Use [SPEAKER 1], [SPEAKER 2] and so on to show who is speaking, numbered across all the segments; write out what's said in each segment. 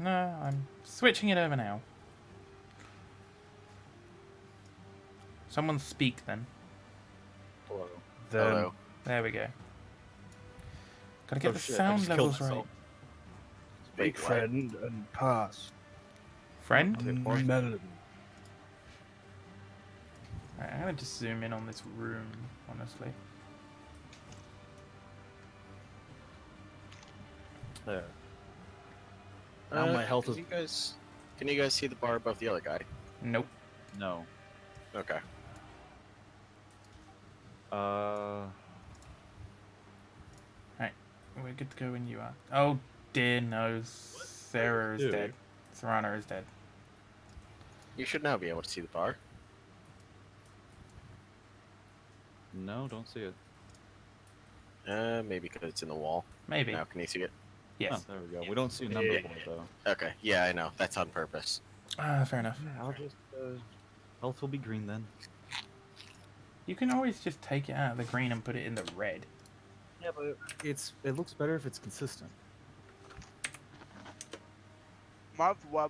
[SPEAKER 1] No, I'm switching it over now. Someone speak then.
[SPEAKER 2] Hello.
[SPEAKER 3] Hello.
[SPEAKER 1] There we go. Gotta get
[SPEAKER 2] Oh
[SPEAKER 1] the
[SPEAKER 2] shit, I
[SPEAKER 1] sound
[SPEAKER 2] just killed
[SPEAKER 1] levels right.
[SPEAKER 2] myself.
[SPEAKER 3] Wait,
[SPEAKER 4] Big
[SPEAKER 3] what?
[SPEAKER 4] friend and pass.
[SPEAKER 1] Friend?
[SPEAKER 4] Melon.
[SPEAKER 1] Right, I'm gonna just zoom in on this room, honestly.
[SPEAKER 2] There. Now my health is...
[SPEAKER 3] Can you guys see the bar above the other guy?
[SPEAKER 1] Nope.
[SPEAKER 2] No.
[SPEAKER 3] Okay.
[SPEAKER 1] Right, we're good to go when you are. Oh dear no, Sarah is
[SPEAKER 2] Dude.
[SPEAKER 1] dead. Serrano is dead.
[SPEAKER 3] You should now be able to see the bar.
[SPEAKER 2] No, don't see it.
[SPEAKER 3] Maybe because it's in the wall.
[SPEAKER 1] Maybe.
[SPEAKER 3] Now, can you see it?
[SPEAKER 1] Yes.
[SPEAKER 2] Oh, there we go. We don't see a number board though.
[SPEAKER 3] Okay. Yeah, I know. That's on purpose.
[SPEAKER 1] Ah, fair enough.
[SPEAKER 2] Yeah, I'll just... health will be green then.
[SPEAKER 1] You can always just take it out of the green and put it in the red.
[SPEAKER 2] Yeah, but it looks better if it's consistent.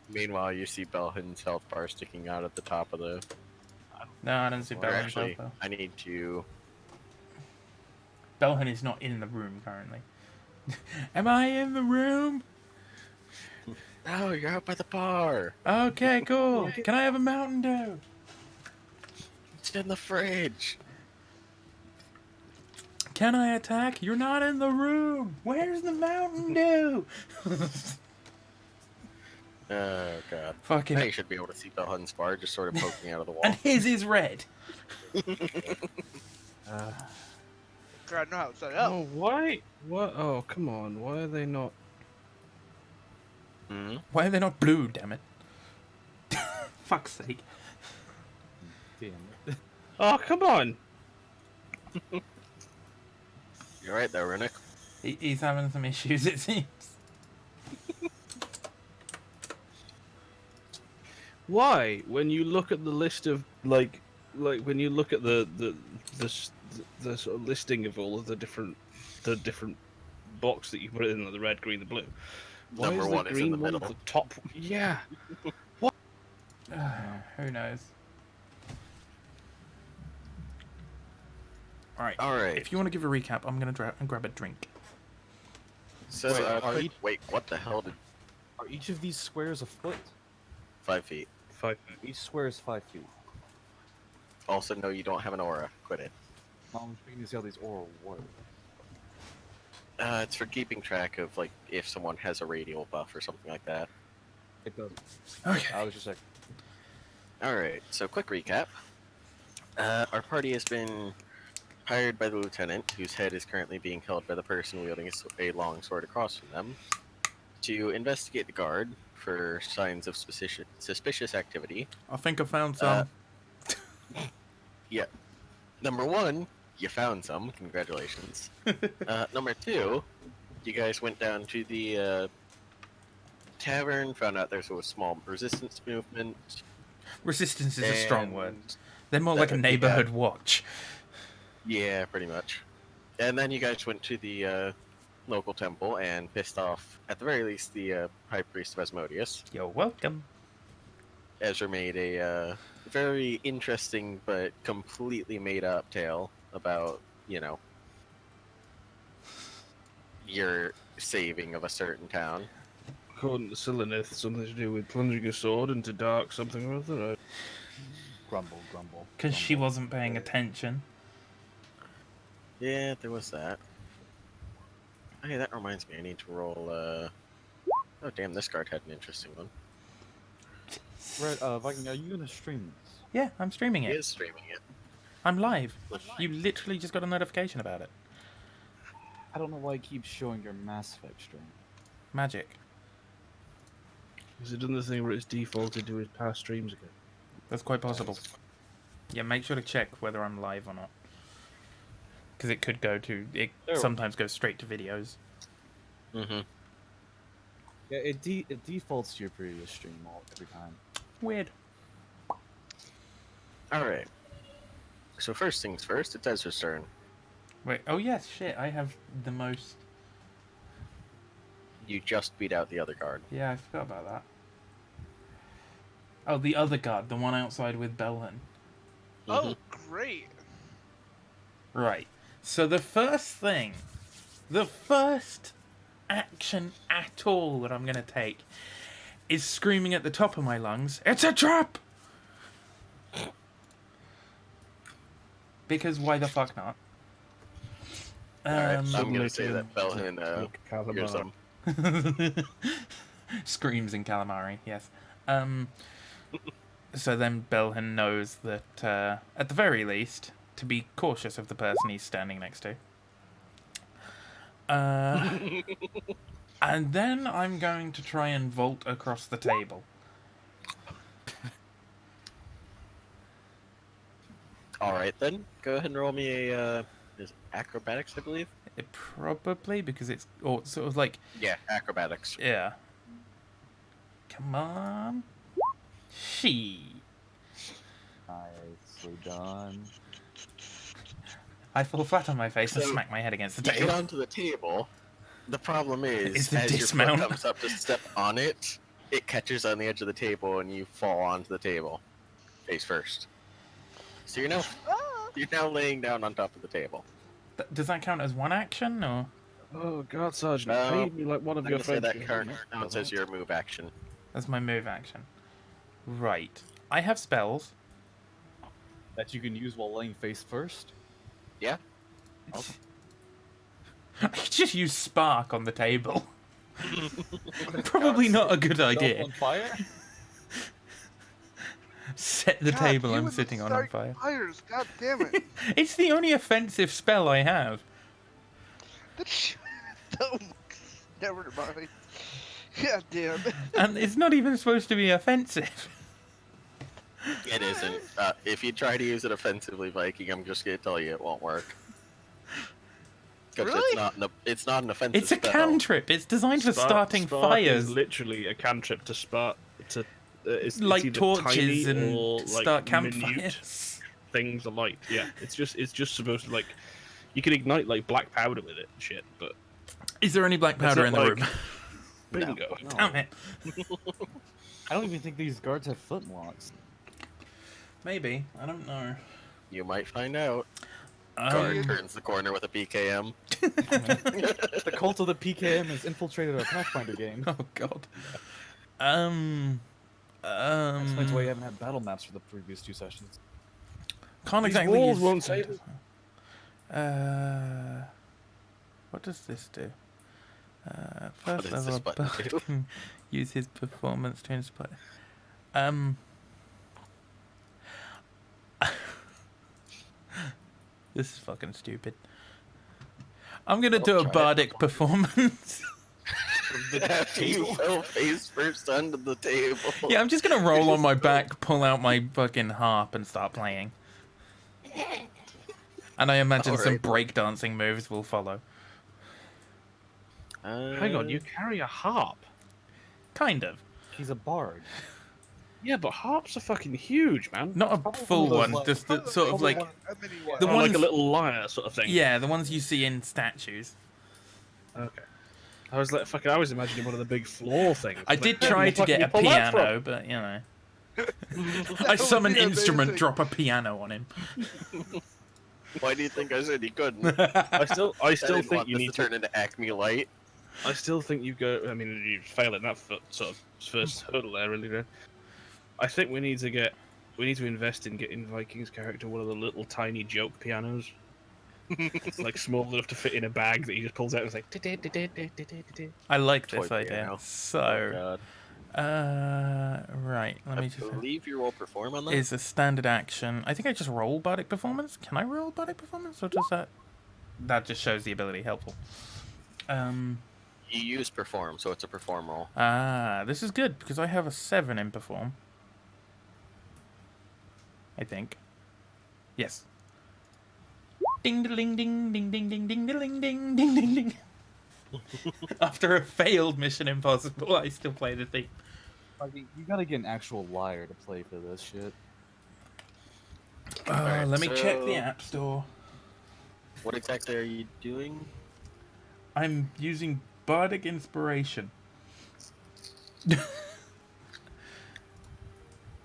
[SPEAKER 3] Meanwhile, you see Belhin's health bar sticking out at the top of the...
[SPEAKER 1] No, I don't see
[SPEAKER 3] Or
[SPEAKER 1] Belhin
[SPEAKER 3] actually,
[SPEAKER 1] though.
[SPEAKER 3] I need to...
[SPEAKER 1] Belhin is not in the room currently. Am I in the room?
[SPEAKER 3] No, you're out by the bar.
[SPEAKER 1] Okay, cool. Can I have a Mountain Dew?
[SPEAKER 3] It's in the fridge.
[SPEAKER 1] Can I attack? You're not in the room. Where's the Mountain Dew?
[SPEAKER 3] Oh, God.
[SPEAKER 1] Fucking.
[SPEAKER 3] Now you should be able to see Belhin's bar just sort of poking out of the wall.
[SPEAKER 1] And his is red.
[SPEAKER 5] I know how to set it up.
[SPEAKER 4] Oh, why? What? Oh, come on. Why are they not?
[SPEAKER 3] Hmm?
[SPEAKER 1] Why are they not blue, damn it? Fuck's sake.
[SPEAKER 2] Damn it.
[SPEAKER 4] Oh, come on.
[SPEAKER 3] You're right there, Runic.
[SPEAKER 1] He's having some issues, it seems.
[SPEAKER 4] Why? When you look at the list of like when you look at the sort of listing of all of the different box that you put in, like the red, green, the blue. Why
[SPEAKER 3] Number
[SPEAKER 4] is
[SPEAKER 3] one
[SPEAKER 4] the
[SPEAKER 3] is in
[SPEAKER 4] green
[SPEAKER 3] the
[SPEAKER 4] one
[SPEAKER 3] middle.
[SPEAKER 4] the top? Yeah.
[SPEAKER 1] Who knows? Alright.
[SPEAKER 3] Alright.
[SPEAKER 1] If you want to give a recap, I'm going to grab a drink.
[SPEAKER 3] So,
[SPEAKER 2] Wait, are
[SPEAKER 3] quick-
[SPEAKER 2] you-
[SPEAKER 3] wait, what the hell did...
[SPEAKER 2] Are each of these squares a foot?
[SPEAKER 3] 5 feet.
[SPEAKER 4] 5
[SPEAKER 2] Each square is 5 feet.
[SPEAKER 3] Also, no, you don't have an aura. Quit it.
[SPEAKER 2] I'm trying to see how these oral work.
[SPEAKER 3] It's for keeping track of, like, if someone has a radial buff or something like that.
[SPEAKER 2] It does.
[SPEAKER 1] Okay.
[SPEAKER 2] I was just like,
[SPEAKER 3] Alright, so quick recap. Our party has been hired by the lieutenant, whose head is currently being held by the person wielding a long sword across from them, to investigate the guard for signs of suspicious activity.
[SPEAKER 1] I think I found some.
[SPEAKER 3] Yeah. Number one, you found some. Congratulations. Number two, you guys went down to the tavern, found out there was a small resistance movement.
[SPEAKER 1] Resistance is a strong word.
[SPEAKER 3] and-
[SPEAKER 1] They're more like a
[SPEAKER 3] yeah.
[SPEAKER 1] neighborhood watch.
[SPEAKER 3] Yeah, pretty much. And then you guys went to the local temple and pissed off, at the very least, the High Priest of Asmodeus.
[SPEAKER 1] You're welcome.
[SPEAKER 3] Ezra made a very interesting but completely made up tale about, you know, your saving of a certain town.
[SPEAKER 4] According to Silenith, something to do with plunging a sword into dark something or other.
[SPEAKER 2] grumble, grumble.
[SPEAKER 1] Because she
[SPEAKER 2] grumble.
[SPEAKER 1] wasn't paying attention.
[SPEAKER 3] Yeah, there was that. Hey, that reminds me, I need to roll, Oh, damn, this card had an interesting one.
[SPEAKER 2] Red, Viking, are you gonna stream this?
[SPEAKER 1] Yeah, I'm streaming
[SPEAKER 3] He
[SPEAKER 1] it.
[SPEAKER 3] is streaming it.
[SPEAKER 1] I'm live. You literally just got a notification about it.
[SPEAKER 2] I don't know why it keeps showing your Mass Effect stream.
[SPEAKER 1] Magic.
[SPEAKER 4] Has it done the thing where it's defaulted to his past streams again?
[SPEAKER 1] That's quite possible. Yeah, make sure to check whether I'm live or not. Because it could go to... It
[SPEAKER 2] There.
[SPEAKER 1] sometimes goes straight to videos.
[SPEAKER 3] Mm-hmm.
[SPEAKER 2] Yeah, it defaults to your previous stream every time.
[SPEAKER 1] Weird.
[SPEAKER 3] Alright. So first things first, it's Ezra's turn.
[SPEAKER 1] Wait, oh yes, shit, I have the most...
[SPEAKER 3] You just beat out the other guard.
[SPEAKER 1] Yeah, I forgot about that. Oh, the other guard, the one outside with Belhen.
[SPEAKER 5] Oh, great.
[SPEAKER 1] Right. So the first action at all that I'm going to take is screaming at the top of my lungs, "It's a trap!" Because why the fuck not?
[SPEAKER 3] Alright, I'm
[SPEAKER 4] Suddenly
[SPEAKER 3] gonna say
[SPEAKER 4] turn
[SPEAKER 3] that Belhen
[SPEAKER 4] look at
[SPEAKER 3] hears
[SPEAKER 4] Calamari.
[SPEAKER 3] them.
[SPEAKER 1] Screams in calamari, yes. So then Belhen knows that, at the very least, to be cautious of the person he's standing next to. And then I'm going to try and vault across the table.
[SPEAKER 3] Alright then, go ahead and roll me a is it acrobatics, I believe?
[SPEAKER 1] It probably, because it's or sort of like,
[SPEAKER 3] Yeah, acrobatics.
[SPEAKER 1] yeah. Come on. She.
[SPEAKER 2] Nicely done.
[SPEAKER 1] I fall flat on my face and
[SPEAKER 3] So,
[SPEAKER 1] smack my head against the
[SPEAKER 3] You get
[SPEAKER 1] table.
[SPEAKER 3] onto the table. The problem is,
[SPEAKER 1] Is the
[SPEAKER 3] as your
[SPEAKER 1] dismount.
[SPEAKER 3] foot comes up to step on it, it catches on the edge of the table and you fall onto the table, face first. So you're now laying down on top of the table.
[SPEAKER 1] Does that count as one action, or?
[SPEAKER 4] Oh God, Sergeant,
[SPEAKER 3] No,
[SPEAKER 4] pay me like one of
[SPEAKER 3] I'm
[SPEAKER 4] your
[SPEAKER 3] gonna say
[SPEAKER 4] friends.
[SPEAKER 3] that counts as your move action.
[SPEAKER 1] That's my move action. Right. I have spells.
[SPEAKER 2] That you can use while laying face first.
[SPEAKER 3] Yeah.
[SPEAKER 1] I could just use spark on the table. Probably not a good
[SPEAKER 2] Yourself
[SPEAKER 1] idea.
[SPEAKER 2] on fire?
[SPEAKER 1] Set the
[SPEAKER 5] God,
[SPEAKER 1] table
[SPEAKER 5] you
[SPEAKER 1] I'm
[SPEAKER 5] and the
[SPEAKER 1] sitting on
[SPEAKER 5] starting
[SPEAKER 1] fire.
[SPEAKER 5] Fires, god damn it.
[SPEAKER 1] It's the only offensive spell I have.
[SPEAKER 5] That's so never mind. God damn.
[SPEAKER 1] And it's not even supposed to be offensive.
[SPEAKER 3] It isn't. If you try to use it offensively, Viking, I'm just gonna tell you it won't work. Because
[SPEAKER 5] Really?
[SPEAKER 3] it's not an offensive
[SPEAKER 1] It's a
[SPEAKER 3] spell.
[SPEAKER 1] cantrip. It's designed for starting
[SPEAKER 4] Spark
[SPEAKER 1] fires.
[SPEAKER 4] is literally a cantrip to spark to it's
[SPEAKER 1] Light
[SPEAKER 4] either
[SPEAKER 1] torches
[SPEAKER 4] tiny
[SPEAKER 1] and
[SPEAKER 4] or, like,
[SPEAKER 1] start
[SPEAKER 4] minute
[SPEAKER 1] campfires.
[SPEAKER 4] things of light. Yeah, it's just supposed to, like, you can ignite like black powder with it and shit, but
[SPEAKER 1] Is there any black
[SPEAKER 4] It's
[SPEAKER 1] powder
[SPEAKER 4] not
[SPEAKER 1] in the
[SPEAKER 4] like-
[SPEAKER 1] room?
[SPEAKER 4] bingo.
[SPEAKER 2] No.
[SPEAKER 1] Damn it.
[SPEAKER 2] I don't even think these guards have flintlocks.
[SPEAKER 1] Maybe. I don't know.
[SPEAKER 3] You might find out. Guard turns the corner with a PKM.
[SPEAKER 2] The cult of the PKM has infiltrated our Pathfinder game.
[SPEAKER 1] Oh god.
[SPEAKER 2] Explains why you haven't had battle maps for the previous 2 sessions.
[SPEAKER 1] Can't
[SPEAKER 4] These
[SPEAKER 1] exactly
[SPEAKER 4] walls
[SPEAKER 1] use
[SPEAKER 4] won't save us.
[SPEAKER 1] What does this do?
[SPEAKER 3] What
[SPEAKER 1] First
[SPEAKER 3] does
[SPEAKER 1] level
[SPEAKER 3] this button
[SPEAKER 1] bard
[SPEAKER 3] do?
[SPEAKER 1] can use his performance to inspire. This is fucking stupid. I'm gonna do a
[SPEAKER 3] try it.
[SPEAKER 1] bardic performance.
[SPEAKER 3] After you fell face first onto the table.
[SPEAKER 1] Yeah, I'm just gonna roll on my back, pull out my fucking harp, and start playing. And I imagine some
[SPEAKER 3] Alright.
[SPEAKER 1] breakdancing moves will follow.
[SPEAKER 4] Hang on, you carry a harp?
[SPEAKER 1] Kind of.
[SPEAKER 2] He's a bard.
[SPEAKER 4] Yeah, but harps are fucking huge, man.
[SPEAKER 1] Not a
[SPEAKER 2] Probably
[SPEAKER 1] full
[SPEAKER 2] one of
[SPEAKER 1] one,
[SPEAKER 2] those,
[SPEAKER 1] just the sort of
[SPEAKER 5] Probably
[SPEAKER 1] like...
[SPEAKER 5] a mini one.
[SPEAKER 1] The
[SPEAKER 4] Oh, like
[SPEAKER 1] ones-
[SPEAKER 4] a little lyre sort of thing.
[SPEAKER 1] Yeah, the ones you see in statues.
[SPEAKER 4] Okay. I was like, fucking, I was imagining one of the big floor things.
[SPEAKER 1] I
[SPEAKER 4] Like,
[SPEAKER 1] did
[SPEAKER 4] where
[SPEAKER 1] try
[SPEAKER 4] the
[SPEAKER 1] to
[SPEAKER 4] fuck
[SPEAKER 1] get
[SPEAKER 4] did
[SPEAKER 1] a
[SPEAKER 4] you pull that from?
[SPEAKER 1] piano, but you know. I
[SPEAKER 5] That
[SPEAKER 1] summon
[SPEAKER 5] would be
[SPEAKER 1] instrument,
[SPEAKER 5] amazing.
[SPEAKER 1] drop a piano on him.
[SPEAKER 3] Why do you think I said you couldn't?
[SPEAKER 4] I still
[SPEAKER 3] I didn't
[SPEAKER 4] think
[SPEAKER 3] want
[SPEAKER 4] you
[SPEAKER 3] this
[SPEAKER 4] need
[SPEAKER 3] to
[SPEAKER 4] to.
[SPEAKER 3] turn into Acme Light.
[SPEAKER 4] I still think you go. I mean, you fail in that sort of first hurdle there, really. Don't. I think we need to invest in getting Viking's character one of the little tiny joke pianos. It's like small enough to fit in a bag that he just pulls out and is like.
[SPEAKER 1] I like
[SPEAKER 3] Toy
[SPEAKER 1] this idea.
[SPEAKER 3] piano.
[SPEAKER 1] So,
[SPEAKER 3] God.
[SPEAKER 1] right, let
[SPEAKER 3] I
[SPEAKER 1] me just...
[SPEAKER 3] believe you will perform on that.
[SPEAKER 1] Is a standard action. I think I just roll bardic performance. Can I roll bardic performance, or does that... That just shows the ability. Helpful.
[SPEAKER 3] You use perform, so it's a perform roll.
[SPEAKER 1] This is good, because I have a 7 in perform. I think. Yes. Ding ding ding ding ding ding ding ding ding ding ding ding. After a failed Mission Impossible, I still play the theme.
[SPEAKER 2] You gotta get an actual lyre to play for this shit.
[SPEAKER 3] Alright,
[SPEAKER 1] Let me check the
[SPEAKER 3] so-
[SPEAKER 1] App Store.
[SPEAKER 3] What exactly are you doing?
[SPEAKER 1] I'm using Bardic inspiration.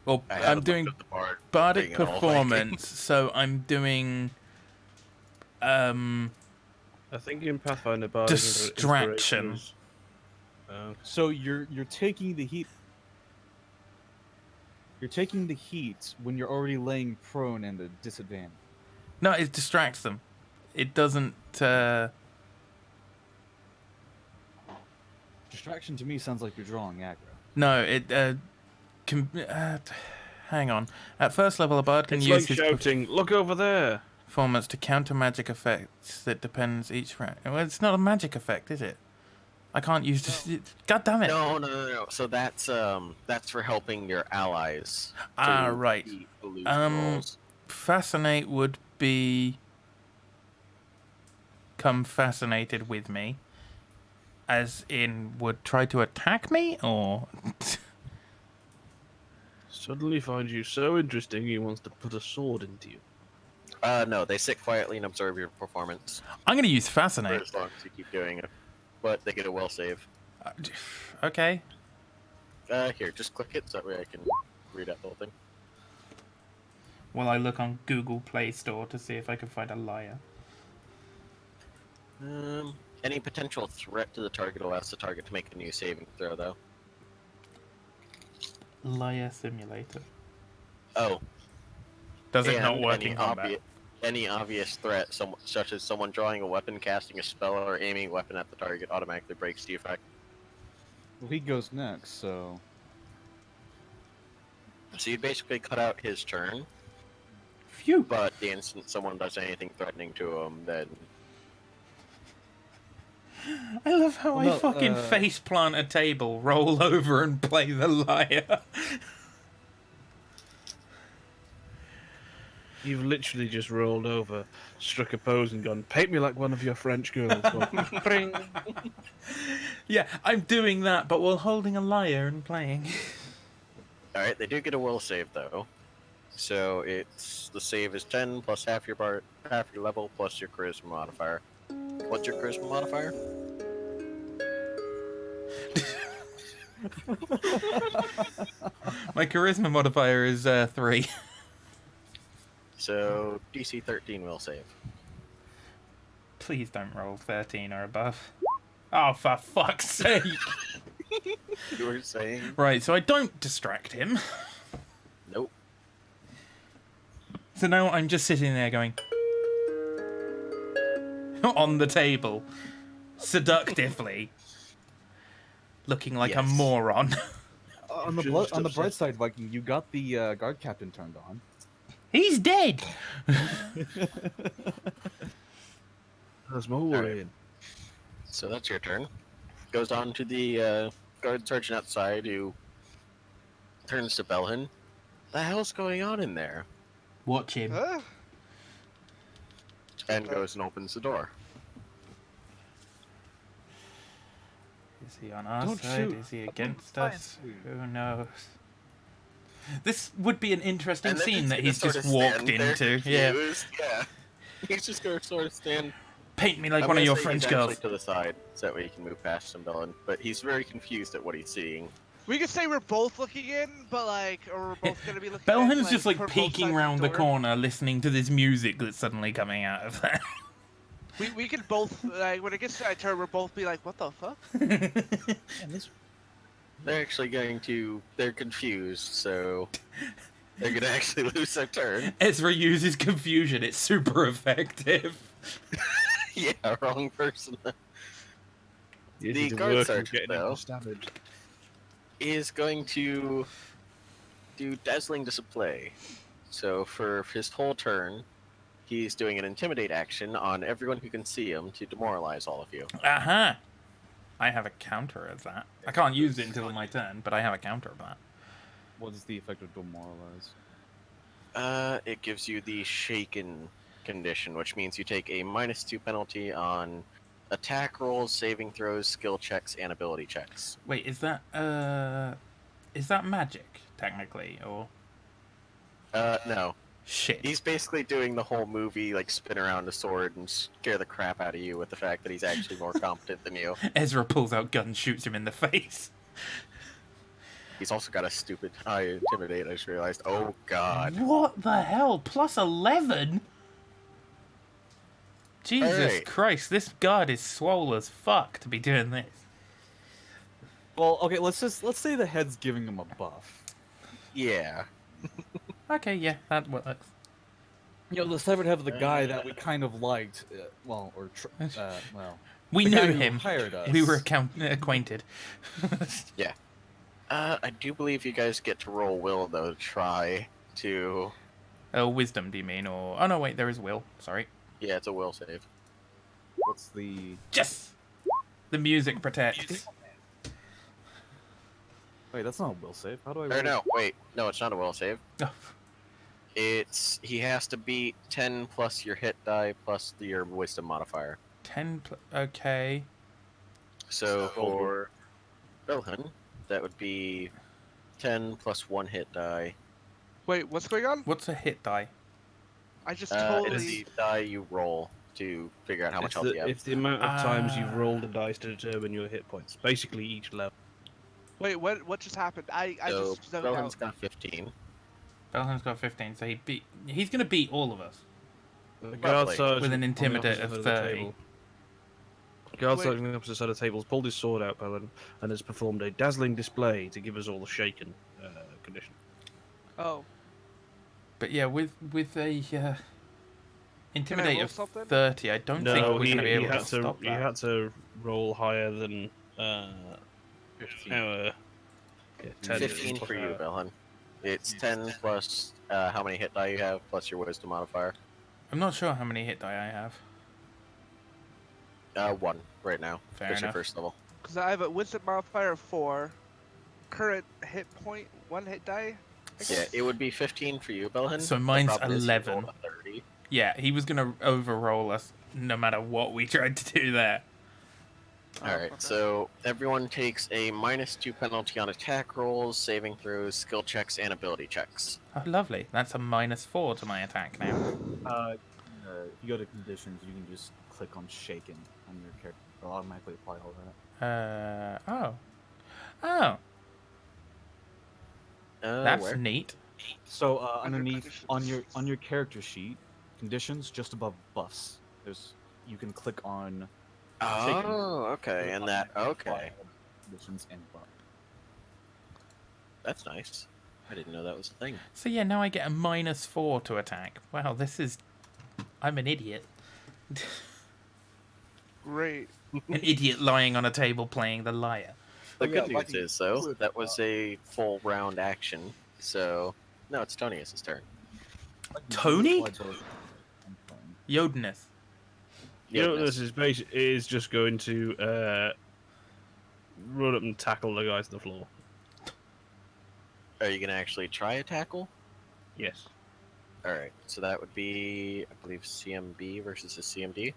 [SPEAKER 1] Well,
[SPEAKER 3] I
[SPEAKER 1] I'm
[SPEAKER 3] haven't
[SPEAKER 1] doing
[SPEAKER 3] looked at the bard
[SPEAKER 1] Bardic
[SPEAKER 3] thing at all, like-
[SPEAKER 1] performance, so I'm doing
[SPEAKER 4] I think in Pathfinder, Bardic
[SPEAKER 1] Distraction.
[SPEAKER 4] Inspiration is-
[SPEAKER 2] So you're taking the heat. You're taking the heat when you're already laying prone and a disadvantage.
[SPEAKER 1] No, it distracts them. It doesn't.
[SPEAKER 2] Distraction to me sounds like you're drawing aggro.
[SPEAKER 1] No, it. Hang on. At first level, a bard can
[SPEAKER 4] It's
[SPEAKER 1] use
[SPEAKER 4] like
[SPEAKER 1] his
[SPEAKER 4] shouting, "Look over there!"
[SPEAKER 1] performance to counter magic effects that depends each round. Well, it's not a magic effect, is it? I can't use this. God damn it!
[SPEAKER 3] No. So that's for helping your allies.
[SPEAKER 1] Ah,
[SPEAKER 3] to
[SPEAKER 1] right.
[SPEAKER 3] beat illusion rolls.
[SPEAKER 1] Fascinate would be come fascinated with me, as in would try to attack me, or
[SPEAKER 4] Suddenly finds you so interesting he wants to put a sword into you.
[SPEAKER 3] No, they sit quietly and observe your performance
[SPEAKER 1] I'm gonna use
[SPEAKER 3] for
[SPEAKER 1] fascinate.
[SPEAKER 3] as long as you keep doing it. But they get a will save.
[SPEAKER 1] Okay.
[SPEAKER 3] Here, just click it so that way I can read out the whole thing.
[SPEAKER 1] Well, I look on Google Play Store to see if I can find a liar.
[SPEAKER 3] Any potential threat to the target will ask the target to make a new saving throw, though.
[SPEAKER 1] Liar simulator.
[SPEAKER 3] Oh,
[SPEAKER 1] Does it not
[SPEAKER 3] and
[SPEAKER 1] work in combat?
[SPEAKER 3] Any obvious threat, such as someone drawing a weapon, casting a spell, or aiming a weapon at the target, automatically breaks the effect.
[SPEAKER 2] Well, he goes next, so
[SPEAKER 3] So you basically cut out his turn,
[SPEAKER 1] Phew.
[SPEAKER 3] but the instant someone does anything threatening to him, then
[SPEAKER 1] I love how
[SPEAKER 2] Well,
[SPEAKER 1] I
[SPEAKER 2] no,
[SPEAKER 1] fucking face plant a table, roll over, and play the liar.
[SPEAKER 4] You've literally just rolled over, struck a pose, and gone, "Paint me like one of your French girls." Gone, "Pring."
[SPEAKER 1] Yeah, I'm doing that, but while holding a lyre and playing.
[SPEAKER 3] alright, they do get a will save though. So it's the save is 10 plus half your level plus your charisma modifier. What's your charisma modifier?
[SPEAKER 1] My charisma modifier is 3.
[SPEAKER 3] So DC 13 will save.
[SPEAKER 1] Please don't roll 13 or above. Oh, for fuck's sake!
[SPEAKER 3] You were saying?
[SPEAKER 1] Right, so I don't distract him.
[SPEAKER 3] Nope.
[SPEAKER 1] So now I'm just sitting there going on the table, seductively, looking like a
[SPEAKER 3] Yes.
[SPEAKER 1] moron.
[SPEAKER 2] on the
[SPEAKER 4] Just
[SPEAKER 2] on the
[SPEAKER 4] upset.
[SPEAKER 2] bright side, Viking, you got the guard captain turned on.
[SPEAKER 1] He's dead.
[SPEAKER 4] There's more worrying.
[SPEAKER 3] So that's your turn. Goes on to the guard sergeant outside who turns to Belhin. The hell's going on in there?
[SPEAKER 1] Watch him.
[SPEAKER 5] Huh?
[SPEAKER 3] And goes and opens the door.
[SPEAKER 1] Is he on our
[SPEAKER 2] Don't
[SPEAKER 1] side?
[SPEAKER 2] shoot.
[SPEAKER 1] Is he
[SPEAKER 2] I'm
[SPEAKER 1] against
[SPEAKER 2] fine.
[SPEAKER 1] us? Who knows? This would be an interesting
[SPEAKER 3] And then
[SPEAKER 1] scene that
[SPEAKER 3] he's
[SPEAKER 1] he's
[SPEAKER 3] gonna
[SPEAKER 1] just
[SPEAKER 3] sort of
[SPEAKER 1] walked
[SPEAKER 3] stand there
[SPEAKER 1] into. Yeah.
[SPEAKER 3] confused. Yeah. He's just gonna sort of stand.
[SPEAKER 1] Paint me like
[SPEAKER 3] I'm
[SPEAKER 1] one of
[SPEAKER 3] gonna
[SPEAKER 1] your
[SPEAKER 3] say
[SPEAKER 1] French
[SPEAKER 3] he's
[SPEAKER 1] girls.
[SPEAKER 3] actually to the side, so that way you can move past him, Belhin. But he's very confused at what he's seeing.
[SPEAKER 5] We could say we're both looking in, but like, or we're both gonna be looking.
[SPEAKER 1] Belhin's
[SPEAKER 5] in,
[SPEAKER 1] just like
[SPEAKER 5] for both
[SPEAKER 1] peeking
[SPEAKER 5] sides of
[SPEAKER 1] round the
[SPEAKER 5] door.
[SPEAKER 1] corner, listening to this music that's suddenly coming out of there.
[SPEAKER 5] We could both like when it gets to that turn, we'll both be like, "What the fuck?"
[SPEAKER 3] They're actually going to. They're confused, so they're gonna actually lose their turn.
[SPEAKER 1] Ezra uses confusion. It's super effective.
[SPEAKER 3] Yeah, wrong person.
[SPEAKER 4] You
[SPEAKER 3] The
[SPEAKER 4] need to
[SPEAKER 3] guard
[SPEAKER 4] work on
[SPEAKER 3] sergeant,
[SPEAKER 4] getting
[SPEAKER 3] though.
[SPEAKER 4] into damage.
[SPEAKER 3] Is going to do dazzling display. So for his whole turn, he's doing an intimidate action on everyone who can see him to demoralize all of you.
[SPEAKER 1] Aha! I have a counter of that. I can't use it until my turn, but I have a counter of that.
[SPEAKER 2] What is the effect of demoralize?
[SPEAKER 3] It gives you the shaken condition, which means you take a -2 penalty on attack rolls, saving throws, skill checks, and ability checks.
[SPEAKER 1] Wait, is that magic technically, or
[SPEAKER 3] No.
[SPEAKER 1] Shit.
[SPEAKER 3] He's basically doing the whole movie, like spin around a sword and scare the crap out of you with the fact that he's actually more competent than you.
[SPEAKER 1] Ezra pulls out gun, shoots him in the face.
[SPEAKER 3] He's also got a stupid high intimidate. I just realized. Oh God!
[SPEAKER 1] What the hell? Plus 11? Jesus
[SPEAKER 3] Alright.
[SPEAKER 1] Christ, this guard is swole as fuck to be doing this.
[SPEAKER 2] Well, okay, let's say the head's giving him a buff.
[SPEAKER 3] Yeah.
[SPEAKER 1] Okay, yeah, that works.
[SPEAKER 2] You know, let's never have the guy that we kind of liked. Well,
[SPEAKER 1] We
[SPEAKER 2] the
[SPEAKER 1] knew
[SPEAKER 2] guy who
[SPEAKER 1] him.
[SPEAKER 2] hired us.
[SPEAKER 1] We were acquainted.
[SPEAKER 3] Yeah. I do believe you guys get to roll will though to try to.
[SPEAKER 1] Oh, wisdom, do you mean? Or oh no, wait, there is will. Sorry.
[SPEAKER 3] Yeah, it's a will save.
[SPEAKER 2] What's the?
[SPEAKER 1] Yes. The music protects.
[SPEAKER 2] Wait, that's not a will save. How do I?
[SPEAKER 3] Or
[SPEAKER 2] roll?
[SPEAKER 3] no, wait, no, it's not a will save.
[SPEAKER 1] Oh,
[SPEAKER 3] He has to beat 10 plus your hit die plus your wisdom modifier.
[SPEAKER 1] 10. Okay.
[SPEAKER 3] So for Belhun, that would be 10 plus 1 hit die.
[SPEAKER 5] Wait, what's going on?
[SPEAKER 1] What's a hit die?
[SPEAKER 5] I just
[SPEAKER 3] It
[SPEAKER 5] totally.
[SPEAKER 3] is the die you roll to figure out how much health you have.
[SPEAKER 4] It's the amount of times you've
[SPEAKER 1] Ah.
[SPEAKER 4] rolled the dice to determine your hit points. Basically, each level.
[SPEAKER 5] Wait, what just happened? I
[SPEAKER 3] So
[SPEAKER 5] just zoned
[SPEAKER 3] Belhun's
[SPEAKER 5] out.
[SPEAKER 3] got 15.
[SPEAKER 1] Belhan's got 15, so he's gonna beat all of us.
[SPEAKER 4] The guard
[SPEAKER 3] Lovely.
[SPEAKER 4] sergeant
[SPEAKER 1] With an
[SPEAKER 4] on the
[SPEAKER 1] intimidate
[SPEAKER 4] opposite
[SPEAKER 1] of
[SPEAKER 4] side the
[SPEAKER 1] 30.
[SPEAKER 4] table- Guard
[SPEAKER 5] Wait.
[SPEAKER 4] sergeant on the opposite side of the table has pulled his sword out, Pelin, and has performed a dazzling display to give us all the shaken condition.
[SPEAKER 5] Oh,
[SPEAKER 1] But yeah, with a intimidate
[SPEAKER 5] roll
[SPEAKER 1] of
[SPEAKER 5] something?
[SPEAKER 1] 30, I don't think we're gonna be able to
[SPEAKER 4] had
[SPEAKER 1] stop
[SPEAKER 4] he
[SPEAKER 1] that.
[SPEAKER 4] had to roll higher than
[SPEAKER 2] 15.
[SPEAKER 4] our 10
[SPEAKER 3] 15 for you, Belhun. It's 10 plus how many hit die you have plus your wisdom modifier.
[SPEAKER 1] I'm not sure how many hit die I have.
[SPEAKER 3] 1 right now.
[SPEAKER 1] Fair
[SPEAKER 3] That's your
[SPEAKER 1] enough.
[SPEAKER 3] first level.
[SPEAKER 5] because I have a wisdom modifier of 4, current hit point 1 hit die. I
[SPEAKER 3] Yeah,
[SPEAKER 5] guess?
[SPEAKER 3] it would be 15 for you, Belhun.
[SPEAKER 1] So
[SPEAKER 3] The
[SPEAKER 1] mine's
[SPEAKER 3] problem is you
[SPEAKER 1] 11.
[SPEAKER 3] rolled a 30.
[SPEAKER 1] Yeah, he was gonna overroll us no matter what we tried to do there.
[SPEAKER 5] Oh,
[SPEAKER 3] Alright,
[SPEAKER 5] okay.
[SPEAKER 3] so everyone takes a -2 penalty on attack rolls, saving throws, skill checks, and ability checks.
[SPEAKER 1] Oh, lovely. That's a -4 to my attack now.
[SPEAKER 2] If you go to conditions, you can just click on shaken on your character. It'll automatically apply all that.
[SPEAKER 1] Oh, that's
[SPEAKER 3] Where?
[SPEAKER 1] neat.
[SPEAKER 2] So
[SPEAKER 5] Under
[SPEAKER 2] underneath
[SPEAKER 5] conditions.
[SPEAKER 2] on your character sheet, conditions just above buffs. You can click on shaken.
[SPEAKER 3] Oh, okay, and that,
[SPEAKER 2] Automatically apply
[SPEAKER 3] okay.
[SPEAKER 2] all the conditions and buff.
[SPEAKER 3] That's nice. I didn't know that was a thing.
[SPEAKER 1] So yeah, now I get a -4 to attack. Wow, this is... I'm an idiot.
[SPEAKER 5] Great.
[SPEAKER 1] An idiot lying on a table playing the lyre.
[SPEAKER 3] The
[SPEAKER 2] Oh, yeah,
[SPEAKER 3] good news
[SPEAKER 2] Lucky
[SPEAKER 3] is, though,
[SPEAKER 2] would,
[SPEAKER 3] that was a full round action, so... No, it's Tonius' turn.
[SPEAKER 1] Tony?
[SPEAKER 2] Apply both.
[SPEAKER 1] Yodnus.
[SPEAKER 4] You know what
[SPEAKER 3] Goodness.
[SPEAKER 4] this is is just going to run up and tackle the guys on the floor.
[SPEAKER 3] Are you going to actually try a tackle?
[SPEAKER 4] Yes.
[SPEAKER 3] Alright, so that would be, I believe, CMB versus a CMD.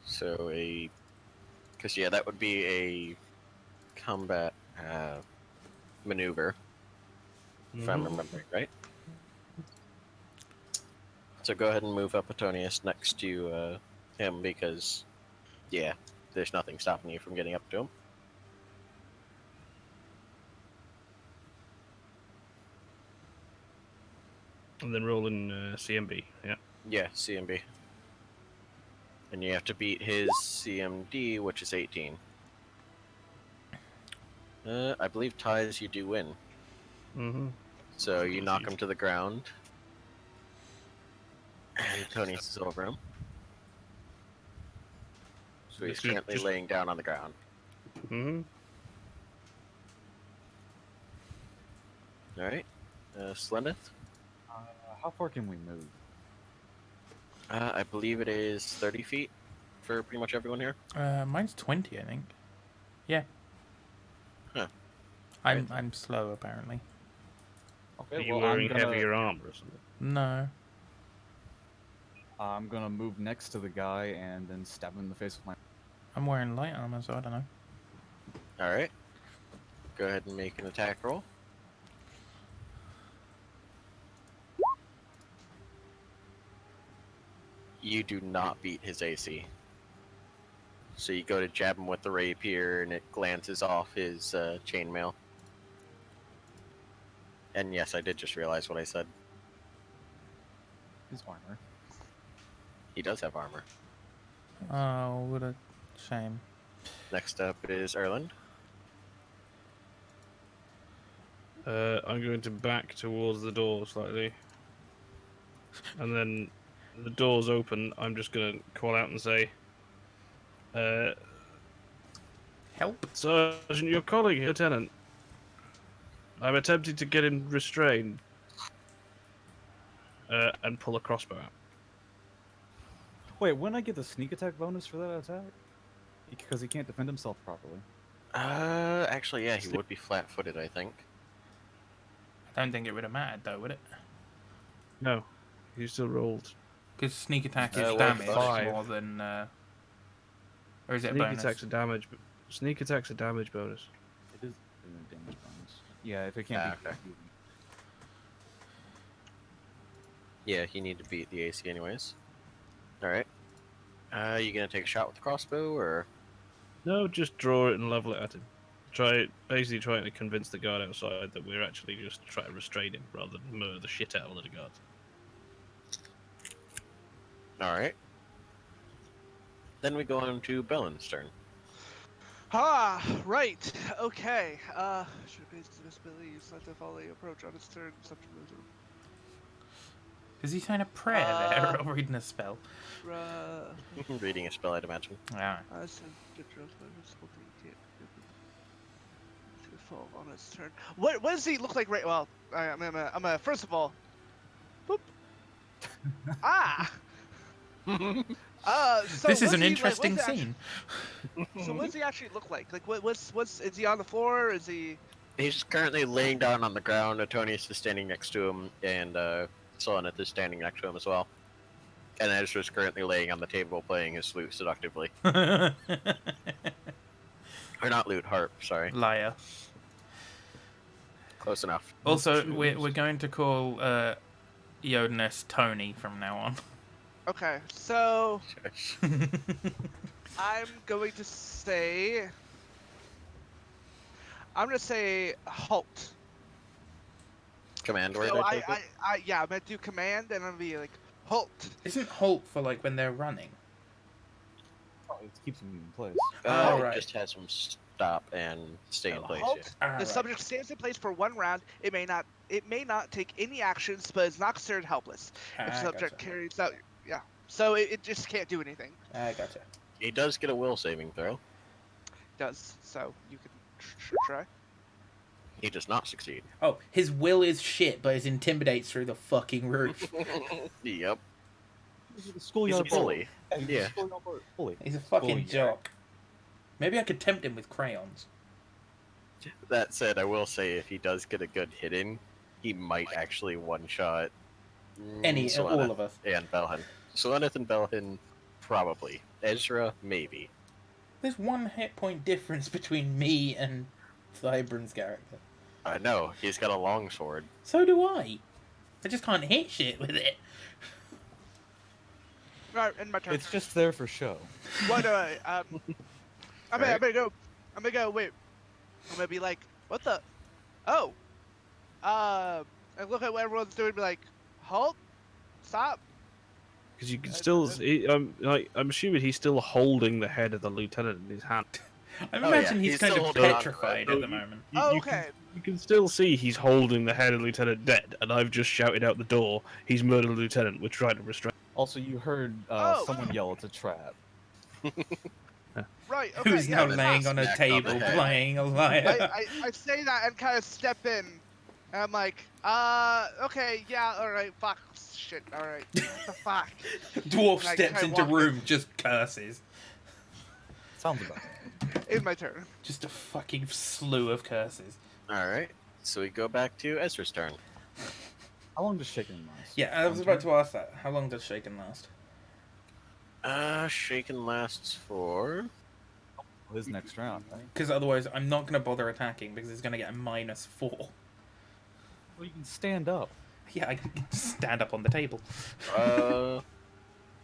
[SPEAKER 3] So because yeah, that would be a combat maneuver, if I'm remembering right. So go ahead and move up Antonius next to him because, yeah, there's nothing stopping you from getting up to him.
[SPEAKER 4] And then roll in CMB. Yeah.
[SPEAKER 3] Yeah, CMB. And you have to beat his CMD, which is 18. I believe ties you do win.
[SPEAKER 4] Mm-hmm.
[SPEAKER 3] So you knock him to the ground. And Tony's is over him. So he's
[SPEAKER 4] This is
[SPEAKER 3] currently
[SPEAKER 4] just-
[SPEAKER 3] laying down on the ground.
[SPEAKER 4] Mm-hmm.
[SPEAKER 3] Alright. Sleneth?
[SPEAKER 2] How far can we move?
[SPEAKER 3] I believe it is 30 feet for pretty much everyone here.
[SPEAKER 1] Mine's 20, I think. Yeah.
[SPEAKER 3] Huh.
[SPEAKER 1] I'm slow, apparently.
[SPEAKER 2] Okay,
[SPEAKER 4] Are you
[SPEAKER 2] well,
[SPEAKER 4] wearing
[SPEAKER 2] I'm gonna,
[SPEAKER 4] heavier armor or something?
[SPEAKER 1] No.
[SPEAKER 2] I'm gonna move next to the guy and then stab him in the face with my.
[SPEAKER 1] I'm wearing light armor, so I don't know.
[SPEAKER 3] Alright. Go ahead and make an attack roll. You do not beat his AC. So you go to jab him with the rapier, and it glances off his chainmail. And yes, I did just realize what I said.
[SPEAKER 2] His armor.
[SPEAKER 3] He does have armor.
[SPEAKER 1] Oh, what a shame.
[SPEAKER 3] Next up is Erland.
[SPEAKER 4] I'm going to back towards the door slightly. And then the door's open, I'm just going to call out and say,
[SPEAKER 1] Help.
[SPEAKER 4] Sergeant, your colleague, Lieutenant. I'm attempting to get him restrained. And pull a crossbow out.
[SPEAKER 2] Wait, wouldn't I get the sneak attack bonus for that attack? Because he can't defend himself properly.
[SPEAKER 3] Actually, yeah, he would be flat-footed, I think.
[SPEAKER 1] I don't think it would have mattered though, would it?
[SPEAKER 4] No, he still rolled.
[SPEAKER 1] Because sneak attack is
[SPEAKER 3] well,
[SPEAKER 1] damage
[SPEAKER 4] 5.
[SPEAKER 1] more than. Or is it a
[SPEAKER 4] Sneak
[SPEAKER 1] bonus?
[SPEAKER 4] attack's a damage. Sneak attack's a damage bonus.
[SPEAKER 2] It is a damage bonus. Yeah, if it can't be.
[SPEAKER 3] Okay. Yeah, he need to beat the AC anyways. Alright. You gonna take a shot with the crossbow, or...?
[SPEAKER 4] No, just draw it and level it at him. Basically trying to convince the guard outside that we're actually just trying to restrain him rather than murder the shit out of the guards.
[SPEAKER 3] Alright. Then we go on to Bellen's turn.
[SPEAKER 5] Ah, right. Okay. Should have based the visibility use let the volley approach on its turn. Subject moves.
[SPEAKER 1] Is he saying a prayer there or reading a spell?
[SPEAKER 3] Reading a spell, I'd imagine.
[SPEAKER 1] Yeah.
[SPEAKER 5] To fall on its turn. What does he look like right? Well, I'm gonna first of all. Boop. Ah. So
[SPEAKER 1] This is
[SPEAKER 5] what's
[SPEAKER 1] an
[SPEAKER 5] he,
[SPEAKER 1] interesting
[SPEAKER 5] like,
[SPEAKER 1] scene.
[SPEAKER 5] So what does he actually look like? Like what's is he on the floor? Is he?
[SPEAKER 3] He's currently laying down on the ground. Antonius is standing next to him, and Solonith is standing next to him as well. And Ezra's currently laying on the table playing his flute seductively. Or not lute, harp, sorry.
[SPEAKER 1] Liar.
[SPEAKER 3] Close enough.
[SPEAKER 1] Also, we're going to call Yodinus Tony from now on.
[SPEAKER 5] Okay, so I'm going to say halt.
[SPEAKER 3] Command word,
[SPEAKER 5] So
[SPEAKER 3] I take it?
[SPEAKER 5] yeah, I'm gonna do command and I'm gonna be like halt.
[SPEAKER 1] Isn't halt for like when they're running?
[SPEAKER 2] Oh, it keeps him in place.
[SPEAKER 1] Oh,
[SPEAKER 3] It
[SPEAKER 1] right.
[SPEAKER 3] just has him stop and stay in place,
[SPEAKER 5] Halt.
[SPEAKER 3] yeah.
[SPEAKER 1] Ah,
[SPEAKER 5] The
[SPEAKER 1] right.
[SPEAKER 5] subject stands in place for 1 round. It may not take any actions, but is not considered helpless. If the subject
[SPEAKER 1] Gotcha.
[SPEAKER 5] carries out, yeah. So it just can't do anything.
[SPEAKER 1] Gotcha.
[SPEAKER 3] He does get a will saving throw.
[SPEAKER 5] Does so you can try.
[SPEAKER 3] He does not succeed.
[SPEAKER 1] Oh, his will is shit, but his intimidates through the fucking roof.
[SPEAKER 3] Yep.
[SPEAKER 2] He's a
[SPEAKER 3] He's a
[SPEAKER 2] schoolyard
[SPEAKER 3] bully.
[SPEAKER 2] He's a
[SPEAKER 3] Yeah.
[SPEAKER 2] schoolyard bully.
[SPEAKER 1] He's a fucking
[SPEAKER 2] Bully.
[SPEAKER 1] jock. Maybe I could tempt him with crayons.
[SPEAKER 3] That said, I will say if he does get a good hit in, he might actually one-shot
[SPEAKER 1] All of us.
[SPEAKER 3] and Belhan. Solonith and Belhan, probably. Ezra, maybe.
[SPEAKER 1] There's 1 hit point difference between me and Thybran's character.
[SPEAKER 3] I know, he's got a longsword.
[SPEAKER 1] So do I. I just can't hit shit with it.
[SPEAKER 5] Right, end my turn.
[SPEAKER 2] It's just there for show.
[SPEAKER 5] What do I? I'm
[SPEAKER 3] Alright.
[SPEAKER 5] gonna go. Wait. I'm gonna be like, what the? Oh. And look at what everyone's doing. Be like, halt, stop.
[SPEAKER 4] Because you can still, I'm assuming he's still holding the head of the lieutenant in his hand.
[SPEAKER 1] I
[SPEAKER 3] Oh,
[SPEAKER 1] imagine
[SPEAKER 3] yeah,
[SPEAKER 1] he's
[SPEAKER 3] he's
[SPEAKER 1] kind
[SPEAKER 3] still
[SPEAKER 1] of
[SPEAKER 3] holding on to it.
[SPEAKER 1] petrified at the moment.
[SPEAKER 4] You
[SPEAKER 5] Okay.
[SPEAKER 4] you can still see he's holding the head of the lieutenant dead, and I've just shouted out the door, he's murdered the lieutenant, we're trying to restrain.
[SPEAKER 2] Also, you heard
[SPEAKER 5] Oh.
[SPEAKER 2] someone yell, "It's a trap."
[SPEAKER 5] Right. Okay.
[SPEAKER 1] Who's
[SPEAKER 5] yeah,
[SPEAKER 1] now laying on a
[SPEAKER 3] Smacked on the
[SPEAKER 1] table
[SPEAKER 3] head.
[SPEAKER 1] playing a liar?
[SPEAKER 5] I say that and kind of step in. And I'm like, okay, yeah, alright, fuck, shit, alright, what the fuck?
[SPEAKER 1] Dwarf
[SPEAKER 5] I
[SPEAKER 1] steps
[SPEAKER 5] kinda
[SPEAKER 1] into
[SPEAKER 5] walk
[SPEAKER 1] room, just curses.
[SPEAKER 2] Sounds about right.
[SPEAKER 5] It's my turn.
[SPEAKER 1] Just a fucking slew of curses.
[SPEAKER 3] Alright, so we go back to Ezra's turn.
[SPEAKER 2] How long does shaking last?
[SPEAKER 1] Yeah, I was about to ask that. How long does Shaken last?
[SPEAKER 3] Shaken lasts for...
[SPEAKER 2] His next round, right?
[SPEAKER 1] Because otherwise, I'm not going to bother attacking because it's going to get a -4.
[SPEAKER 2] Well, you can stand up.
[SPEAKER 1] Yeah, I can stand up on the table.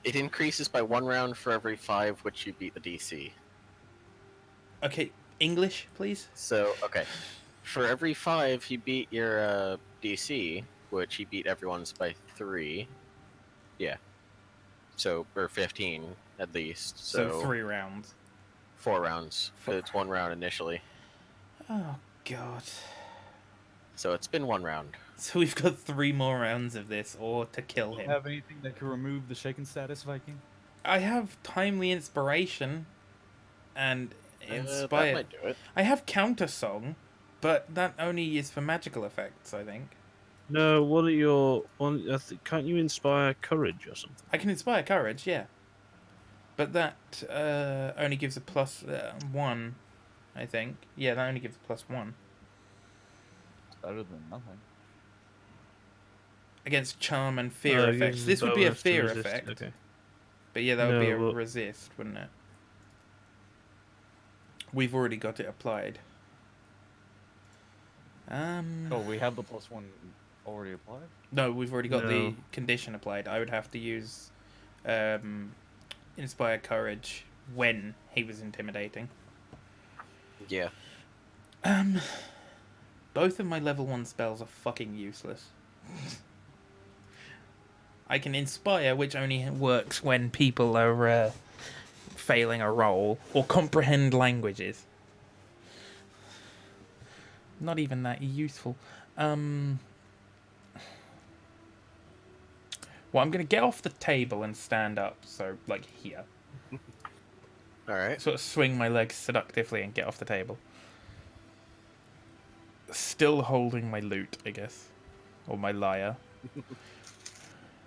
[SPEAKER 3] It increases by 1 round for every 5 which you beat the DC.
[SPEAKER 1] Okay, English, please.
[SPEAKER 3] So, okay. For every 5 you beat your DC, which you beat everyone's by 3. Yeah. So, or 15 at least.
[SPEAKER 1] So
[SPEAKER 3] So
[SPEAKER 1] 3 rounds.
[SPEAKER 3] 4 rounds. Because it's 1 round initially.
[SPEAKER 1] Oh god.
[SPEAKER 3] So it's been 1 round.
[SPEAKER 1] So we've got 3 more rounds of this, or to kill
[SPEAKER 2] Do you
[SPEAKER 1] him.
[SPEAKER 2] have anything that can remove the shaken status, Viking?
[SPEAKER 1] I have timely inspiration and
[SPEAKER 3] That
[SPEAKER 1] inspire.
[SPEAKER 3] might do it.
[SPEAKER 1] I have counter song, but that only is for magical effects, I think.
[SPEAKER 4] No, what are your one? Can't you inspire courage or something?
[SPEAKER 1] I can inspire courage, yeah. But that only gives a plus 1, I think. Yeah, that only gives a plus 1.
[SPEAKER 2] It's better than nothing.
[SPEAKER 1] Against charm and fear
[SPEAKER 4] Oh, it
[SPEAKER 1] effects.
[SPEAKER 4] gives
[SPEAKER 1] This would be a
[SPEAKER 4] bonus to
[SPEAKER 1] fear
[SPEAKER 4] resist,
[SPEAKER 1] effect.
[SPEAKER 4] Okay.
[SPEAKER 1] But yeah, that would be
[SPEAKER 4] No,
[SPEAKER 1] a
[SPEAKER 4] well-
[SPEAKER 1] resist, wouldn't it? We've already got it applied.
[SPEAKER 2] Oh, we have the +1 already applied?
[SPEAKER 1] No, we've already got the
[SPEAKER 4] No.
[SPEAKER 1] condition applied. I would have to use Inspire Courage when he was intimidating.
[SPEAKER 3] Yeah.
[SPEAKER 1] Both of my level 1 spells are fucking useless. I can Inspire, which only works when people are failing a roll, or Comprehend languages. Not even that useful. Well, I'm going to get off the table and stand up, so, like, here.
[SPEAKER 3] Alright.
[SPEAKER 1] Sort of swing my legs seductively and get off the table. Still holding my lute, I guess. Or my lyre.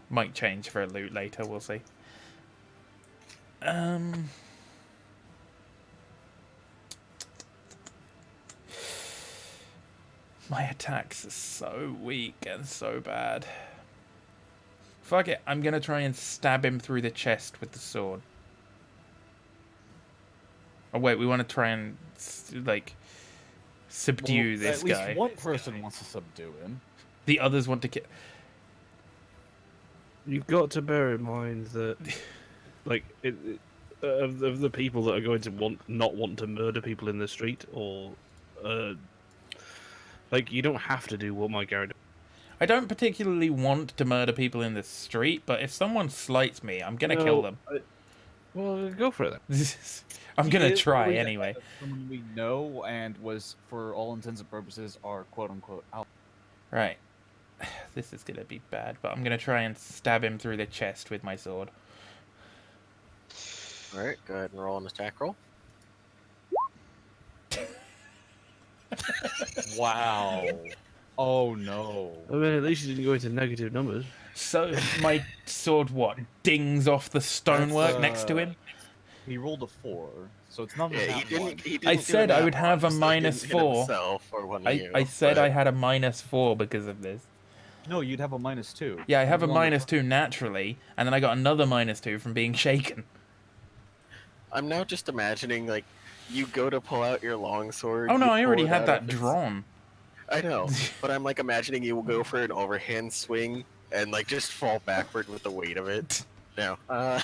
[SPEAKER 1] Might change for a lute later, we'll see. My attacks are so weak and so bad. Fuck it, I'm gonna try and stab him through the chest with the sword. Oh wait, we want to try and, like, subdue this
[SPEAKER 2] at least
[SPEAKER 1] guy.
[SPEAKER 2] one person wants to subdue him.
[SPEAKER 1] The others want to kill...
[SPEAKER 4] You've got to bear in mind that, like, of the people that are going to not want to murder people in the street, or, like, you don't have to do what my character.
[SPEAKER 1] I don't particularly want to murder people in the street, but if someone slights me, I'm gonna kill them.
[SPEAKER 4] Well, go for it then.
[SPEAKER 1] I'm gonna
[SPEAKER 2] He is
[SPEAKER 1] try
[SPEAKER 2] really
[SPEAKER 1] anyway.
[SPEAKER 2] Someone we know and was, for all intents and purposes, our quote-unquote out.
[SPEAKER 1] Right. This is gonna be bad, but I'm gonna try and stab him through the chest with my sword.
[SPEAKER 3] Alright, go ahead and roll an attack roll.
[SPEAKER 2] Wow. Oh no.
[SPEAKER 4] I mean, at least you didn't go into negative numbers.
[SPEAKER 1] So my sword, what, dings off the stonework next to him?
[SPEAKER 2] He rolled a 4, so it's not
[SPEAKER 3] Yeah,
[SPEAKER 2] that
[SPEAKER 3] he didn't.
[SPEAKER 2] one.
[SPEAKER 3] He didn't
[SPEAKER 1] I
[SPEAKER 3] do
[SPEAKER 1] said I
[SPEAKER 3] that
[SPEAKER 1] would have a
[SPEAKER 3] one, so he didn't hit
[SPEAKER 1] -4.
[SPEAKER 3] himself or one of
[SPEAKER 1] I
[SPEAKER 3] you,
[SPEAKER 1] said
[SPEAKER 3] but-
[SPEAKER 1] I had a -4 because of this.
[SPEAKER 2] No, you'd have a -2.
[SPEAKER 1] Yeah, I have a
[SPEAKER 2] You rolled
[SPEAKER 1] -2 naturally, and then I got another -2 from being shaken.
[SPEAKER 3] I'm now just imagining, like, you go to pull out your longsword.
[SPEAKER 1] Oh no,
[SPEAKER 3] you
[SPEAKER 1] I
[SPEAKER 3] pull
[SPEAKER 1] already
[SPEAKER 3] it
[SPEAKER 1] had
[SPEAKER 3] out
[SPEAKER 1] that
[SPEAKER 3] of its-
[SPEAKER 1] drawn.
[SPEAKER 3] I know, but I'm like imagining you will go for an overhand swing and like just fall backward with the weight of it. No,
[SPEAKER 2] So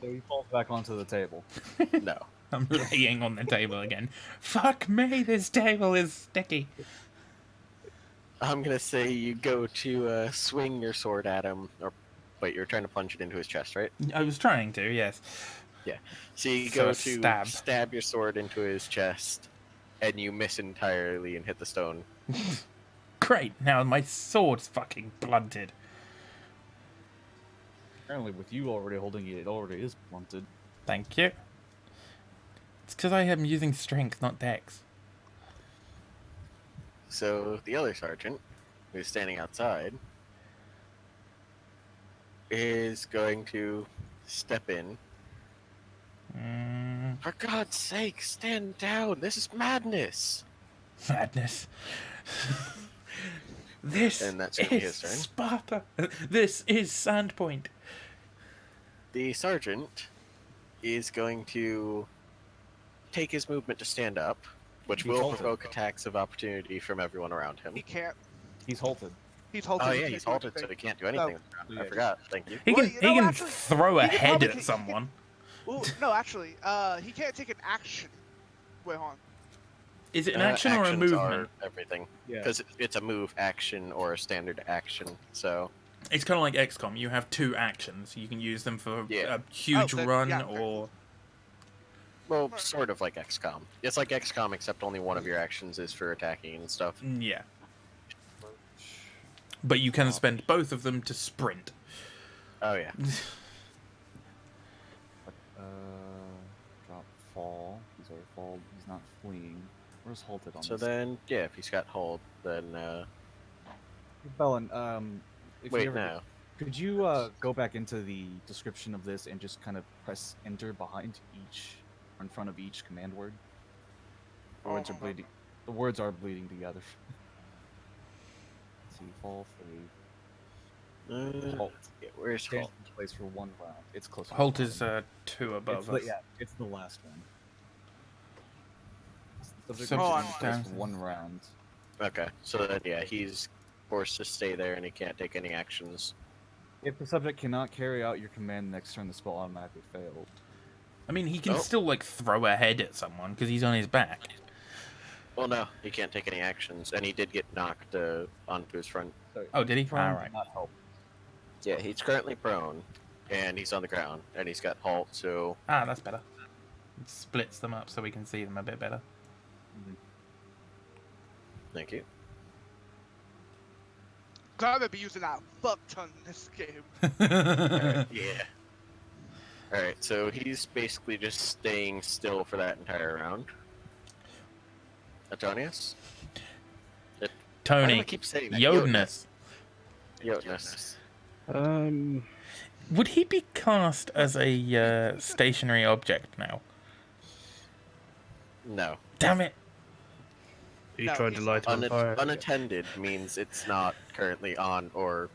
[SPEAKER 2] he falls back onto the table.
[SPEAKER 3] no.
[SPEAKER 1] I'm laying on the table again. Fuck me, this table is sticky.
[SPEAKER 3] I'm gonna say you go to swing your sword at him, or wait, you're trying to punch it into his chest, right?
[SPEAKER 1] I was trying to, yes.
[SPEAKER 3] So you
[SPEAKER 1] So
[SPEAKER 3] go
[SPEAKER 1] a
[SPEAKER 3] to
[SPEAKER 1] stab.
[SPEAKER 3] your sword into his chest, and you miss entirely and hit the stone.
[SPEAKER 1] Great, now my sword's fucking blunted.
[SPEAKER 2] Apparently, with you already holding it, it already is blunted.
[SPEAKER 1] Thank you. It's because I am using strength, not dex.
[SPEAKER 3] So the other sergeant, who's standing outside, is going to step in. For God's sake, stand down! This is madness!
[SPEAKER 1] Madness. This
[SPEAKER 3] And that's gonna be
[SPEAKER 1] is
[SPEAKER 3] his turn.
[SPEAKER 1] Sparta. This is Sandpoint.
[SPEAKER 3] The sergeant is going to take his movement to stand up, which
[SPEAKER 2] He's
[SPEAKER 3] will
[SPEAKER 2] halted.
[SPEAKER 3] provoke attacks of opportunity from everyone around him.
[SPEAKER 5] He can't.
[SPEAKER 2] He's halted.
[SPEAKER 5] He's halted.
[SPEAKER 3] Oh
[SPEAKER 5] he
[SPEAKER 3] yeah,
[SPEAKER 5] can't
[SPEAKER 3] he's
[SPEAKER 5] do
[SPEAKER 3] halted, so
[SPEAKER 5] anything.
[SPEAKER 3] he can't do anything.
[SPEAKER 2] So,
[SPEAKER 3] I
[SPEAKER 2] yeah,
[SPEAKER 3] forgot. Thank you.
[SPEAKER 1] He
[SPEAKER 5] Well,
[SPEAKER 1] can
[SPEAKER 5] you
[SPEAKER 1] he
[SPEAKER 5] know,
[SPEAKER 1] can
[SPEAKER 5] actually,
[SPEAKER 1] throw a
[SPEAKER 5] he could
[SPEAKER 1] head
[SPEAKER 5] probably
[SPEAKER 1] at
[SPEAKER 5] take-
[SPEAKER 1] someone.
[SPEAKER 5] Well, no, actually, he can't take an action. Wait, hold on.
[SPEAKER 1] Is it an action or a
[SPEAKER 3] Actions
[SPEAKER 1] movement?
[SPEAKER 3] are everything.
[SPEAKER 2] Yeah.
[SPEAKER 3] Because it's a move action or a standard action. So
[SPEAKER 1] It's kind of like XCOM. You have 2 actions. You can use them for
[SPEAKER 3] Yeah.
[SPEAKER 1] a huge
[SPEAKER 5] then-
[SPEAKER 1] run
[SPEAKER 5] yeah, okay.
[SPEAKER 1] or.
[SPEAKER 3] well, sort of like XCOM. It's like XCOM, except only one of your actions is for attacking and stuff.
[SPEAKER 1] Yeah. But you can spend both of them to sprint.
[SPEAKER 3] Oh yeah.
[SPEAKER 2] Drop, fall. He's already fall. He's not fleeing. Where's halted on
[SPEAKER 3] So
[SPEAKER 2] this?
[SPEAKER 3] then, yeah, if he's got hold, then
[SPEAKER 2] Bellin, if you
[SPEAKER 3] wait,
[SPEAKER 2] ever,
[SPEAKER 3] no.
[SPEAKER 2] could you go back into the description of this and just kind of press enter behind each, or in front of each command word? The words are bleeding. The words are bleeding together. Let's see, fall free. Halt.
[SPEAKER 3] Yeah, where's
[SPEAKER 2] Change
[SPEAKER 3] halt?
[SPEAKER 2] into place for 1 round. It's close. to
[SPEAKER 1] Holt
[SPEAKER 2] the
[SPEAKER 1] is
[SPEAKER 2] bottom.
[SPEAKER 1] 2 above
[SPEAKER 2] It's
[SPEAKER 1] us.
[SPEAKER 2] the, yeah, it's the last one. Subject
[SPEAKER 1] Subject
[SPEAKER 2] remains in place
[SPEAKER 1] down.
[SPEAKER 2] for 1 round.
[SPEAKER 3] Okay, so then yeah, he's forced to stay there and he can't take any actions.
[SPEAKER 2] If the subject cannot carry out your command next turn, the spell automatically failed.
[SPEAKER 1] I mean, he can
[SPEAKER 3] Oh.
[SPEAKER 1] still like throw a head at someone because he's on his back.
[SPEAKER 3] Well, no, he can't take any actions, and he did get knocked onto his front.
[SPEAKER 2] Sorry,
[SPEAKER 1] Oh, did he?
[SPEAKER 2] prone
[SPEAKER 1] All right.
[SPEAKER 2] did not help.
[SPEAKER 3] Yeah, he's currently prone, and he's on the ground, and he's got halt. So
[SPEAKER 1] Ah, that's better. It splits them up so we can see them a bit better.
[SPEAKER 3] thank you.
[SPEAKER 5] I'm gonna be using that fuck ton in this game.
[SPEAKER 3] Yeah. All right, so he's basically just staying still for that entire round. Antonius? Why do
[SPEAKER 1] Tony,
[SPEAKER 3] I keep saying that?
[SPEAKER 1] Yodnus.
[SPEAKER 3] Yodnus.
[SPEAKER 1] Would he be cast as a stationary object now?
[SPEAKER 3] No.
[SPEAKER 1] Damn it!
[SPEAKER 4] Are you
[SPEAKER 5] No,
[SPEAKER 4] trying to
[SPEAKER 5] he's
[SPEAKER 4] light on fire?
[SPEAKER 3] Unattended means it's not currently on or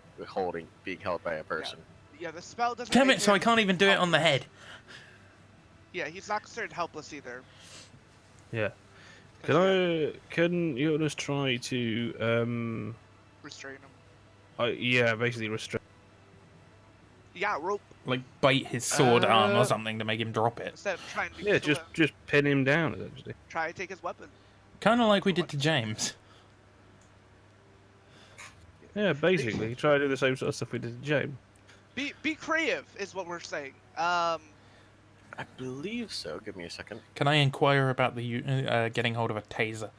[SPEAKER 3] being held by a person.
[SPEAKER 5] Yeah, the spell doesn't.
[SPEAKER 1] Damn
[SPEAKER 5] make
[SPEAKER 1] it! So I
[SPEAKER 5] him
[SPEAKER 1] can't even do it on the head.
[SPEAKER 5] Yeah, he's not considered helpless either.
[SPEAKER 4] Yeah.
[SPEAKER 5] 'cause,
[SPEAKER 4] Can Jonas try to
[SPEAKER 5] restrain him?
[SPEAKER 4] yeah, basically restrain.
[SPEAKER 5] Yeah, rope
[SPEAKER 1] Like bite his sword arm or something to make him drop it.
[SPEAKER 5] instead of trying to.
[SPEAKER 4] Yeah,
[SPEAKER 5] use the
[SPEAKER 4] just pin him down essentially.
[SPEAKER 5] try to take his weapon.
[SPEAKER 1] Kind of like we did to James.
[SPEAKER 4] Yeah, basically try to do the same sort of stuff we did to James.
[SPEAKER 5] Be creative is what we're saying.
[SPEAKER 3] I believe so. Give me a second.
[SPEAKER 1] Can I inquire about the getting hold of a taser?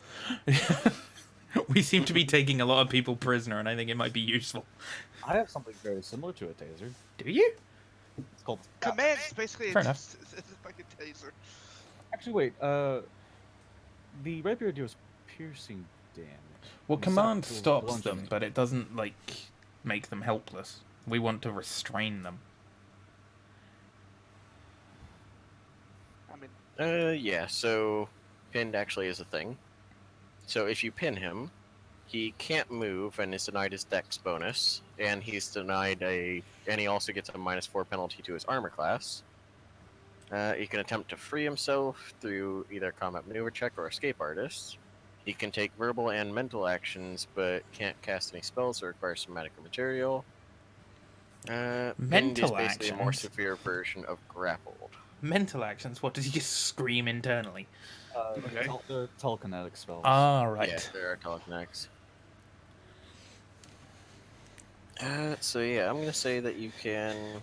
[SPEAKER 1] We seem to be taking a lot of people prisoner, and I think it might be useful.
[SPEAKER 2] I have something very similar to a taser.
[SPEAKER 1] Do you?
[SPEAKER 2] It's called
[SPEAKER 5] Commands basically.
[SPEAKER 1] Fair
[SPEAKER 5] It's a fucking taser.
[SPEAKER 2] Actually, wait. The rapier deals piercing damage.
[SPEAKER 1] Well,
[SPEAKER 2] And
[SPEAKER 1] command
[SPEAKER 2] sap deals
[SPEAKER 1] stops them,
[SPEAKER 2] bludgeoning.
[SPEAKER 1] but it doesn't like make them helpless. We want to restrain them.
[SPEAKER 5] I mean,
[SPEAKER 3] Yeah, so pinned actually is a thing. So if you pin him, he can't move and is denied his dex bonus, and he's denied and he also gets a -4 penalty to his armor class. He can attempt to free himself through either combat maneuver check or escape artist. He can take verbal and mental actions, but can't cast any spells or require somatic or material. Pinned is
[SPEAKER 1] Mental
[SPEAKER 3] basically a more
[SPEAKER 1] actions?
[SPEAKER 3] severe version of grappled.
[SPEAKER 1] Mental actions. What does he just scream internally?
[SPEAKER 4] Okay.
[SPEAKER 2] They're telekinetic spells.
[SPEAKER 1] Ah, right.
[SPEAKER 3] Yeah, there are telekinex. So yeah, I'm gonna say that you can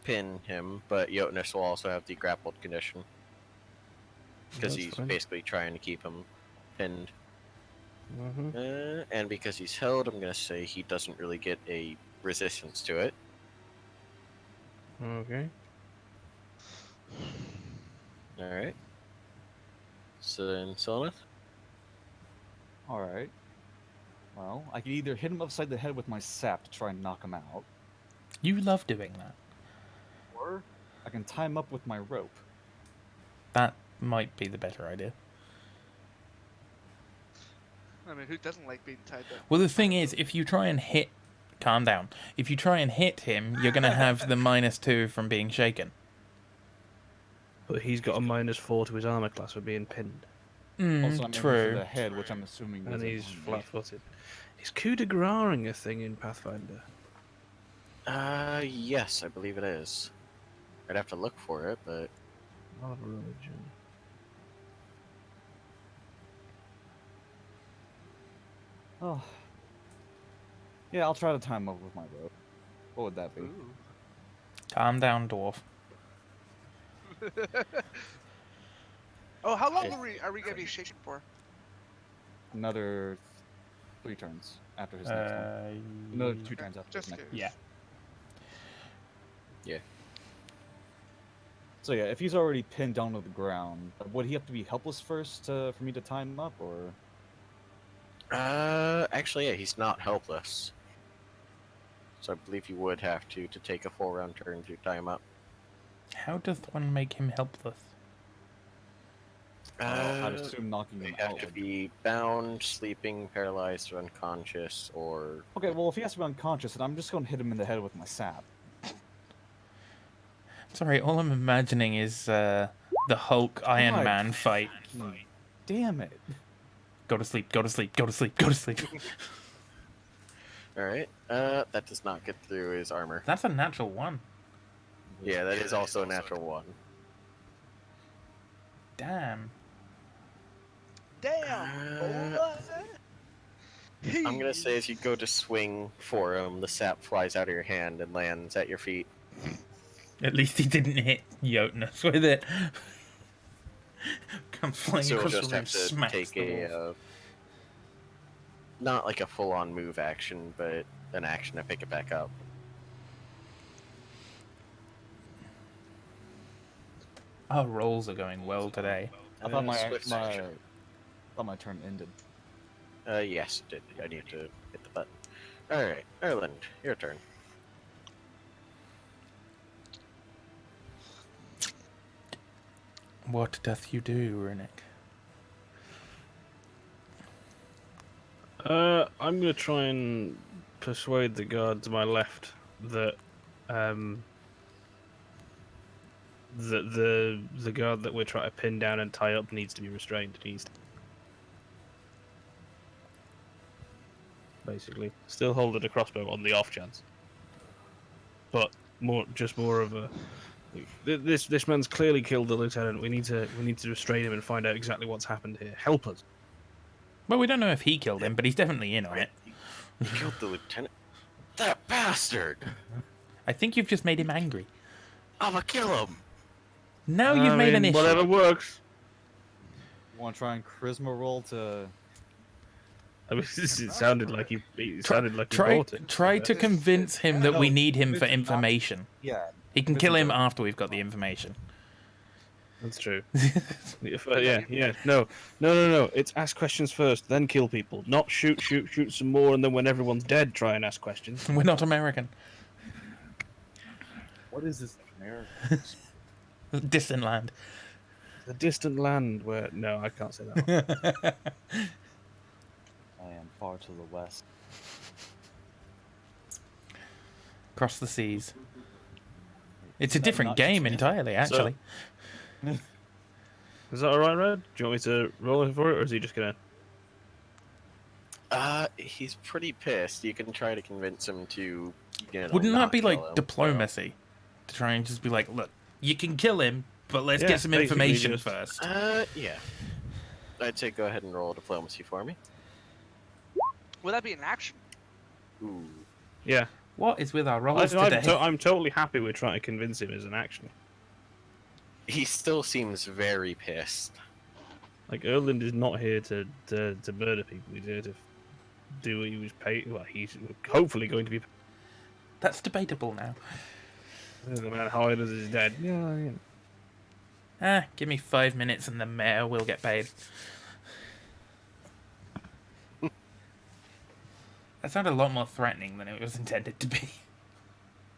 [SPEAKER 3] pin him, but Jotnus will also have the grappled condition because
[SPEAKER 4] That's
[SPEAKER 3] he's
[SPEAKER 4] fine.
[SPEAKER 3] basically trying to keep him pinned.
[SPEAKER 4] Mhm.
[SPEAKER 3] And because he's held, I'm gonna say he doesn't really get a resistance to it.
[SPEAKER 4] Okay.
[SPEAKER 3] All right. So then, Sylvaneth?
[SPEAKER 2] All right. Well, I could either hit him upside the head with my sap to try and knock him out,
[SPEAKER 1] You love doing that.
[SPEAKER 2] or I can tie him up with my rope.
[SPEAKER 1] That might be the better idea.
[SPEAKER 5] I mean, who doesn't like being tied up?
[SPEAKER 1] Well, the thing is, if you try and hit... Calm down. If you try and hit him, you're going to have the -2 from being shaken.
[SPEAKER 4] But he's got a -4 to his armor class for being pinned,
[SPEAKER 2] Also, I'm aiming for
[SPEAKER 1] True.
[SPEAKER 2] the head, which I'm assuming.
[SPEAKER 4] and
[SPEAKER 2] doesn't
[SPEAKER 4] he's
[SPEAKER 2] harm me.
[SPEAKER 4] flat-footed. Is coup de grace a thing in Pathfinder?
[SPEAKER 3] Yes, I believe it is. I'd have to look for it, but
[SPEAKER 4] Not a religion.
[SPEAKER 2] Oh. Yeah, I'll try to time up with my rope. What would that be?
[SPEAKER 5] Ooh.
[SPEAKER 1] Calm down, dwarf.
[SPEAKER 5] Oh, how long
[SPEAKER 3] It-
[SPEAKER 5] are we gonna be shaking for?
[SPEAKER 2] Another 3 turns after his next one. Another 2 turns after
[SPEAKER 5] Just
[SPEAKER 2] his next.
[SPEAKER 5] curious.
[SPEAKER 1] Yeah.
[SPEAKER 2] So yeah, if he's already pinned down to the ground, would he have to be helpless first for me to time him up, or?
[SPEAKER 3] actually, yeah, he's not helpless. So I believe you would have to take a full round turn to tie him up.
[SPEAKER 1] How does one make him helpless?
[SPEAKER 2] I'd assume knocking
[SPEAKER 3] They
[SPEAKER 2] him
[SPEAKER 3] have
[SPEAKER 2] out
[SPEAKER 3] to
[SPEAKER 2] would
[SPEAKER 3] be bound, sleeping, paralyzed, or unconscious, or
[SPEAKER 2] Okay, well, if he has to be unconscious, then I'm just going to hit him in the head with my sap.
[SPEAKER 1] Sorry, all I'm imagining is the Hulk Iron
[SPEAKER 2] God.
[SPEAKER 1] Man fight.
[SPEAKER 2] Damn it.
[SPEAKER 1] Go to sleep, go to sleep, go to sleep, go to sleep.
[SPEAKER 3] Alright. That does not get through his armor.
[SPEAKER 1] That's a natural one.
[SPEAKER 3] Yeah, that is also a natural one.
[SPEAKER 1] Damn.
[SPEAKER 5] Damn, boy.
[SPEAKER 3] I'm gonna say as you go to swing for him, the sap flies out of your hand and lands at your feet.
[SPEAKER 1] At least he didn't hit Jotunus with it. Comes flying
[SPEAKER 3] So you'll
[SPEAKER 1] across
[SPEAKER 3] just
[SPEAKER 1] the room,
[SPEAKER 3] have to
[SPEAKER 1] smacks
[SPEAKER 3] take
[SPEAKER 1] the wall.
[SPEAKER 3] not like a full-on move action, but an action to pick it back up.
[SPEAKER 1] Our rolls are going well today.
[SPEAKER 2] I thought
[SPEAKER 3] Swift action.
[SPEAKER 2] my turn ended.
[SPEAKER 3] Yes, it did. I need to hit the button. Alright, Erland, your turn.
[SPEAKER 1] What doth you do, Runic?
[SPEAKER 4] I'm gonna try and persuade the guard to my left that the guard that we're trying to pin down and tie up needs to be restrained. Basically, still holding a crossbow on the off chance, but more of a. This man's clearly killed the lieutenant. We need to restrain him and find out exactly what's happened here. Help us.
[SPEAKER 1] Well, we don't know if he killed him, but he's definitely in on it.
[SPEAKER 3] You killed the lieutenant? That bastard!
[SPEAKER 1] I think you've just made him angry.
[SPEAKER 3] I'ma kill him!
[SPEAKER 1] Now you've made an issue.
[SPEAKER 4] Whatever works.
[SPEAKER 2] You want to try and charisma roll to?
[SPEAKER 4] I mean, it sounded like he
[SPEAKER 1] Try
[SPEAKER 4] bought it.
[SPEAKER 1] to convince him that we
[SPEAKER 2] No,
[SPEAKER 1] need him for
[SPEAKER 2] convince him not-
[SPEAKER 1] information.
[SPEAKER 2] Yeah.
[SPEAKER 1] He can
[SPEAKER 2] convince
[SPEAKER 1] kill
[SPEAKER 2] him
[SPEAKER 1] him
[SPEAKER 2] to-
[SPEAKER 1] after we've got the information.
[SPEAKER 4] That's true. Yeah. No. It's ask questions first, then kill people. Not shoot some more, and then when everyone's dead, try and ask questions.
[SPEAKER 1] We're not American.
[SPEAKER 2] What is this, America?
[SPEAKER 1] Distant land.
[SPEAKER 4] A distant land where no, I can't say that.
[SPEAKER 2] I am far to the west.
[SPEAKER 1] Across the seas. It's a
[SPEAKER 2] That's
[SPEAKER 1] different
[SPEAKER 2] not-
[SPEAKER 1] game entirely, actually.
[SPEAKER 4] Is that all right, Red? Do you want me to roll it for it, or is he just gonna?
[SPEAKER 3] He's pretty pissed. You can try to convince him to,
[SPEAKER 1] Wouldn't that
[SPEAKER 3] not
[SPEAKER 1] be
[SPEAKER 3] kill
[SPEAKER 1] like
[SPEAKER 3] him, so-
[SPEAKER 1] diplomacy? To try and just be like, look, you can kill him, but let's
[SPEAKER 4] Yeah,
[SPEAKER 1] get some
[SPEAKER 4] basically
[SPEAKER 1] information
[SPEAKER 4] just-
[SPEAKER 1] first.
[SPEAKER 3] Yeah. I'd say go ahead and roll diplomacy for me.
[SPEAKER 5] Would that be an action?
[SPEAKER 3] Ooh.
[SPEAKER 4] Yeah,
[SPEAKER 1] What is with our rolls today?
[SPEAKER 4] I'm totally happy we're trying to convince him as an action.
[SPEAKER 3] He still seems very pissed.
[SPEAKER 4] Like Erland is not here to murder people. He's here to do what he was paid. Well, he's hopefully going to be.
[SPEAKER 1] That's debatable now.
[SPEAKER 4] The man hired us is dead. Yeah.
[SPEAKER 1] Give me 5 minutes and the mayor will get paid. That sounded a lot more threatening than it was intended to be.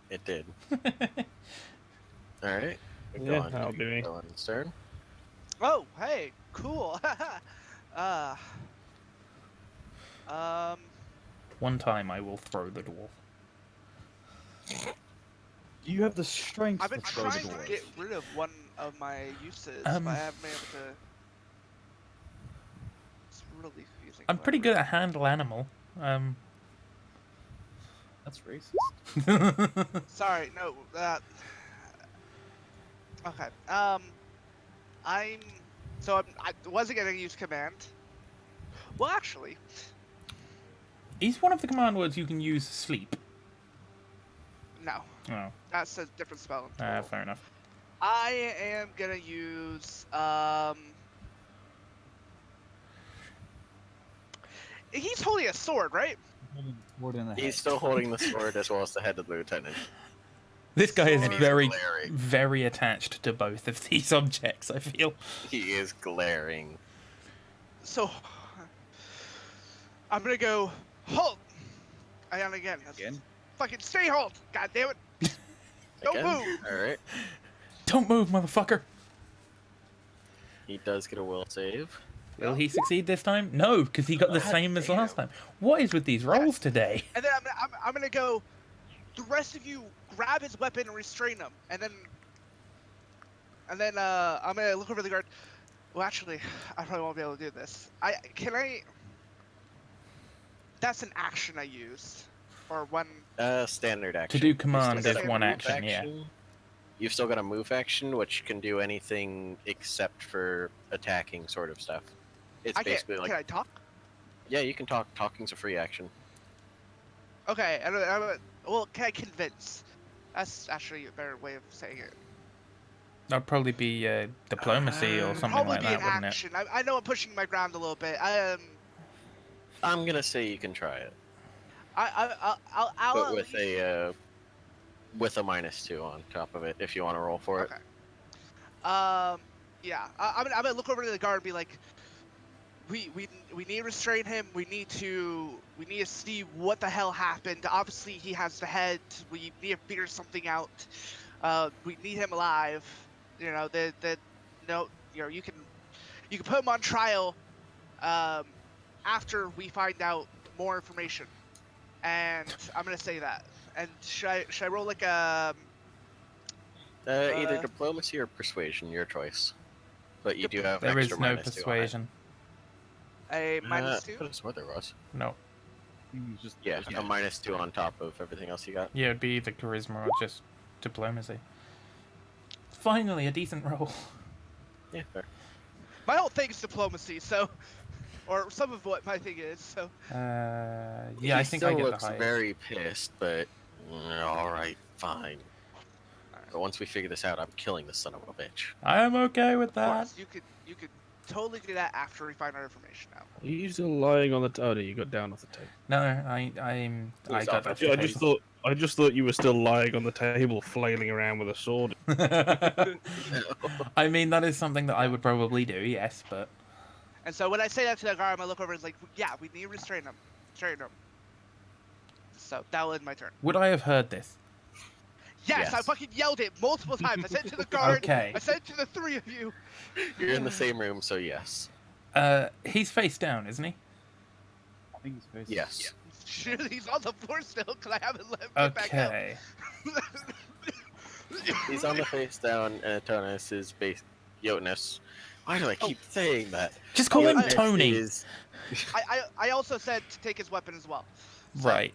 [SPEAKER 3] It did. Alright.
[SPEAKER 4] Yeah, that'll be me.
[SPEAKER 3] Erland's turn.
[SPEAKER 5] Oh, hey, cool.
[SPEAKER 1] One time I will throw the dwarf.
[SPEAKER 2] Do you have the strength
[SPEAKER 5] I've been
[SPEAKER 2] to throw the
[SPEAKER 5] trying to
[SPEAKER 2] dwarf?
[SPEAKER 5] get rid of one of my uses, but I haven't been able to. It's really confusing.
[SPEAKER 1] I'm pretty good at handle animal.
[SPEAKER 2] That's racist.
[SPEAKER 5] Sorry, no. Okay. I wasn't gonna use command. Well, actually,
[SPEAKER 1] Is one of the command words you can use sleep?
[SPEAKER 5] no.
[SPEAKER 1] Oh,
[SPEAKER 5] That's a different spell.
[SPEAKER 1] fair enough.
[SPEAKER 5] I am gonna use He's holding a sword, right?
[SPEAKER 2] Sword in the
[SPEAKER 3] He's
[SPEAKER 2] head.
[SPEAKER 3] still holding the sword as well as the head of the lieutenant.
[SPEAKER 1] This guy is
[SPEAKER 5] And he's
[SPEAKER 1] very,
[SPEAKER 3] glaring.
[SPEAKER 1] very attached to both of these objects, I feel.
[SPEAKER 3] He is glaring.
[SPEAKER 5] So I'm gonna go halt. And again.
[SPEAKER 2] Again?
[SPEAKER 5] Fucking stay halt. God damn it. Don't
[SPEAKER 3] Again?
[SPEAKER 5] move.
[SPEAKER 3] Alright.
[SPEAKER 1] Don't move, motherfucker!
[SPEAKER 3] He does get a will save.
[SPEAKER 1] Will he succeed this time? No, because he got the
[SPEAKER 3] God
[SPEAKER 1] same as
[SPEAKER 3] damn.
[SPEAKER 1] last time. What is with these rolls today?
[SPEAKER 5] And then I'm gonna go. The rest of you grab his weapon and restrain him, and then I'm gonna look over the guard. Well, actually, I probably won't be able to do this. Can I? That's an action I used, or one.
[SPEAKER 3] Standard action.
[SPEAKER 1] To do
[SPEAKER 3] You've
[SPEAKER 1] command
[SPEAKER 3] still
[SPEAKER 1] is
[SPEAKER 3] got a
[SPEAKER 1] one
[SPEAKER 3] move
[SPEAKER 1] action, yeah.
[SPEAKER 3] You've still got a move action, which can do anything except for attacking sort of stuff. It's
[SPEAKER 5] I can't.
[SPEAKER 3] basically like,
[SPEAKER 5] Can I talk?
[SPEAKER 3] yeah, you can talk. Talking's a free action.
[SPEAKER 5] Okay. Well, can I convince? That's actually a better way of saying it.
[SPEAKER 1] That'd probably be diplomacy or something
[SPEAKER 5] Probably
[SPEAKER 1] like
[SPEAKER 5] be
[SPEAKER 1] that,
[SPEAKER 5] an
[SPEAKER 1] wouldn't it?
[SPEAKER 5] action. I know I'm pushing my ground a little bit.
[SPEAKER 3] I'm gonna say you can try it,
[SPEAKER 5] I'll
[SPEAKER 3] but
[SPEAKER 5] at
[SPEAKER 3] with
[SPEAKER 5] least-
[SPEAKER 3] a -2 on top of it if you want to roll for it.
[SPEAKER 5] Okay. Yeah. I'm gonna look over to the guard and be like, we need to restrain him. We need to see what the hell happened. Obviously, he has the head. We need to figure something out. We need him alive. You know, you can put him on trial. After we find out more information, and I'm gonna say that. And should I roll like a?
[SPEAKER 3] Either diplomacy or persuasion, your choice. But you do have
[SPEAKER 1] There
[SPEAKER 3] extra
[SPEAKER 1] is no
[SPEAKER 3] -2 on it.
[SPEAKER 1] persuasion.
[SPEAKER 5] A -2?
[SPEAKER 3] Could have swore there was.
[SPEAKER 1] No.
[SPEAKER 2] He was just
[SPEAKER 3] Yeah, a -2 on top of everything else you got.
[SPEAKER 1] Yeah, it'd be either charisma or just diplomacy. Finally, a decent roll.
[SPEAKER 3] Yeah, fair.
[SPEAKER 5] My whole thing is diplomacy, so, or some of what my thing is. So
[SPEAKER 1] Yeah, I
[SPEAKER 3] He
[SPEAKER 1] think
[SPEAKER 3] still
[SPEAKER 1] I get
[SPEAKER 3] looks
[SPEAKER 1] the highest.
[SPEAKER 3] very pissed, but all right, fine. But once we figure this out, I'm killing this son of a bitch.
[SPEAKER 1] I'm okay with
[SPEAKER 5] of
[SPEAKER 1] that.
[SPEAKER 5] course, you could totally do that after we find our information out.
[SPEAKER 4] Are you still lying on the? Oh no, you got down off the table.
[SPEAKER 1] No, I
[SPEAKER 3] He's
[SPEAKER 1] got
[SPEAKER 3] off
[SPEAKER 1] off
[SPEAKER 4] I
[SPEAKER 1] the
[SPEAKER 4] just
[SPEAKER 1] table.
[SPEAKER 4] thought you were still lying on the table, flailing around with a sword.
[SPEAKER 1] I mean, that is something that I would probably do, yes, but
[SPEAKER 5] And so when I say that to the guard, I'm gonna look over and it's like, yeah, we need to restrain him. Restrain him. So that will end my turn.
[SPEAKER 1] would I have heard this?
[SPEAKER 5] Yes, I
[SPEAKER 3] Yes.
[SPEAKER 5] fucking yelled it multiple times. I said it to the guard.
[SPEAKER 1] Okay.
[SPEAKER 5] I said it to the three of you.
[SPEAKER 3] You're in the same room, so yes.
[SPEAKER 1] He's face down, isn't he?
[SPEAKER 2] I think he's facing.
[SPEAKER 3] Yes.
[SPEAKER 5] He's on the floor still because I haven't let him get back up.
[SPEAKER 1] Okay.
[SPEAKER 3] He's on the face down, and Adonis is base. Jonas. Why do I keep saying that?
[SPEAKER 1] Just call him
[SPEAKER 3] Jonas
[SPEAKER 1] Tony.
[SPEAKER 3] is-
[SPEAKER 5] I also said to take his weapon as well.
[SPEAKER 1] Right.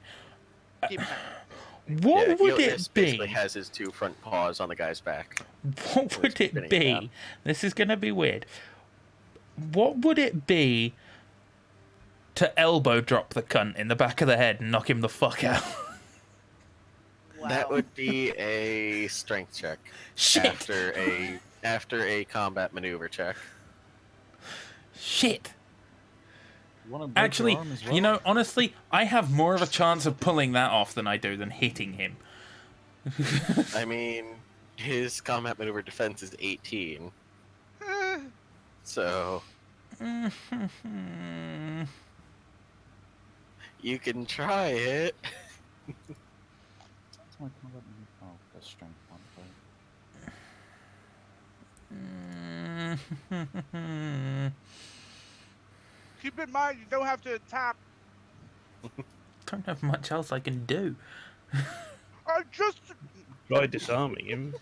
[SPEAKER 5] Keep in mind.
[SPEAKER 1] What
[SPEAKER 3] yeah,
[SPEAKER 1] would
[SPEAKER 3] Jonas
[SPEAKER 1] it be?
[SPEAKER 3] basically has his two front paws on the guy's back.
[SPEAKER 1] What would
[SPEAKER 3] spinning
[SPEAKER 1] it
[SPEAKER 3] it
[SPEAKER 1] be?
[SPEAKER 3] down.
[SPEAKER 1] This is going to be weird. What would it be to elbow drop the cunt in the back of the head and knock him the fuck out?
[SPEAKER 3] That would be a strength check
[SPEAKER 1] Shit!
[SPEAKER 3] after a combat maneuver check.
[SPEAKER 1] Shit!
[SPEAKER 2] You wanna break your
[SPEAKER 1] Actually,
[SPEAKER 2] arm as well?
[SPEAKER 1] you know, honestly, I have more of a chance of pulling that off than I do than hitting him.
[SPEAKER 3] I mean, his combat maneuver defense is 18,
[SPEAKER 5] Eh,
[SPEAKER 3] so you can try it.
[SPEAKER 2] What's my combat move? Oh, that's strength modifier.
[SPEAKER 5] keep in mind, you don't have to attack.
[SPEAKER 1] Don't have much else I can do.
[SPEAKER 5] I just
[SPEAKER 4] Try disarming him.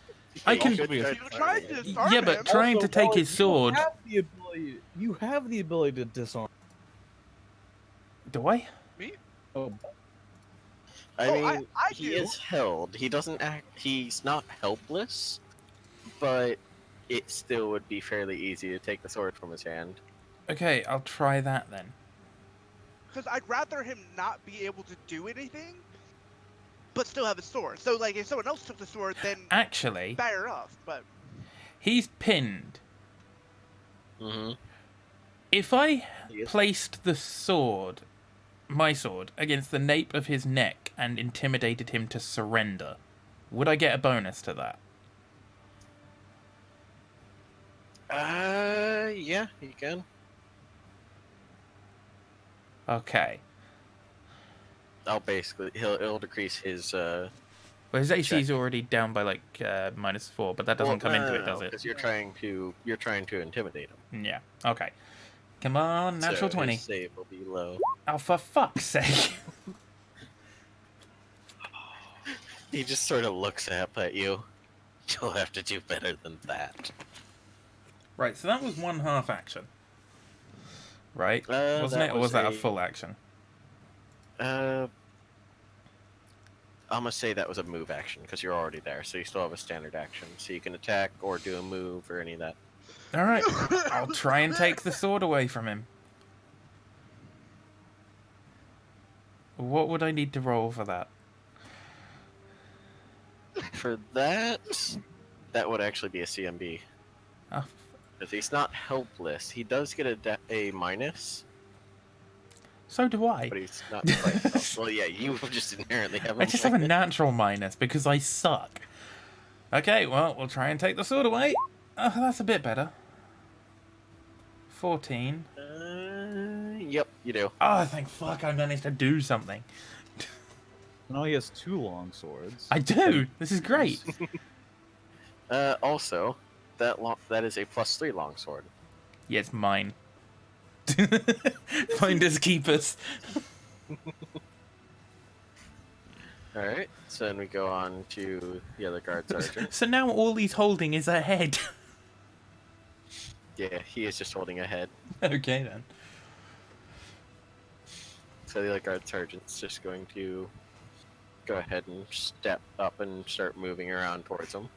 [SPEAKER 1] I can.
[SPEAKER 3] You
[SPEAKER 5] you tried to disarm
[SPEAKER 1] Yeah,
[SPEAKER 5] him.
[SPEAKER 1] but trying to take his sword.
[SPEAKER 2] You have the ability to disarm.
[SPEAKER 1] Do I?
[SPEAKER 5] Me?
[SPEAKER 2] Oh,
[SPEAKER 3] I
[SPEAKER 5] Oh,
[SPEAKER 3] mean,
[SPEAKER 5] I
[SPEAKER 3] he
[SPEAKER 5] do.
[SPEAKER 3] is held. He doesn't act. He's not helpless, but it still would be fairly easy to take the sword from his hand.
[SPEAKER 1] Okay, I'll try that then.
[SPEAKER 5] Because I'd rather him not be able to do anything, but still have a sword. So, like, if someone else took the sword, then
[SPEAKER 1] Actually,
[SPEAKER 5] fair enough. But
[SPEAKER 1] he's pinned.
[SPEAKER 3] Mm-hmm.
[SPEAKER 1] If I
[SPEAKER 3] Yes.
[SPEAKER 1] placed the sword, my sword, against the nape of his neck and intimidated him to surrender, would I get a bonus to that?
[SPEAKER 3] Yeah, you can.
[SPEAKER 1] Okay.
[SPEAKER 3] It'll decrease his.
[SPEAKER 1] Well, his AC
[SPEAKER 3] Check.
[SPEAKER 1] is already down by like -4, but that doesn't come into it, does it?
[SPEAKER 3] Because you're trying to intimidate him.
[SPEAKER 1] Yeah. Okay. Come on, natural
[SPEAKER 3] So
[SPEAKER 1] 20.
[SPEAKER 3] his save will be low.
[SPEAKER 1] Oh, for fuck's sake.
[SPEAKER 3] He just sort of looks up at you. You'll have to do better than that.
[SPEAKER 1] Right, so that was one half action. Right? Wasn't
[SPEAKER 3] that
[SPEAKER 1] it? Or was that a
[SPEAKER 3] a-
[SPEAKER 1] full action?
[SPEAKER 3] I'm gonna say that was a move action because you're already there, so you still have a standard action, so you can attack or do a move or any of that.
[SPEAKER 1] Alright. I'll try and take the sword away from him. What would I need to roll for that?
[SPEAKER 3] For that, that would actually be a CMB.
[SPEAKER 1] Oh,
[SPEAKER 3] Because he's not helpless. He does get a minus,
[SPEAKER 1] so do I.
[SPEAKER 3] but he's not quite. Well, yeah, you just inherently have.
[SPEAKER 1] I just have a natural minus because I suck. Okay, well, we'll try and take the sword away. Oh, that's a bit better. 14.
[SPEAKER 3] Yep, you do.
[SPEAKER 1] Oh, thank fuck I managed to do something.
[SPEAKER 2] now he has 2 long swords.
[SPEAKER 1] I do! This is great.
[SPEAKER 3] Also, that is a +3 longsword.
[SPEAKER 1] Yeah, it's mine. Finders keepers.
[SPEAKER 3] Alright, so then we go on to the other guard sergeant.
[SPEAKER 1] So now all he's holding is a head.
[SPEAKER 3] Yeah, he is just holding a head.
[SPEAKER 1] Okay then.
[SPEAKER 3] So the other guard sergeant's just going to go ahead and step up and start moving around towards him.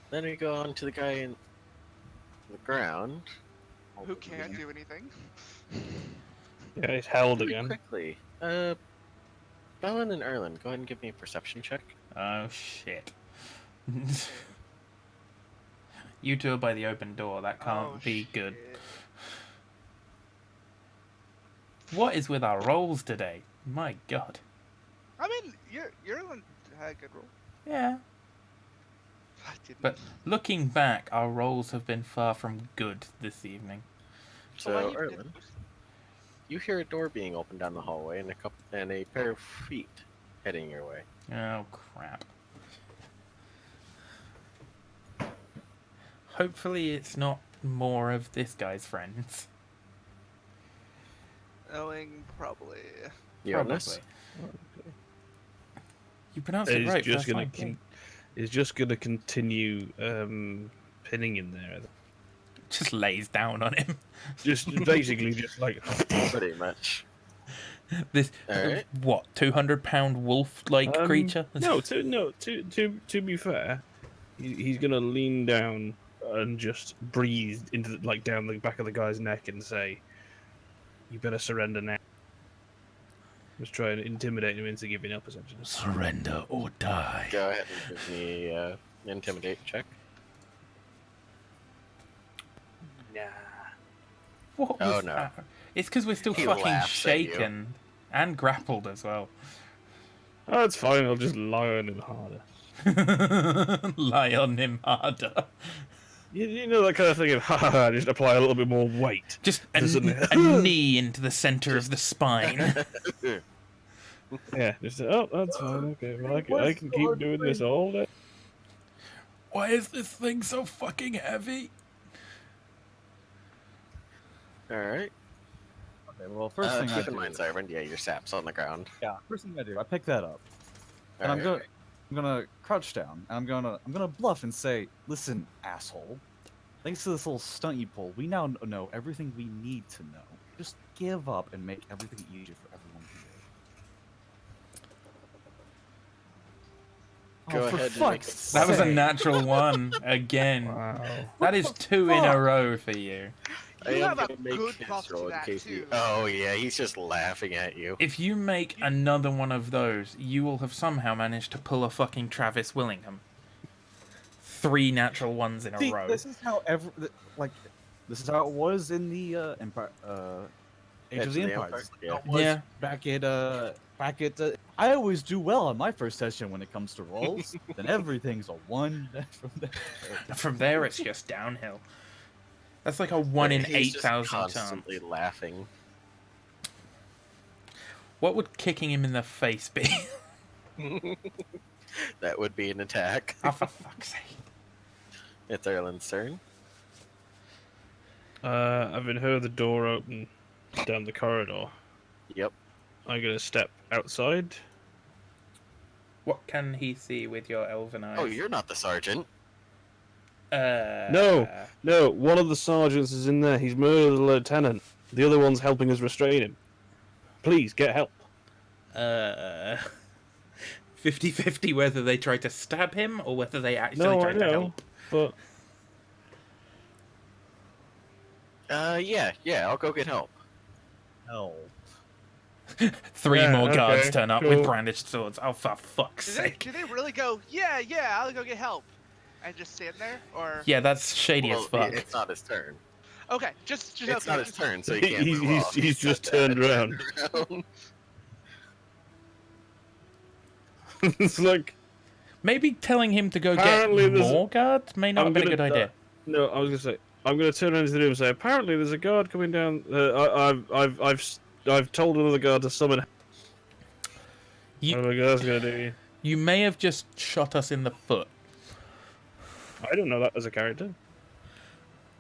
[SPEAKER 3] Then we go on to the guy in the ground.
[SPEAKER 5] who can't do anything?
[SPEAKER 4] Yeah, he's held
[SPEAKER 3] Really
[SPEAKER 4] again.
[SPEAKER 3] quickly. Bellin and Erlin, go ahead and give me a perception check.
[SPEAKER 1] Oh shit. You two are by the open door. That can't
[SPEAKER 5] Oh,
[SPEAKER 1] be good.
[SPEAKER 5] shit.
[SPEAKER 1] What is with our rolls today? My god.
[SPEAKER 5] I mean, you're one had a good roll.
[SPEAKER 1] Yeah.
[SPEAKER 5] I didn't.
[SPEAKER 1] But looking back, our rolls have been far from good this evening.
[SPEAKER 5] So why
[SPEAKER 3] So
[SPEAKER 5] you
[SPEAKER 3] Erlin,
[SPEAKER 5] didn't-
[SPEAKER 3] you hear a door being opened down the hallway and a pair of feet heading your way.
[SPEAKER 1] Oh crap. Hopefully it's not more of this guy's friends.
[SPEAKER 5] Knowing probably.
[SPEAKER 3] Jonas?
[SPEAKER 1] You pronounced it
[SPEAKER 4] He's
[SPEAKER 1] right.
[SPEAKER 4] just
[SPEAKER 1] first
[SPEAKER 4] gonna
[SPEAKER 1] time.
[SPEAKER 4] he's just gonna continue pinning him there.
[SPEAKER 1] Just lays down on him.
[SPEAKER 4] Just basically just like
[SPEAKER 3] Pretty much.
[SPEAKER 1] This
[SPEAKER 3] Alright.
[SPEAKER 1] what 200-pound wolf-like creature?
[SPEAKER 4] To be fair, he's gonna lean down and just breathe into down the back of the guy's neck and say, "You better surrender now." Just try and intimidate him into giving up, essentially.
[SPEAKER 1] Surrender or die.
[SPEAKER 3] Go ahead and give me an intimidate check.
[SPEAKER 4] Nah.
[SPEAKER 1] What
[SPEAKER 3] Oh,
[SPEAKER 1] was
[SPEAKER 3] no.
[SPEAKER 1] that? It's because we're still
[SPEAKER 3] He
[SPEAKER 1] fucking
[SPEAKER 3] laughs at you.
[SPEAKER 1] shaken and grappled as well.
[SPEAKER 4] Oh, it's fine. I'll just lie on him harder.
[SPEAKER 1] Lie on him harder.
[SPEAKER 4] You know that kind of thing of ha, just apply a little bit more weight.
[SPEAKER 1] Just
[SPEAKER 4] Doesn't
[SPEAKER 1] a
[SPEAKER 4] it?
[SPEAKER 1] knee into the center of the spine.
[SPEAKER 4] Yeah, just that's fine. Okay, well I can keep doing this all day.
[SPEAKER 1] Why is this thing so fucking heavy?
[SPEAKER 3] Alright.
[SPEAKER 2] Okay, well, first thing I
[SPEAKER 3] keep in
[SPEAKER 2] do.
[SPEAKER 3] mind, Zyron, yeah, your sap's on the ground.
[SPEAKER 2] Yeah, first thing I do, I pick that up, and I'm
[SPEAKER 3] Alright.
[SPEAKER 2] gonna crouch down, and I'm gonna bluff and say, "Listen, asshole. Thanks to this little stunt you pulled, we now know everything we need to know. Just give up and make everything easier for everyone here.
[SPEAKER 3] Go
[SPEAKER 2] For
[SPEAKER 3] ahead and make
[SPEAKER 2] fuck's
[SPEAKER 3] it-
[SPEAKER 1] That was a
[SPEAKER 2] sake.
[SPEAKER 1] natural one again.
[SPEAKER 4] Wow.
[SPEAKER 1] That is
[SPEAKER 2] What the
[SPEAKER 1] 2 in a
[SPEAKER 2] fuck?
[SPEAKER 1] row for you.
[SPEAKER 3] I
[SPEAKER 5] You
[SPEAKER 3] am
[SPEAKER 5] have a
[SPEAKER 3] gonna make
[SPEAKER 5] good
[SPEAKER 3] his
[SPEAKER 5] buff to
[SPEAKER 3] roll in
[SPEAKER 5] that,
[SPEAKER 3] case he-
[SPEAKER 5] too.
[SPEAKER 3] Oh yeah, he's just laughing at you.
[SPEAKER 1] If you make another one of those, you will have somehow managed to pull a fucking Travis Willingham. 3 natural ones in a
[SPEAKER 2] See,
[SPEAKER 1] row.
[SPEAKER 2] this is how this is how it was in the Empire, Age of the Empires.
[SPEAKER 3] Yeah.
[SPEAKER 2] It was
[SPEAKER 1] Yeah.
[SPEAKER 2] back at. I always do well on my first session when it comes to rolls. Then everything's a 1 from there.
[SPEAKER 1] From there, it's just downhill. That's like a 1 in
[SPEAKER 3] He's just
[SPEAKER 1] 8,000 chance.
[SPEAKER 3] constantly laughing.
[SPEAKER 1] What would kicking him in the face be?
[SPEAKER 3] That would be an attack.
[SPEAKER 1] Oh, for fuck's sake.
[SPEAKER 3] It's Erlen's turn.
[SPEAKER 4] I've been heard the door open down the corridor.
[SPEAKER 3] Yep.
[SPEAKER 4] I'm gonna step outside.
[SPEAKER 1] What can he see with your elven eyes?
[SPEAKER 3] Oh, you're not the sergeant.
[SPEAKER 4] No. No, one of the sergeants is in there. He's murdered the lieutenant. The other one's helping us restrain him. Please, get help.
[SPEAKER 1] 50-50 whether they try to stab him or whether they actually
[SPEAKER 4] No, I
[SPEAKER 1] try to
[SPEAKER 4] know,
[SPEAKER 1] help.
[SPEAKER 4] but
[SPEAKER 3] Yeah, I'll go get help.
[SPEAKER 2] Hell.
[SPEAKER 1] 3
[SPEAKER 4] Yeah,
[SPEAKER 1] more guards
[SPEAKER 4] okay,
[SPEAKER 1] turn up with
[SPEAKER 4] cool.
[SPEAKER 1] brandished swords. Oh, for fuck's
[SPEAKER 5] Do
[SPEAKER 1] sake.
[SPEAKER 5] they really go, yeah, I'll go get help, and just stand there? Or
[SPEAKER 1] Yeah, that's shady
[SPEAKER 3] Well,
[SPEAKER 1] as fuck.
[SPEAKER 3] it's not his turn.
[SPEAKER 5] okay, just
[SPEAKER 3] It's
[SPEAKER 5] okay,
[SPEAKER 3] not his
[SPEAKER 5] just-
[SPEAKER 3] turn, so he can't
[SPEAKER 4] He's-
[SPEAKER 3] move
[SPEAKER 4] he's-
[SPEAKER 3] off.
[SPEAKER 4] he's just
[SPEAKER 3] said
[SPEAKER 4] turned
[SPEAKER 3] that.
[SPEAKER 4] around.
[SPEAKER 3] Around.
[SPEAKER 4] it's like
[SPEAKER 1] Maybe telling him to go get
[SPEAKER 4] Apparently there's-
[SPEAKER 1] more guards may not
[SPEAKER 4] I'm
[SPEAKER 1] have been a
[SPEAKER 4] gonna-
[SPEAKER 1] good idea.
[SPEAKER 4] no. I was gonna say I'm gonna turn around to the room and say. Apparently, there's a guard coming down. I've told another guard to summon.
[SPEAKER 1] You-
[SPEAKER 4] What are the guards gonna do?
[SPEAKER 1] You may have just shot us in the foot.
[SPEAKER 4] I don't know that as a character.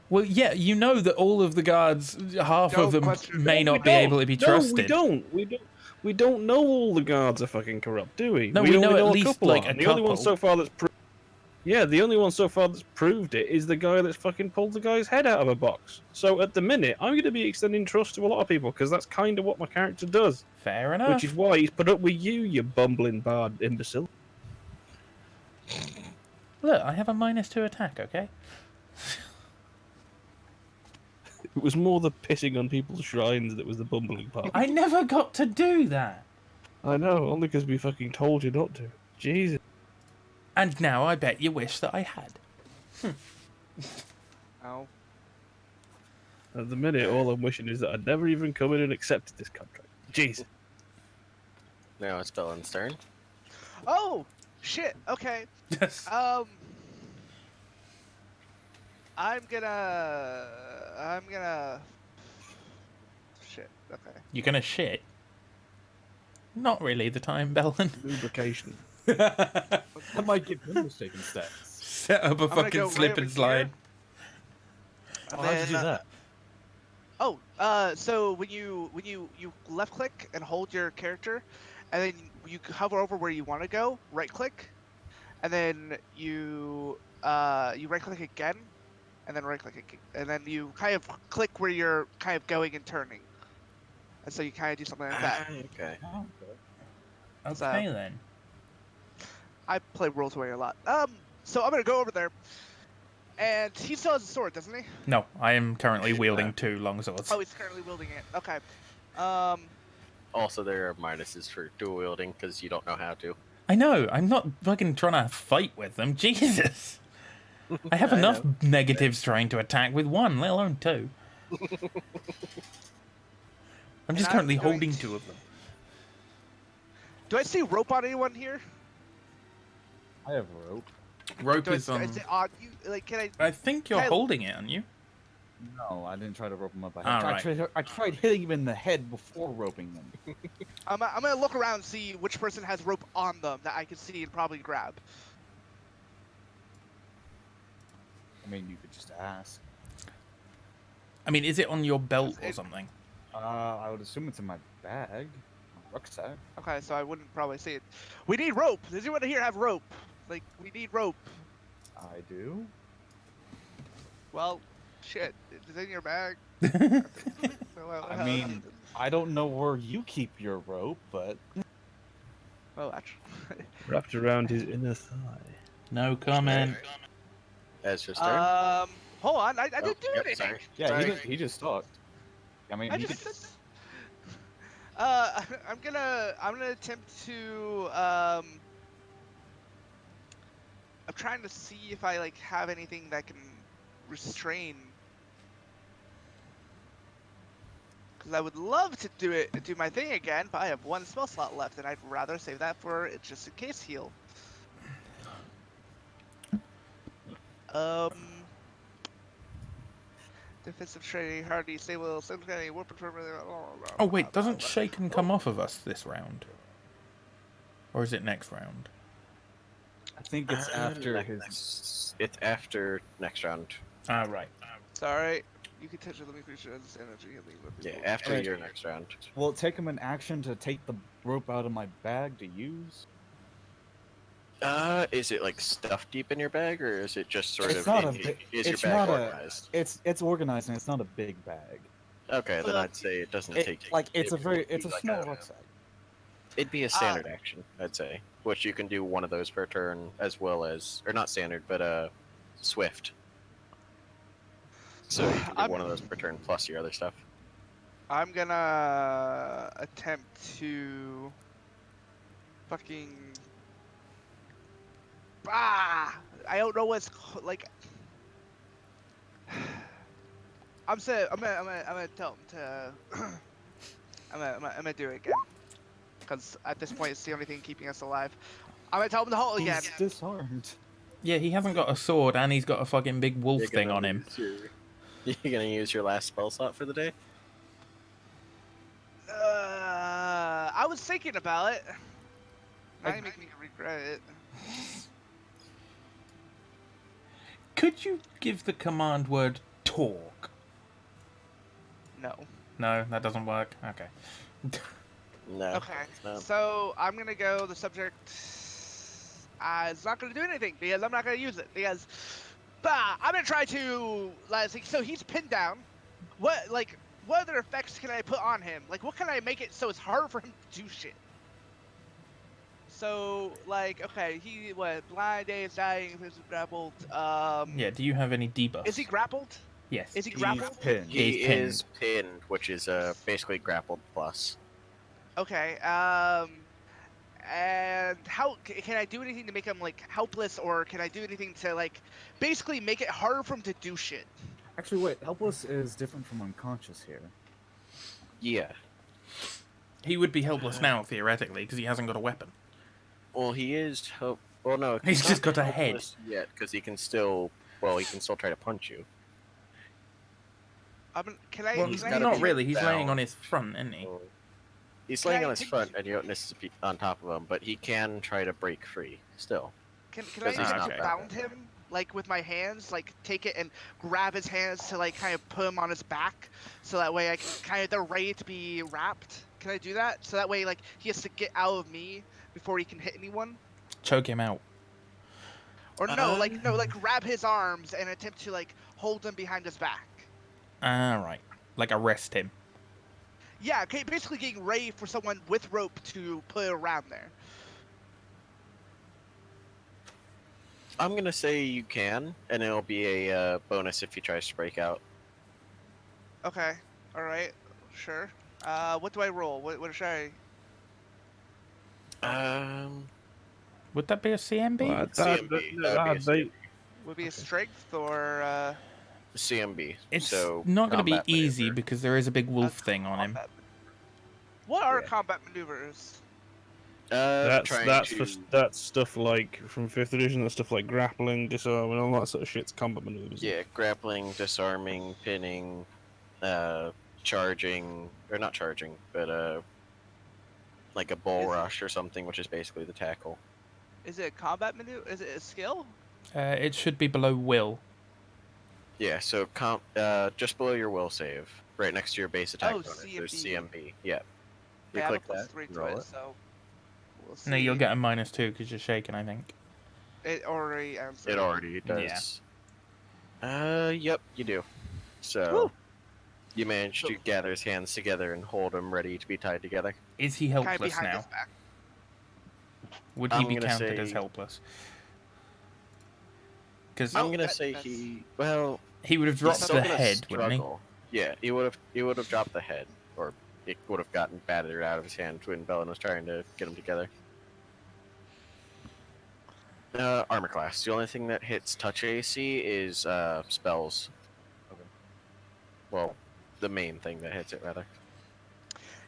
[SPEAKER 1] Well, yeah, you know that all of the guards, half
[SPEAKER 5] Don't
[SPEAKER 1] of them
[SPEAKER 5] question-
[SPEAKER 1] may
[SPEAKER 5] No,
[SPEAKER 1] not be able to be trusted.
[SPEAKER 4] No, we don't know all the guards are fucking corrupt, do we?
[SPEAKER 1] No,
[SPEAKER 4] we
[SPEAKER 1] we
[SPEAKER 4] only
[SPEAKER 1] know at
[SPEAKER 4] a
[SPEAKER 1] least,
[SPEAKER 4] couple
[SPEAKER 1] like,
[SPEAKER 4] are.
[SPEAKER 1] a
[SPEAKER 4] The only one
[SPEAKER 1] couple.
[SPEAKER 4] so far that's the only one so far that's proved it is the guy that's fucking pulled the guy's head out of a box. So at the minute, I'm going to be extending trust to a lot of people because that's kind of what my character does,
[SPEAKER 1] Fair enough.
[SPEAKER 4] which is why he's put up with you bumbling bard imbecile.
[SPEAKER 1] Look, I have a -2 attack, okay?
[SPEAKER 4] It was more the pissing on people's shrines that was the bumbling part.
[SPEAKER 1] I never got to do that.
[SPEAKER 4] I know, only because we fucking told you not to. Jesus.
[SPEAKER 1] And now I bet you wish that I had.
[SPEAKER 5] Oh.
[SPEAKER 4] At the minute, all I'm wishing is that I'd never even come in and accepted this contract. Jesus.
[SPEAKER 3] Now it's Belen's turn.
[SPEAKER 5] Oh, shit. Okay.
[SPEAKER 1] Yes.
[SPEAKER 5] I'm gonna. Shit. Okay.
[SPEAKER 1] You're gonna shit? Not really the time, Bellin.
[SPEAKER 4] Lubrication.
[SPEAKER 2] That might give him mistaken stats.
[SPEAKER 1] Set up a
[SPEAKER 5] gonna
[SPEAKER 1] fucking
[SPEAKER 5] go
[SPEAKER 1] slip
[SPEAKER 5] right
[SPEAKER 1] and
[SPEAKER 5] over
[SPEAKER 1] slide.
[SPEAKER 5] here.
[SPEAKER 2] Oh, how'd you do that?
[SPEAKER 5] So when you left click and hold your character, and then you hover over where you want to go, right click, and then you right click again, and then right click again, and then you kind of click where you're kind of going and turning, and so you kind of do something like that.
[SPEAKER 3] Okay.
[SPEAKER 2] Oh, okay.
[SPEAKER 5] So-
[SPEAKER 1] Okay then.
[SPEAKER 5] I play Roll20 a lot. So I'm gonna go over there, and he still has a sword, doesn't he?
[SPEAKER 1] No, I am currently wielding 2 long swords.
[SPEAKER 5] Oh, he's currently wielding it. Okay.
[SPEAKER 3] Also, there are minuses for dual wielding because you don't know how to.
[SPEAKER 1] I know, I'm not fucking trying to fight with them. Jesus. I have
[SPEAKER 3] I
[SPEAKER 1] enough
[SPEAKER 3] know.
[SPEAKER 1] negatives trying to attack with 1, let alone 2. I'm just
[SPEAKER 5] I'm
[SPEAKER 1] currently
[SPEAKER 5] going
[SPEAKER 1] holding
[SPEAKER 5] to-
[SPEAKER 1] 2 of them.
[SPEAKER 5] Do I see rope on anyone here?
[SPEAKER 2] I have rope.
[SPEAKER 1] Rope
[SPEAKER 5] Do I,
[SPEAKER 1] is on.
[SPEAKER 5] is it on you? Like, can I?
[SPEAKER 1] I think you're
[SPEAKER 5] Kyle-
[SPEAKER 1] holding it, aren't you?
[SPEAKER 2] No, I didn't try to rope him up.
[SPEAKER 1] Alright.
[SPEAKER 2] I tried hitting him in the head before roping them.
[SPEAKER 5] I'm gonna look around and see which person has rope on them that I can see and probably grab.
[SPEAKER 2] I mean, you could just ask.
[SPEAKER 1] I mean, is it on your belt or
[SPEAKER 5] It-
[SPEAKER 1] something?
[SPEAKER 2] I would assume it's in my bag, my rucksack.
[SPEAKER 5] Okay, so I wouldn't probably see it. We need rope. Does anyone here have rope? Like, we need rope.
[SPEAKER 2] I do.
[SPEAKER 5] Well, shit. Is it in your bag?
[SPEAKER 2] I mean, I don't know where you keep your rope, but
[SPEAKER 5] Oh, actually.
[SPEAKER 4] Wrapped around his inner thigh.
[SPEAKER 1] No comment.
[SPEAKER 3] Ezra's turn.
[SPEAKER 5] Hold on. I
[SPEAKER 3] Oh,
[SPEAKER 5] didn't do
[SPEAKER 3] yep,
[SPEAKER 5] anything.
[SPEAKER 3] sorry.
[SPEAKER 2] yeah,
[SPEAKER 3] Sorry.
[SPEAKER 2] he just talked. I mean,
[SPEAKER 5] I
[SPEAKER 2] he could.
[SPEAKER 5] just. I'm gonna attempt to I'm trying to see if I like have anything that can restrain. Because I would love to do my thing again, but I have one spell slot left, and I'd rather save that for it just in case heal. Defensive training, hardy, stable, training, warp
[SPEAKER 1] Oh wait, doesn't shaken come off of us this round? Or is it next round?
[SPEAKER 2] I think it's after his.
[SPEAKER 3] It's after next round.
[SPEAKER 1] Ah, right.
[SPEAKER 5] Sorry. You can touch a living creature as its energy and leave it.
[SPEAKER 3] Yeah, after
[SPEAKER 2] Okay.
[SPEAKER 3] your next round.
[SPEAKER 2] Will it take him an action to take the rope out of my bag to use?
[SPEAKER 3] Is it like stuff deep in your bag, or is it just sort
[SPEAKER 2] It's
[SPEAKER 3] of?
[SPEAKER 2] not
[SPEAKER 3] in-
[SPEAKER 2] a big.
[SPEAKER 3] Is your
[SPEAKER 2] It's
[SPEAKER 3] bag
[SPEAKER 2] not
[SPEAKER 3] organized?
[SPEAKER 2] It's organized and it's not a big bag.
[SPEAKER 3] Okay, then I'd say it doesn't take.
[SPEAKER 2] It's a
[SPEAKER 3] like
[SPEAKER 2] small rucksack.
[SPEAKER 3] It'd be a standard action, I'd say, which you can do one of those per turn, as well as, or not standard, but swift. So you can do one of those per turn plus your other stuff.
[SPEAKER 5] I'm gonna attempt to fucking. I don't know what's like. I'm gonna tell him to. I'm gonna do it again. Because at this point, it's the only thing keeping us alive. I'm gonna tell him to halt again.
[SPEAKER 2] He's disarmed.
[SPEAKER 1] Yeah, he hasn't got a sword and he's got a fucking big wolf thing on him.
[SPEAKER 3] You're gonna use your last spell slot for the day?
[SPEAKER 5] I was thinking about it. Now you make me regret it.
[SPEAKER 1] Could you give the command word talk?
[SPEAKER 5] No.
[SPEAKER 1] No, that doesn't work. Okay.
[SPEAKER 3] No.
[SPEAKER 5] Okay.
[SPEAKER 3] No.
[SPEAKER 5] So I'm gonna go. The subject is not gonna do anything because I'm not gonna use it because. I'm gonna try to. So he's pinned down. What other effects can I put on him? Like, what can I make it so it's hard for him to do shit? So, okay, he blind, dazed, dying, if he's grappled.
[SPEAKER 1] Yeah, do you have any debuffs?
[SPEAKER 5] Is he grappled?
[SPEAKER 1] Yes.
[SPEAKER 5] Is he grappled?
[SPEAKER 2] Pinned.
[SPEAKER 3] He
[SPEAKER 1] He's pinned.
[SPEAKER 3] is pinned, which is basically grappled plus.
[SPEAKER 5] Okay. And how can I do anything to make him helpless, or can I do anything to basically make it harder for him to do shit?
[SPEAKER 2] Actually, wait. Helpless is different from unconscious here.
[SPEAKER 3] Yeah.
[SPEAKER 1] He would be helpless now, theoretically, because he hasn't got a weapon.
[SPEAKER 3] Well, he is. Well, no.
[SPEAKER 1] He's just
[SPEAKER 3] not
[SPEAKER 1] got a head.
[SPEAKER 3] helpless yet, because he can still. Well, he can still try to punch you.
[SPEAKER 5] Can I?
[SPEAKER 1] Well,
[SPEAKER 3] He's
[SPEAKER 5] can I
[SPEAKER 3] gotta
[SPEAKER 1] not
[SPEAKER 3] be
[SPEAKER 1] really. He's
[SPEAKER 3] down.
[SPEAKER 1] laying on his front, isn't he?
[SPEAKER 3] So he's
[SPEAKER 5] Can
[SPEAKER 3] laying
[SPEAKER 5] I
[SPEAKER 3] on his
[SPEAKER 5] take-
[SPEAKER 3] front, and you don't necessarily on top of him, but he can try to break free still.
[SPEAKER 5] Can I
[SPEAKER 3] Because
[SPEAKER 1] he's
[SPEAKER 5] attempt
[SPEAKER 1] not
[SPEAKER 5] to
[SPEAKER 1] that
[SPEAKER 5] bound him with my hands, take it and grab his hands to kind of put him on his back, so that way I can they're ready to be wrapped. Can I do that? So that way he has to get out of me before he can hit anyone.
[SPEAKER 1] Choke him out.
[SPEAKER 5] Or no, grab his arms and attempt to hold him behind his back.
[SPEAKER 1] Ah, right. Like arrest him.
[SPEAKER 5] Yeah, okay, basically getting ready for someone with rope to put around there.
[SPEAKER 3] I'm gonna say you can, and it'll be a bonus if he tries to break out.
[SPEAKER 5] Okay, all right, sure. What do I roll? What should I?
[SPEAKER 1] Would that be a CMB?
[SPEAKER 4] Well,
[SPEAKER 3] CMB,
[SPEAKER 5] Would be a strength or?
[SPEAKER 3] CMB.
[SPEAKER 1] It's
[SPEAKER 3] so
[SPEAKER 1] not going to be
[SPEAKER 3] combat
[SPEAKER 1] easy
[SPEAKER 3] maneuver.
[SPEAKER 1] because there is a big wolf
[SPEAKER 5] a
[SPEAKER 1] thing on him.
[SPEAKER 5] combat- What are
[SPEAKER 3] Yeah.
[SPEAKER 5] combat maneuvers?
[SPEAKER 4] That's stuff like from 5th edition. That's stuff like grappling, disarming, all that sort of shit's combat maneuvers.
[SPEAKER 3] Yeah, grappling, disarming, pinning, charging, or not charging, but like a bull rush or something, which is basically the tackle.
[SPEAKER 5] Is it a combat maneuver? Is it a skill?
[SPEAKER 1] It should be below will.
[SPEAKER 3] Yeah, so just below your will save, right next to your base attack
[SPEAKER 5] Oh,
[SPEAKER 3] bonus, there's
[SPEAKER 5] CMB.
[SPEAKER 3] CMB. Yeah. You
[SPEAKER 5] Yeah, I have a
[SPEAKER 3] click
[SPEAKER 5] plus
[SPEAKER 3] that,
[SPEAKER 5] 3 to
[SPEAKER 3] roll
[SPEAKER 5] it,
[SPEAKER 3] it.
[SPEAKER 5] so we'll see.
[SPEAKER 1] No, you'll get a -2 because you're shaking, I think.
[SPEAKER 5] It already answered.
[SPEAKER 3] It already does. Yep, you do. So,
[SPEAKER 5] Woo.
[SPEAKER 3] You manage to gather his hands together and hold him ready to be tied together.
[SPEAKER 1] Is he
[SPEAKER 5] kind of
[SPEAKER 1] helpless
[SPEAKER 5] behind
[SPEAKER 1] now?
[SPEAKER 5] his back.
[SPEAKER 1] Would he
[SPEAKER 3] I'm
[SPEAKER 1] be
[SPEAKER 3] gonna
[SPEAKER 1] counted as
[SPEAKER 3] say-
[SPEAKER 1] helpless? Because
[SPEAKER 5] Oh,
[SPEAKER 3] I'm gonna
[SPEAKER 5] that-
[SPEAKER 3] say
[SPEAKER 5] that's-
[SPEAKER 3] he. Well,
[SPEAKER 1] he would have
[SPEAKER 3] he's
[SPEAKER 1] dropped
[SPEAKER 3] still
[SPEAKER 1] the
[SPEAKER 3] gonna
[SPEAKER 1] head, wouldn't he?
[SPEAKER 3] struggle. Yeah, he would have dropped the head, or it would have gotten battered out of his hand when Bellin was trying to get him together. Armor class. The only thing that hits touch AC is spells.
[SPEAKER 2] Okay.
[SPEAKER 3] Well, the main thing that hits it, rather.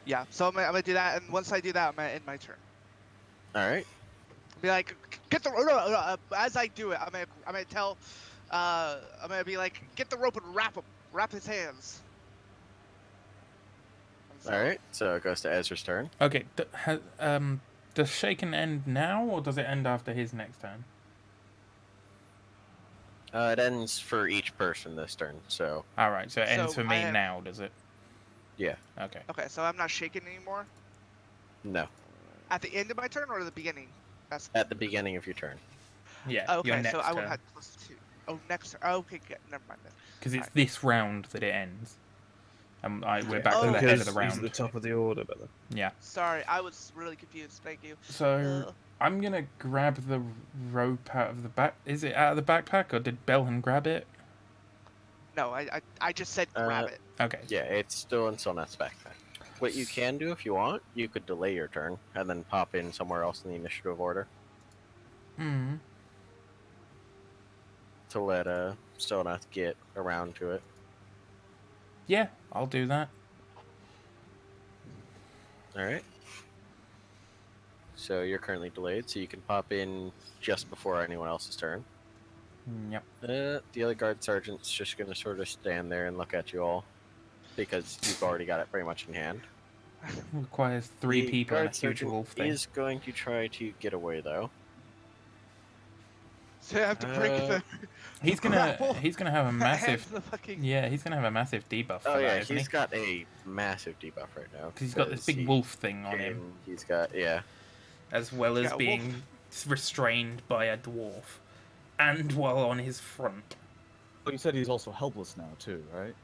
[SPEAKER 5] Yeah, so I'm gonna do that, and once I do that, I'm gonna end my turn.
[SPEAKER 3] All right.
[SPEAKER 5] Be like, get the as I do it, I'm gonna tell, I'm gonna be like, get the rope and wrap his hands. And so-
[SPEAKER 3] All right. So it goes to Ezra's turn.
[SPEAKER 1] Okay. Does Shaken end now, or does it end after his next turn?
[SPEAKER 3] It ends for each person this turn. So
[SPEAKER 1] All right. So it ends
[SPEAKER 5] So
[SPEAKER 1] for
[SPEAKER 5] I
[SPEAKER 1] me
[SPEAKER 5] have-
[SPEAKER 1] now, does it?
[SPEAKER 3] yeah,
[SPEAKER 1] Okay.
[SPEAKER 5] Okay, so I'm not shaking anymore.
[SPEAKER 3] no.
[SPEAKER 5] At the end of my turn or at the beginning? That's
[SPEAKER 3] At the beginning of your turn.
[SPEAKER 1] Yeah. Your
[SPEAKER 5] okay.
[SPEAKER 1] next
[SPEAKER 5] So I will
[SPEAKER 1] turn.
[SPEAKER 5] have +2. Oh, next turn. Oh, okay, never mind then.
[SPEAKER 1] Because it's
[SPEAKER 5] Alright.
[SPEAKER 1] this round that it ends. We're
[SPEAKER 3] Yeah.
[SPEAKER 1] back to the head of the
[SPEAKER 4] Because
[SPEAKER 1] round.
[SPEAKER 4] he's at the top of the order, but
[SPEAKER 1] Yeah.
[SPEAKER 5] Sorry, I was really confused. Thank you.
[SPEAKER 1] So I'm gonna grab the rope out of the back. Is it out of the backpack, or did Belhan grab it?
[SPEAKER 5] No, I just said grab it.
[SPEAKER 1] Okay.
[SPEAKER 3] Yeah, it's still in Solneth's backpack. What you can do if you want, you could delay your turn and then pop in somewhere else in the initiative order
[SPEAKER 1] Hmm.
[SPEAKER 3] to let Solneth get around to it.
[SPEAKER 1] Yeah, I'll do that.
[SPEAKER 3] All right. So you're currently delayed, so you can pop in just before anyone else's turn.
[SPEAKER 1] Yep.
[SPEAKER 3] The other guard sergeant's just gonna sort of stand there and look at you all because you've already got it pretty much in hand.
[SPEAKER 1] Requires 3
[SPEAKER 3] The
[SPEAKER 1] people and a
[SPEAKER 3] guard
[SPEAKER 1] huge
[SPEAKER 3] sergeant
[SPEAKER 1] wolf thing.
[SPEAKER 3] is going to try to get away though.
[SPEAKER 5] So I have to break the.
[SPEAKER 1] He's
[SPEAKER 5] grapple
[SPEAKER 1] gonna have a
[SPEAKER 5] and
[SPEAKER 1] massive.
[SPEAKER 5] the fucking.
[SPEAKER 1] Yeah, he's gonna have a massive debuff for
[SPEAKER 3] Oh
[SPEAKER 1] that,
[SPEAKER 3] yeah,
[SPEAKER 1] isn't
[SPEAKER 3] he's
[SPEAKER 1] he?
[SPEAKER 3] got a massive debuff right now.
[SPEAKER 1] Because he's got this big wolf thing on him,
[SPEAKER 3] He's got
[SPEAKER 1] as well as
[SPEAKER 5] got a
[SPEAKER 1] being restrained by a dwarf, and while on his front.
[SPEAKER 2] Well, you said he's also helpless now too, right?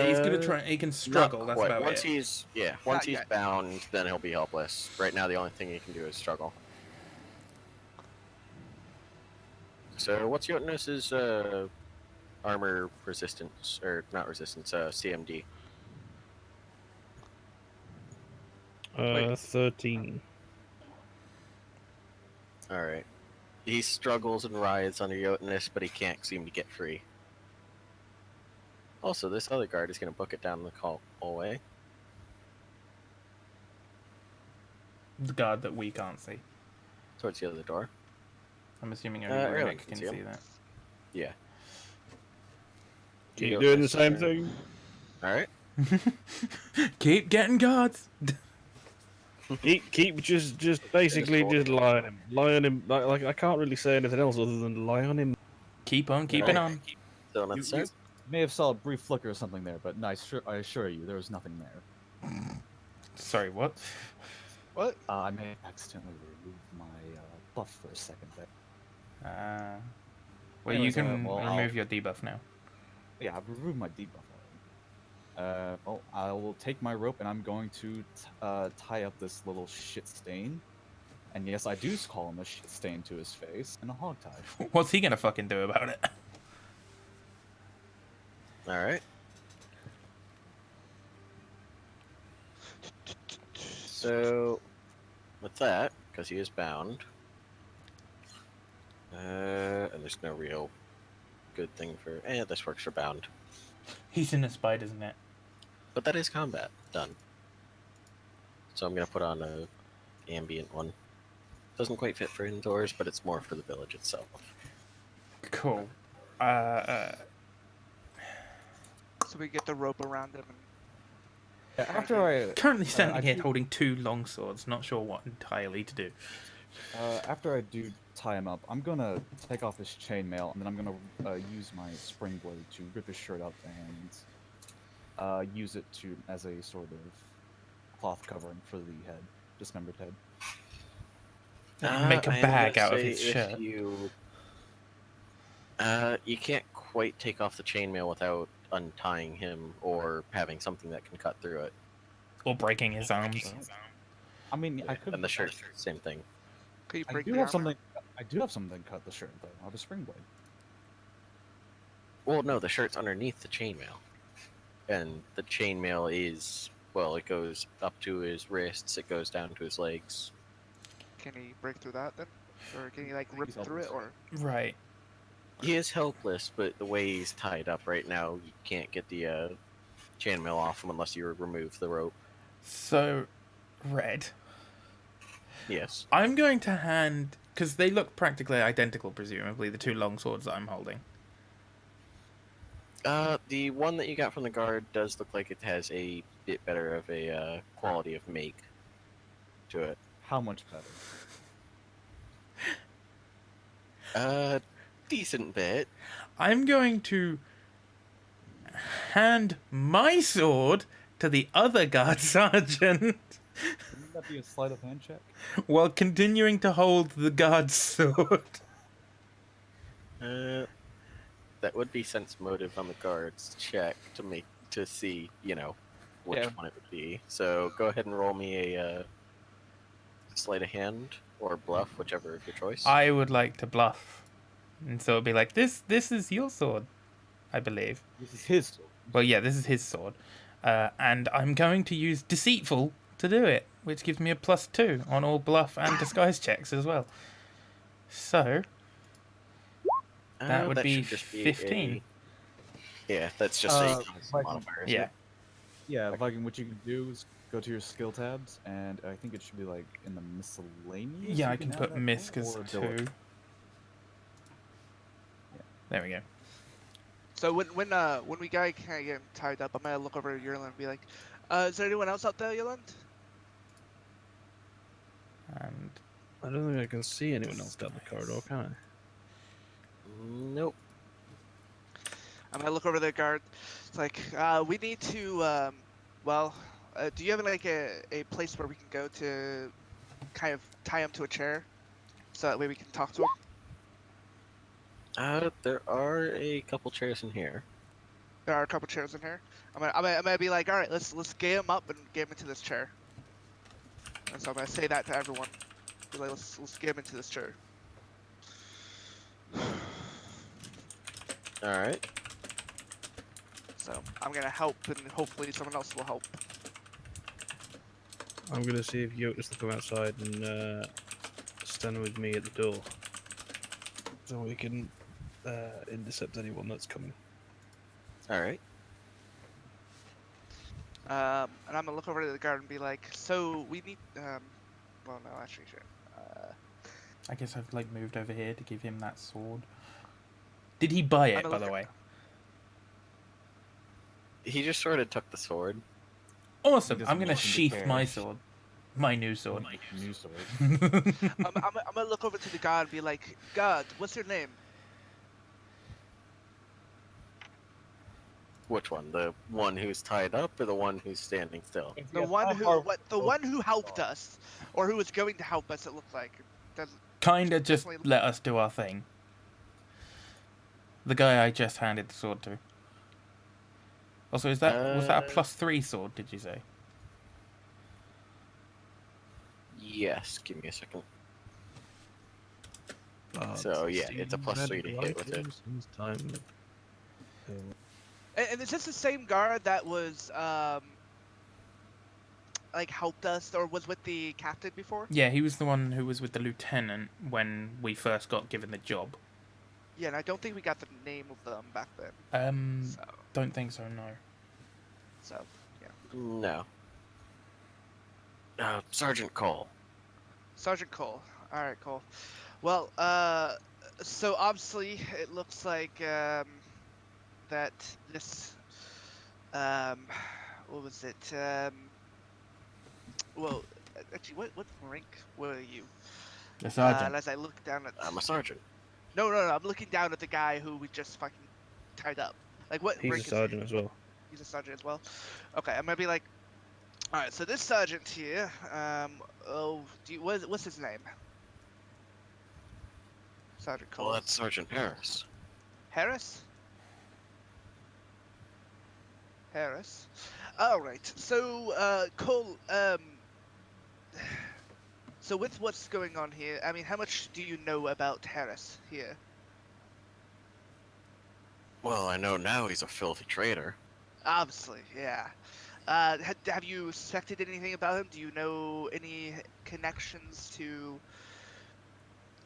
[SPEAKER 1] He's gonna try. He can struggle.
[SPEAKER 3] Not
[SPEAKER 1] That's
[SPEAKER 3] quite.
[SPEAKER 1] about
[SPEAKER 3] Once
[SPEAKER 1] it.
[SPEAKER 3] he's once
[SPEAKER 5] Not
[SPEAKER 3] he's
[SPEAKER 5] yet.
[SPEAKER 3] bound, then he'll be helpless. Right now, the only thing he can do is struggle. So, what's Jotunus's armor resistance, or not resistance? CMD.
[SPEAKER 4] 13.
[SPEAKER 3] All right. He struggles and writhes under Jotunus, but he can't seem to get free. Also, this other guard is going to book it down the hallway.
[SPEAKER 1] The guard that we can't see.
[SPEAKER 3] Towards the other door.
[SPEAKER 1] I'm assuming only
[SPEAKER 3] Erwin
[SPEAKER 1] Runic
[SPEAKER 3] can
[SPEAKER 1] can
[SPEAKER 3] see him.
[SPEAKER 1] see that.
[SPEAKER 3] Yeah.
[SPEAKER 4] Keep
[SPEAKER 3] Jotunus
[SPEAKER 4] doing the
[SPEAKER 3] is
[SPEAKER 4] same
[SPEAKER 3] turn.
[SPEAKER 4] thing.
[SPEAKER 3] All right.
[SPEAKER 1] Keep getting guards.
[SPEAKER 4] Keep just basically
[SPEAKER 3] Just
[SPEAKER 4] just lie on him. Like I can't really say anything else other than lie on him.
[SPEAKER 1] Keep on keeping
[SPEAKER 3] Right.
[SPEAKER 1] on.
[SPEAKER 3] So
[SPEAKER 2] You,
[SPEAKER 3] let's
[SPEAKER 2] you
[SPEAKER 3] start.
[SPEAKER 2] may have saw a brief flicker or something there, but no, I assure you, there was nothing there.
[SPEAKER 1] Sorry, what?
[SPEAKER 5] What?
[SPEAKER 2] I may have accidentally remove my buff for a second there.
[SPEAKER 1] Well,
[SPEAKER 2] Anyways,
[SPEAKER 1] you can
[SPEAKER 2] well,
[SPEAKER 1] remove your debuff now.
[SPEAKER 2] Yeah, I've removed my debuff already. Well, I will take my rope and I'm going to tie up this little shit stain. And yes, I do call him a shit stain to his face and a hog tie.
[SPEAKER 1] What's he gonna fucking do about it?
[SPEAKER 3] All right. So, with that, because he is bound, and there's no real good thing for. This works for bound.
[SPEAKER 1] He's in a spider's net.
[SPEAKER 3] But that is combat done. So I'm gonna put on a ambient one. Doesn't quite fit for indoors, but it's more for the village itself.
[SPEAKER 1] Cool.
[SPEAKER 5] So we get the rope around him.
[SPEAKER 2] After I
[SPEAKER 1] Currently standing
[SPEAKER 2] I
[SPEAKER 1] here
[SPEAKER 2] do-
[SPEAKER 1] holding 2 long swords, not sure what entirely to do.
[SPEAKER 2] after I do tie him up, I'm gonna take off his chainmail and then I'm gonna use my spring blade to rip his shirt out and use it as a sort of cloth covering for the head, dismembered head.
[SPEAKER 1] Make a
[SPEAKER 3] I am
[SPEAKER 1] bag
[SPEAKER 3] gonna
[SPEAKER 1] out of
[SPEAKER 3] say
[SPEAKER 1] his
[SPEAKER 3] if
[SPEAKER 1] shirt.
[SPEAKER 3] You can't quite take off the chainmail without untying him or having something that can cut through it.
[SPEAKER 1] Or breaking his arms.
[SPEAKER 2] I mean, I could.
[SPEAKER 3] And the shirt, same thing.
[SPEAKER 5] Could you
[SPEAKER 2] I
[SPEAKER 5] break
[SPEAKER 2] do
[SPEAKER 5] the
[SPEAKER 2] have
[SPEAKER 5] armor?
[SPEAKER 2] something. I do have something to cut the shirt though. I have a spring blade.
[SPEAKER 3] Well, no, the shirt's underneath the chainmail, and the chainmail is, well, it goes up to his wrists, it goes down to his legs.
[SPEAKER 5] Can he break through that then? Or can he like
[SPEAKER 2] He's
[SPEAKER 5] rip through it?
[SPEAKER 2] helpless.
[SPEAKER 5] Or
[SPEAKER 1] Right.
[SPEAKER 3] He is helpless, but the way he's tied up right now, you can't get the chainmail off him unless you remove the rope.
[SPEAKER 1] So, Red,
[SPEAKER 3] Yes.
[SPEAKER 1] I'm going to hand, because they look practically identical, presumably, the two long swords that I'm holding.
[SPEAKER 3] The one that you got from the guard does look like it has a bit better of a quality of make to it.
[SPEAKER 2] How much better?
[SPEAKER 3] Decent bit.
[SPEAKER 1] I'm going to hand my sword to the other guard sergeant
[SPEAKER 2] Wouldn't that be a sleight of hand check?
[SPEAKER 1] while continuing to hold the guard's sword.
[SPEAKER 3] That would be sense motive on the guard's check to see, which
[SPEAKER 2] Yeah.
[SPEAKER 3] one it would be. So go ahead and roll me a sleight of hand or bluff, whichever of your choice.
[SPEAKER 1] I would like to bluff. And so it'd be like, this is your sword, I believe.
[SPEAKER 2] This is his sword.
[SPEAKER 1] Well, yeah, this is his sword. And I'm going to use Deceitful to do it, which gives me a +2 on all bluff and disguise checks as well. So, that would be
[SPEAKER 3] should just
[SPEAKER 1] 15.
[SPEAKER 3] Yeah, that's just a
[SPEAKER 2] Viking-
[SPEAKER 3] modifier. Isn't
[SPEAKER 1] Yeah.
[SPEAKER 3] it?
[SPEAKER 2] Yeah, Viking. What you can do is go to your skill tabs, and I think it should be like in the miscellaneous.
[SPEAKER 1] Yeah,
[SPEAKER 2] you
[SPEAKER 1] I can
[SPEAKER 2] add
[SPEAKER 1] put
[SPEAKER 2] that
[SPEAKER 1] Misk
[SPEAKER 2] to,
[SPEAKER 1] as
[SPEAKER 2] or ability.
[SPEAKER 1] 2. There we go.
[SPEAKER 5] so when we guy kind of get him tied up, I'm gonna look over at Yerland and be like, "Is there anyone else out there, Yerland?"
[SPEAKER 1] And
[SPEAKER 4] I don't think I can see anyone else down the corridor, can I?
[SPEAKER 3] Nope.
[SPEAKER 5] I'm gonna look over the guard. It's like, we need to, do you have like a place where we can go to kind of tie him to a chair, so that way we can talk to him?
[SPEAKER 3] There are a couple chairs in here.
[SPEAKER 5] There are a couple chairs in here. I'm gonna be like, all right, let's get him up and get him into this chair. And so I'm gonna say that to everyone. Be like, let's get him into this chair.
[SPEAKER 3] All right.
[SPEAKER 5] So I'm gonna help, and hopefully someone else will help.
[SPEAKER 4] I'm gonna see if Yotis will come outside and stand with me at the door, so we can intercept anyone that's coming.
[SPEAKER 3] All right.
[SPEAKER 5] And I'm gonna look over to the guard and be like, so we need, well, no, actually, sure.
[SPEAKER 1] I guess I've like moved over here to give him that sword. Did he buy it,
[SPEAKER 5] I'm
[SPEAKER 1] by the
[SPEAKER 5] looking-
[SPEAKER 1] way?
[SPEAKER 3] He just sort of took the sword.
[SPEAKER 1] Awesome.
[SPEAKER 2] doesn't
[SPEAKER 1] I'm gonna
[SPEAKER 2] seem to
[SPEAKER 1] sheath
[SPEAKER 2] care.
[SPEAKER 1] my sword. My new sword.
[SPEAKER 2] New sword.
[SPEAKER 5] I'm gonna look over to the guard and be like, God, what's your name?
[SPEAKER 3] Which one? The one who's tied up or the one who's standing still?
[SPEAKER 5] The one who helped us, or who was going to help us. It looked like.
[SPEAKER 1] Kinda just
[SPEAKER 5] Definitely-
[SPEAKER 1] let us do our thing. The guy I just handed the sword to. Also, was that a +3 sword? Did you say?
[SPEAKER 3] Yes. Give me a second. So, yeah, it's a +3 to hit with it.
[SPEAKER 5] And is this the same guard that was like helped us, or was with the captain before?
[SPEAKER 1] Yeah, he was the one who was with the lieutenant when we first got given the job.
[SPEAKER 5] Yeah, and I don't think we got the name of them back then. So,
[SPEAKER 1] Don't think so. No.
[SPEAKER 5] yeah.
[SPEAKER 3] No. Sergeant Cole.
[SPEAKER 5] Sergeant Cole. All right, Cole. Well, so obviously it looks like that this what was it? Well, actually, what rank were you?
[SPEAKER 1] The sergeant.
[SPEAKER 5] As I look down at.
[SPEAKER 3] I'm a sergeant.
[SPEAKER 5] No, I'm looking down at the guy who we just fucking tied up. Like, what
[SPEAKER 4] He's a
[SPEAKER 5] rank is
[SPEAKER 4] sergeant as well.
[SPEAKER 5] He's a sergeant as well. Okay, I'm gonna be like, all right. So this sergeant here, what's his name? Sergeant Cole.
[SPEAKER 3] Well, that's Sergeant Harris.
[SPEAKER 5] Harris. Harris. All right. So, Cole. So with what's going on here, I mean, how much do you know about Harris here?
[SPEAKER 3] Well, I know now he's a filthy traitor.
[SPEAKER 5] Obviously, yeah. Have you suspected anything about him? Do you know any connections to?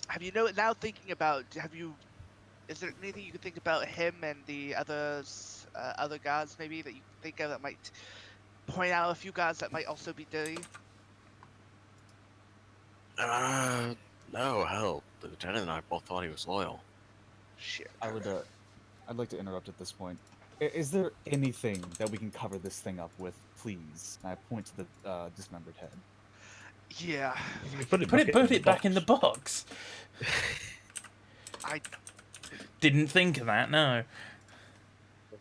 [SPEAKER 5] Have you know now thinking about? Have you? Is there anything you can think about him and the others, other gods maybe that you can think of that might point out a few gods that might also be dirty?
[SPEAKER 3] No, hell, the lieutenant and I both thought he was loyal.
[SPEAKER 5] Shit.
[SPEAKER 2] I would, I'd like to interrupt at this point. Is there anything that we can cover this thing up with, please? And I point to the dismembered head.
[SPEAKER 5] Yeah.
[SPEAKER 4] Put it
[SPEAKER 1] Put it back in the box.
[SPEAKER 5] I
[SPEAKER 1] Didn't think of that. No.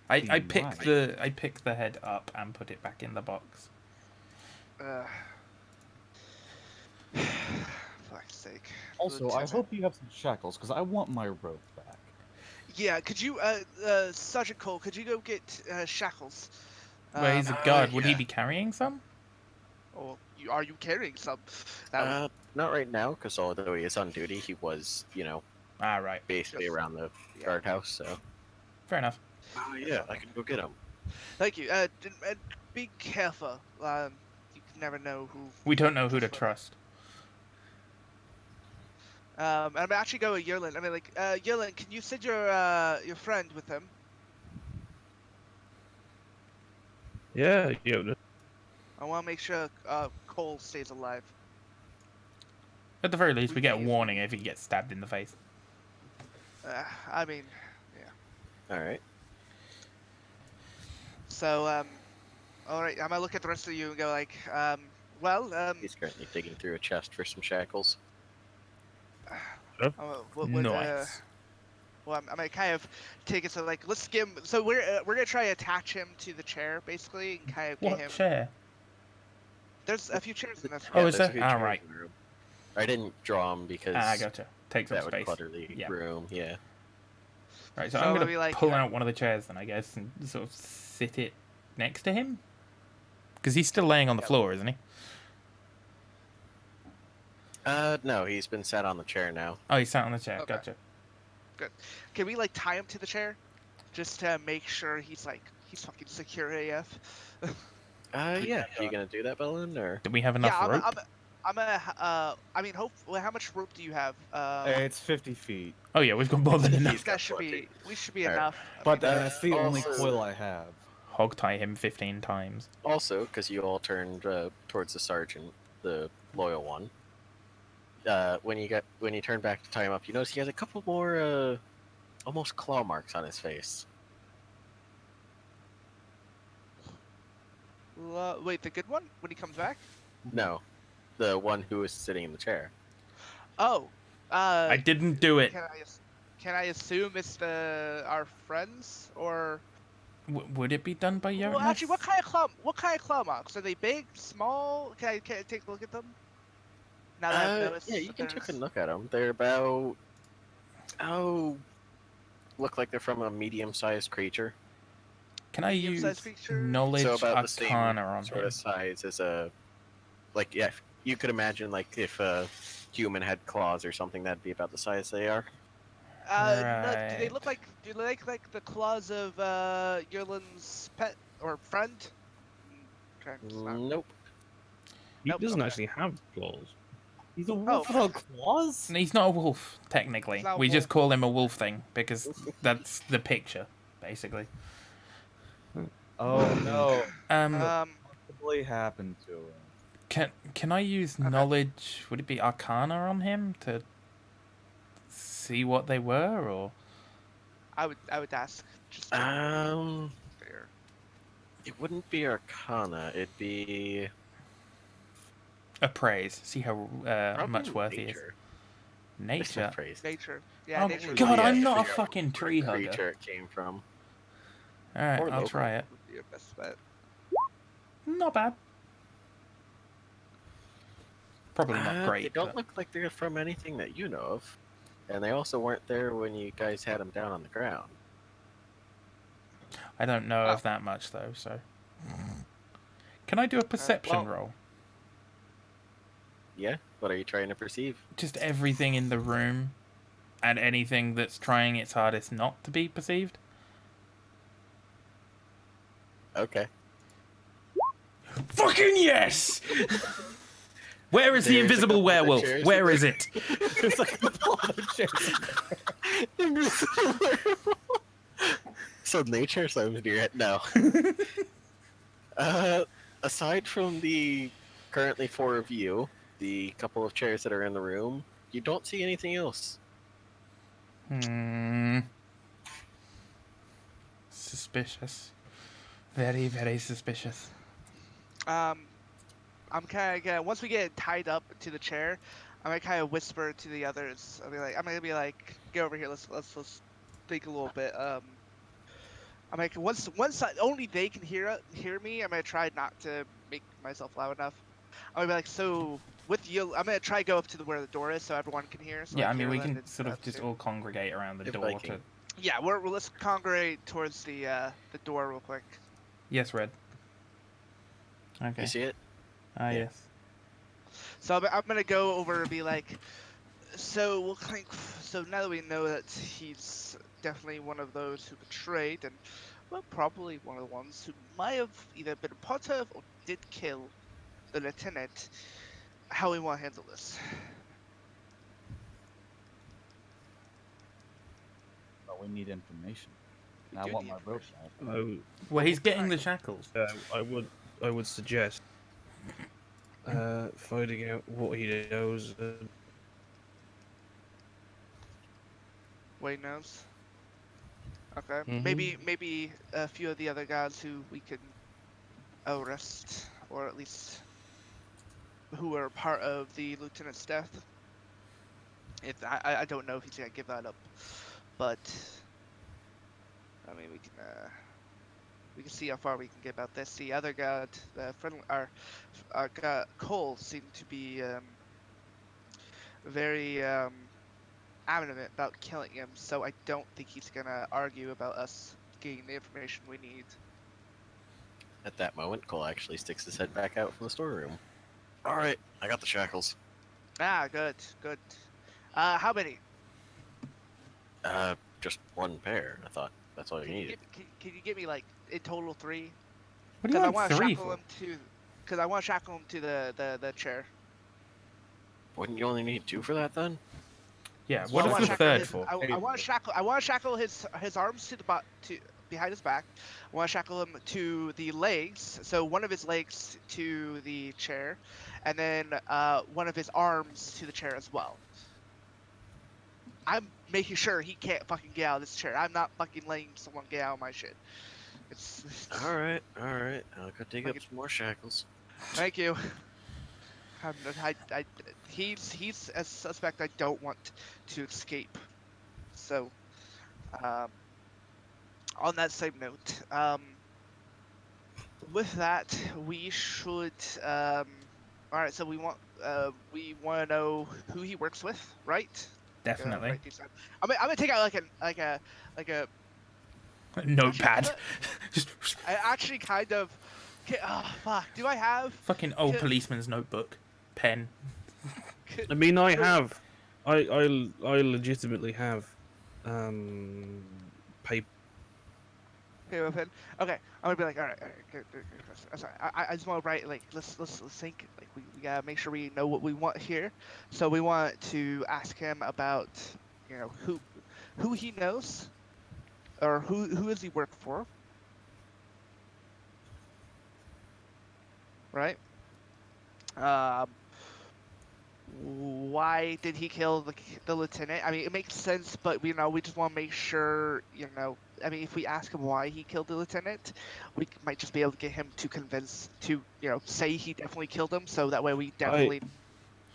[SPEAKER 1] I picked
[SPEAKER 2] Why?
[SPEAKER 1] I picked the head up and put it back in the box.
[SPEAKER 5] fuck's sake.
[SPEAKER 2] Also, I
[SPEAKER 5] Lieutenant.
[SPEAKER 2] hope you have some shackles, because I want my rope back.
[SPEAKER 5] Yeah, could you, Sergeant Cole, could you go get shackles?
[SPEAKER 1] Well, he's a guard. Would he
[SPEAKER 3] yeah.
[SPEAKER 1] be carrying some?
[SPEAKER 5] Or are you carrying some? That would,
[SPEAKER 3] Not right now, because although he is on duty, he was,
[SPEAKER 1] Ah, right.
[SPEAKER 3] basically
[SPEAKER 5] Just-
[SPEAKER 3] around the
[SPEAKER 5] yeah.
[SPEAKER 3] guardhouse, so.
[SPEAKER 1] Fair enough.
[SPEAKER 3] Yeah, I can go get him.
[SPEAKER 5] Thank you. And be careful. You can never know who.
[SPEAKER 1] We don't know who to trust.
[SPEAKER 5] I'm actually going with Yerlin. I mean, like, Yerlin, can you send your friend with him?
[SPEAKER 4] Yeah.
[SPEAKER 5] I want to make sure Cole stays alive.
[SPEAKER 1] At the very least,
[SPEAKER 5] We
[SPEAKER 1] we get a
[SPEAKER 5] can use-
[SPEAKER 1] warning if he gets stabbed in the face.
[SPEAKER 5] I mean,
[SPEAKER 3] Alright.
[SPEAKER 5] so all right. I'm gonna look at the rest of you and go like,
[SPEAKER 3] He's currently digging through a chest for some shackles.
[SPEAKER 1] Nice.
[SPEAKER 5] Well, I'm gonna kind of take it so like let's give him. So we're gonna try to attach him to the chair basically and kind of get
[SPEAKER 1] What
[SPEAKER 5] him.
[SPEAKER 1] chair?
[SPEAKER 5] There's a few chairs in this
[SPEAKER 1] Oh,
[SPEAKER 5] room.
[SPEAKER 1] is
[SPEAKER 3] there's a
[SPEAKER 1] there?
[SPEAKER 3] few
[SPEAKER 1] Ah,
[SPEAKER 3] chairs
[SPEAKER 1] right.
[SPEAKER 3] in the room. I didn't draw him because
[SPEAKER 1] Ah, gotcha. Takes up
[SPEAKER 3] that would
[SPEAKER 1] space.
[SPEAKER 3] clutter the
[SPEAKER 1] Yeah.
[SPEAKER 3] room, yeah.
[SPEAKER 1] Right, so
[SPEAKER 5] So
[SPEAKER 1] I'm
[SPEAKER 5] it'll
[SPEAKER 1] gonna
[SPEAKER 5] be like,
[SPEAKER 1] pull out one of the chairs then, I guess, and sort of sit it next to him. Because he's still laying on the
[SPEAKER 5] Yep.
[SPEAKER 1] floor, isn't he?
[SPEAKER 3] No, he's been sat on the chair now.
[SPEAKER 1] Oh, he's sat on the chair.
[SPEAKER 5] Okay.
[SPEAKER 1] Gotcha.
[SPEAKER 5] Can we like tie him to the chair, just to make sure he's fucking secure AF?
[SPEAKER 3] Yeah, you gonna do that, Bellin, or?
[SPEAKER 1] Do we have enough
[SPEAKER 5] yeah,
[SPEAKER 1] rope?
[SPEAKER 5] I'm a. I mean, how much rope do you have?
[SPEAKER 2] It's 50 feet,
[SPEAKER 1] Oh yeah, we've got more than
[SPEAKER 3] He's
[SPEAKER 1] enough.
[SPEAKER 3] got
[SPEAKER 5] That should be.
[SPEAKER 3] plenty.
[SPEAKER 5] We should be
[SPEAKER 3] Alright.
[SPEAKER 5] enough. I
[SPEAKER 2] but
[SPEAKER 5] mean,
[SPEAKER 2] that's the only
[SPEAKER 3] also-
[SPEAKER 2] coil I have.
[SPEAKER 1] Hog tie him 15 times.
[SPEAKER 3] Also, because you all turned towards the sergeant, the loyal one. When you turn back to tie him up, you notice he has a couple more almost claw marks on his face.
[SPEAKER 5] wait, the good one when he comes back?
[SPEAKER 3] No, the one who was sitting in the chair.
[SPEAKER 5] Oh.
[SPEAKER 1] I didn't do it.
[SPEAKER 5] Can I assume it's our friends or?
[SPEAKER 1] Would it be done by Uranus?
[SPEAKER 5] Well, actually, what kind of claw marks? Are they big, small? Can I take a look at them? Now that I've noticed
[SPEAKER 3] Yeah, you
[SPEAKER 5] that
[SPEAKER 3] can take a
[SPEAKER 5] there's-
[SPEAKER 3] look at them. They're about look like they're from a medium-sized creature.
[SPEAKER 1] Can I
[SPEAKER 5] medium-sized
[SPEAKER 1] use
[SPEAKER 5] creature?
[SPEAKER 1] knowledge
[SPEAKER 3] So about the same
[SPEAKER 1] arcana on
[SPEAKER 3] sort
[SPEAKER 1] him?
[SPEAKER 3] of size as you could imagine like if a human had claws or something, that'd be about the size they are.
[SPEAKER 5] No, do they
[SPEAKER 1] Right.
[SPEAKER 5] look like? Do they look like the claws of Yerlin's pet or friend? Okay, it's not-
[SPEAKER 3] Nope.
[SPEAKER 4] He
[SPEAKER 5] Nope,
[SPEAKER 4] doesn't
[SPEAKER 5] okay.
[SPEAKER 4] actually have claws.
[SPEAKER 2] He's a
[SPEAKER 5] Oh.
[SPEAKER 2] wolf without claws?
[SPEAKER 1] He's not a wolf, technically.
[SPEAKER 5] He's not a
[SPEAKER 1] We just
[SPEAKER 5] wolf.
[SPEAKER 1] call him a wolf thing because that's the picture, basically.
[SPEAKER 2] Oh no.
[SPEAKER 5] Um,
[SPEAKER 2] Possibly happened to him.
[SPEAKER 1] Can I use
[SPEAKER 5] Okay.
[SPEAKER 1] knowledge? Would it be arcana on him to see what they were, or
[SPEAKER 5] I would ask just to be fair.
[SPEAKER 3] It wouldn't be Arcana. It'd be
[SPEAKER 1] appraise? See how
[SPEAKER 3] probably
[SPEAKER 1] much worth he is.
[SPEAKER 3] nature. It's
[SPEAKER 1] Nature.
[SPEAKER 3] not praise.
[SPEAKER 5] Nature. Yeah,
[SPEAKER 1] Oh
[SPEAKER 5] nature.
[SPEAKER 1] God,
[SPEAKER 3] Yeah,
[SPEAKER 1] I'm
[SPEAKER 3] to
[SPEAKER 1] not a
[SPEAKER 3] figure out
[SPEAKER 1] fucking
[SPEAKER 3] what
[SPEAKER 1] tree hugger.
[SPEAKER 3] creature it came from.
[SPEAKER 1] All right,
[SPEAKER 3] Or
[SPEAKER 1] I'll
[SPEAKER 3] local.
[SPEAKER 1] try it.
[SPEAKER 5] Would be your best bet.
[SPEAKER 1] Not bad. Probably not
[SPEAKER 3] They
[SPEAKER 1] great.
[SPEAKER 3] don't
[SPEAKER 1] but-
[SPEAKER 3] look like they're from anything that you know of, and they also weren't there when you guys had them down on the ground.
[SPEAKER 1] I don't know
[SPEAKER 5] Oh.
[SPEAKER 1] of that much though. So, can I do a perception
[SPEAKER 3] well-
[SPEAKER 1] roll?
[SPEAKER 3] Yeah. What are you trying to perceive?
[SPEAKER 1] Just everything in the room, and anything that's trying its hardest not to be perceived.
[SPEAKER 3] Okay.
[SPEAKER 1] Fucking yes! Where is the
[SPEAKER 3] There's a
[SPEAKER 1] invisible
[SPEAKER 3] couple other
[SPEAKER 1] werewolf?
[SPEAKER 3] chairs
[SPEAKER 1] Where
[SPEAKER 3] in
[SPEAKER 1] is it?
[SPEAKER 2] There's like a couple other chairs.
[SPEAKER 3] So nature sounds near it. No. Uh, aside from the currently 4 of you, the couple of chairs that are in the room, you don't see anything else.
[SPEAKER 1] Suspicious. Very, very suspicious.
[SPEAKER 5] I'm kind of gonna once we get tied up to the chair, I'm gonna kind of whisper to the others. I'm gonna be like, get over here. Let's think a little bit. I'm like, only they can hear me. I'm gonna try not to make myself loud enough. I'm gonna be like, so with you, I'm gonna try to go up to where the door is so everyone can hear. So
[SPEAKER 1] Yeah,
[SPEAKER 5] like,
[SPEAKER 1] I mean, we
[SPEAKER 5] Carolyn
[SPEAKER 1] can
[SPEAKER 5] and
[SPEAKER 1] sort of just
[SPEAKER 5] Stu.
[SPEAKER 1] all congregate around the
[SPEAKER 3] If
[SPEAKER 1] door
[SPEAKER 3] Viking.
[SPEAKER 1] to.
[SPEAKER 5] Yeah, let's congregate towards the door real quick.
[SPEAKER 1] Yes, Red. Okay.
[SPEAKER 3] You see it?
[SPEAKER 1] Ah,
[SPEAKER 3] Yeah.
[SPEAKER 1] yes.
[SPEAKER 5] So I'm gonna go over and be like, so we'll think. So now that we know that he's definitely one of those who betrayed, and well, probably one of the ones who might have either been a part of or did kill the lieutenant, how we want to handle this.
[SPEAKER 2] But we need information.
[SPEAKER 5] We
[SPEAKER 2] And I
[SPEAKER 5] do
[SPEAKER 2] want
[SPEAKER 5] need
[SPEAKER 2] my rope
[SPEAKER 5] information.
[SPEAKER 2] back.
[SPEAKER 1] Well, he's getting the shackles.
[SPEAKER 4] I would suggest finding out what he knows.
[SPEAKER 5] Wayne knows. Okay,
[SPEAKER 4] Mhm.
[SPEAKER 5] maybe a few of the other guys who we can arrest, or at least who were part of the lieutenant's death. I don't know if he's gonna give that up, but I mean we can see how far we can get about this. The other guy, the friend, our guy Cole seemed to be very adamant about killing him, so I don't think he's gonna argue about us getting the information we need.
[SPEAKER 3] At that moment, Cole actually sticks his head back out from the storeroom. Alright, I got the shackles.
[SPEAKER 5] Ah, good. How many?
[SPEAKER 3] Just one pair. I thought that's all you
[SPEAKER 5] Can you
[SPEAKER 3] needed.
[SPEAKER 5] can you give me like in total 3?
[SPEAKER 1] What do you
[SPEAKER 5] Because I
[SPEAKER 1] want
[SPEAKER 5] want to
[SPEAKER 1] 3
[SPEAKER 5] shackle
[SPEAKER 1] for?
[SPEAKER 5] him to. Because I want to shackle him to the chair.
[SPEAKER 3] Wouldn't you only need 2 for that then?
[SPEAKER 1] Yeah,
[SPEAKER 2] So
[SPEAKER 1] what
[SPEAKER 2] I
[SPEAKER 1] is
[SPEAKER 2] wanna
[SPEAKER 1] the
[SPEAKER 2] shackle
[SPEAKER 1] third
[SPEAKER 5] his,
[SPEAKER 1] for?
[SPEAKER 5] I want to shackle his arms to behind his back. I want to shackle him to the legs. So one of his legs to the chair, and then one of his arms to the chair as well. I'm making sure he can't fucking get out of this chair. I'm not fucking letting someone get out of my shit. It's
[SPEAKER 3] Alright. I'll go dig
[SPEAKER 5] Like
[SPEAKER 3] up some more shackles.
[SPEAKER 5] Thank you. He's a suspect I don't want to escape. So, um, on that same note, with that, we should. All right, so we want to know who he works with, right?
[SPEAKER 1] Definitely.
[SPEAKER 5] Write these down. I'm gonna take out like a.
[SPEAKER 1] Notepad. Just
[SPEAKER 5] I actually kind of. Oh fuck! Do I have?
[SPEAKER 1] fucking old
[SPEAKER 5] Ca-
[SPEAKER 1] policeman's notebook. Pen.
[SPEAKER 4] I mean, I legitimately have paper.
[SPEAKER 5] Okay, well, then. Okay, I'm gonna be like, all right, good. I'm sorry. I just want to write like let's think like we gotta make sure we know what we want here. So we want to ask him about who he knows or who does he work for, right? Um, why did he kill the lieutenant? I mean, it makes sense, but we just want to make sure, I mean, if we ask him why he killed the lieutenant, we might just be able to get him to say he definitely killed him, so that way we definitely.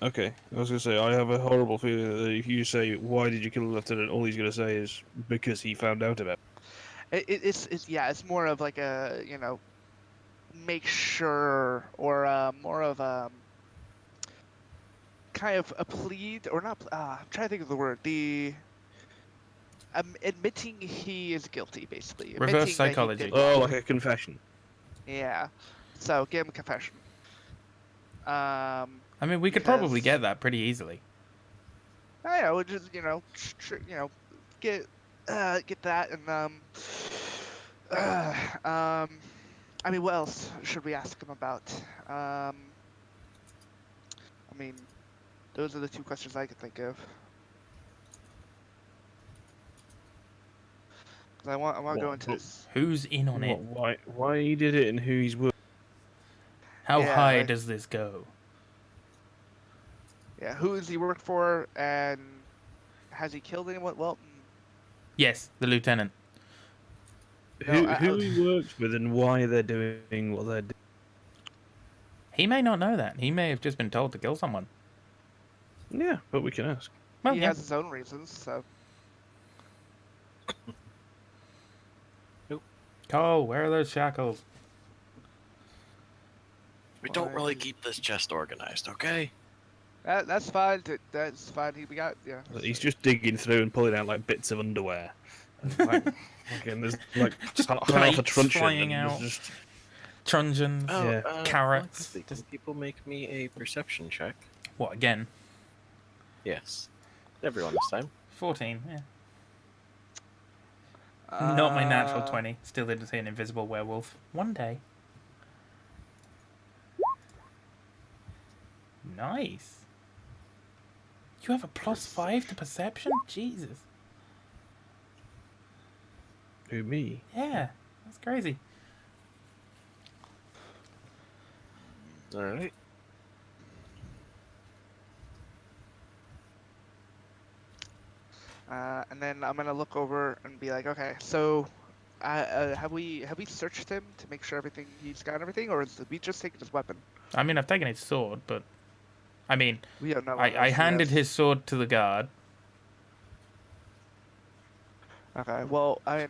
[SPEAKER 4] Okay, I was gonna say I have a horrible feeling that if you say why did you kill the lieutenant, all he's gonna say is because he found out about
[SPEAKER 5] It's more of like a make sure, or more of kind of a plead or not. I'm trying to think of the word. admitting he is guilty, basically.
[SPEAKER 1] Reverse
[SPEAKER 5] Admitting that he
[SPEAKER 1] psychology.
[SPEAKER 5] did
[SPEAKER 4] Oh,
[SPEAKER 5] wrong.
[SPEAKER 4] like a confession.
[SPEAKER 5] Yeah. So give him a confession.
[SPEAKER 1] I mean, we could probably
[SPEAKER 5] Because-
[SPEAKER 1] get that pretty easily.
[SPEAKER 5] I know, just get that and I mean, what else should we ask him about? I mean, those are the two questions I could think of. 'Cause I want to go
[SPEAKER 4] What,
[SPEAKER 5] into
[SPEAKER 4] but-
[SPEAKER 5] this.
[SPEAKER 1] Who's in on it?
[SPEAKER 4] Why he did it and who he's with?
[SPEAKER 1] How
[SPEAKER 5] Yeah,
[SPEAKER 1] high
[SPEAKER 5] like-
[SPEAKER 1] does this go?
[SPEAKER 5] Yeah, who does he work for, and has he killed anyone? Well,
[SPEAKER 1] Yes, the lieutenant.
[SPEAKER 5] No,
[SPEAKER 4] Who he works with and why they're doing what they're doing.
[SPEAKER 1] He may not know that. He may have just been told to kill someone.
[SPEAKER 4] Yeah, but we can ask.
[SPEAKER 1] Well,
[SPEAKER 5] he
[SPEAKER 1] yeah.
[SPEAKER 5] has his own reasons. So
[SPEAKER 1] Cole, where are those shackles?
[SPEAKER 3] We don't really
[SPEAKER 5] Why-
[SPEAKER 3] keep this chest organized, okay?
[SPEAKER 5] that's fine. That's fine. We got
[SPEAKER 4] He's just digging through and pulling out like bits of underwear. Like, fucking, there's like
[SPEAKER 1] Just
[SPEAKER 4] half a
[SPEAKER 1] plates
[SPEAKER 4] truncheon
[SPEAKER 1] flying
[SPEAKER 4] and there's
[SPEAKER 1] out.
[SPEAKER 4] just
[SPEAKER 1] Truncheons.
[SPEAKER 3] Oh,
[SPEAKER 4] Yeah.
[SPEAKER 1] Carrots.
[SPEAKER 3] Can
[SPEAKER 1] Just-
[SPEAKER 3] people make me a perception check?
[SPEAKER 1] What, again?
[SPEAKER 3] Yes. Everyone this time.
[SPEAKER 1] 14, yeah. Not my natural
[SPEAKER 5] Uh,
[SPEAKER 1] 20. Still didn't see an invisible werewolf. One day. Nice. You have a +5 to perception? Jesus.
[SPEAKER 4] who me?
[SPEAKER 1] Yeah, that's crazy.
[SPEAKER 3] Alright.
[SPEAKER 5] And then I'm gonna look over and be like, okay, so have we searched him to make sure he's got everything, or is we just taken his weapon?
[SPEAKER 1] I mean, I've taken his sword, but... I mean,
[SPEAKER 5] We don't know. what
[SPEAKER 1] I
[SPEAKER 5] else he
[SPEAKER 1] handed
[SPEAKER 5] has.
[SPEAKER 1] his sword to the guard.
[SPEAKER 5] Okay, well, I mean,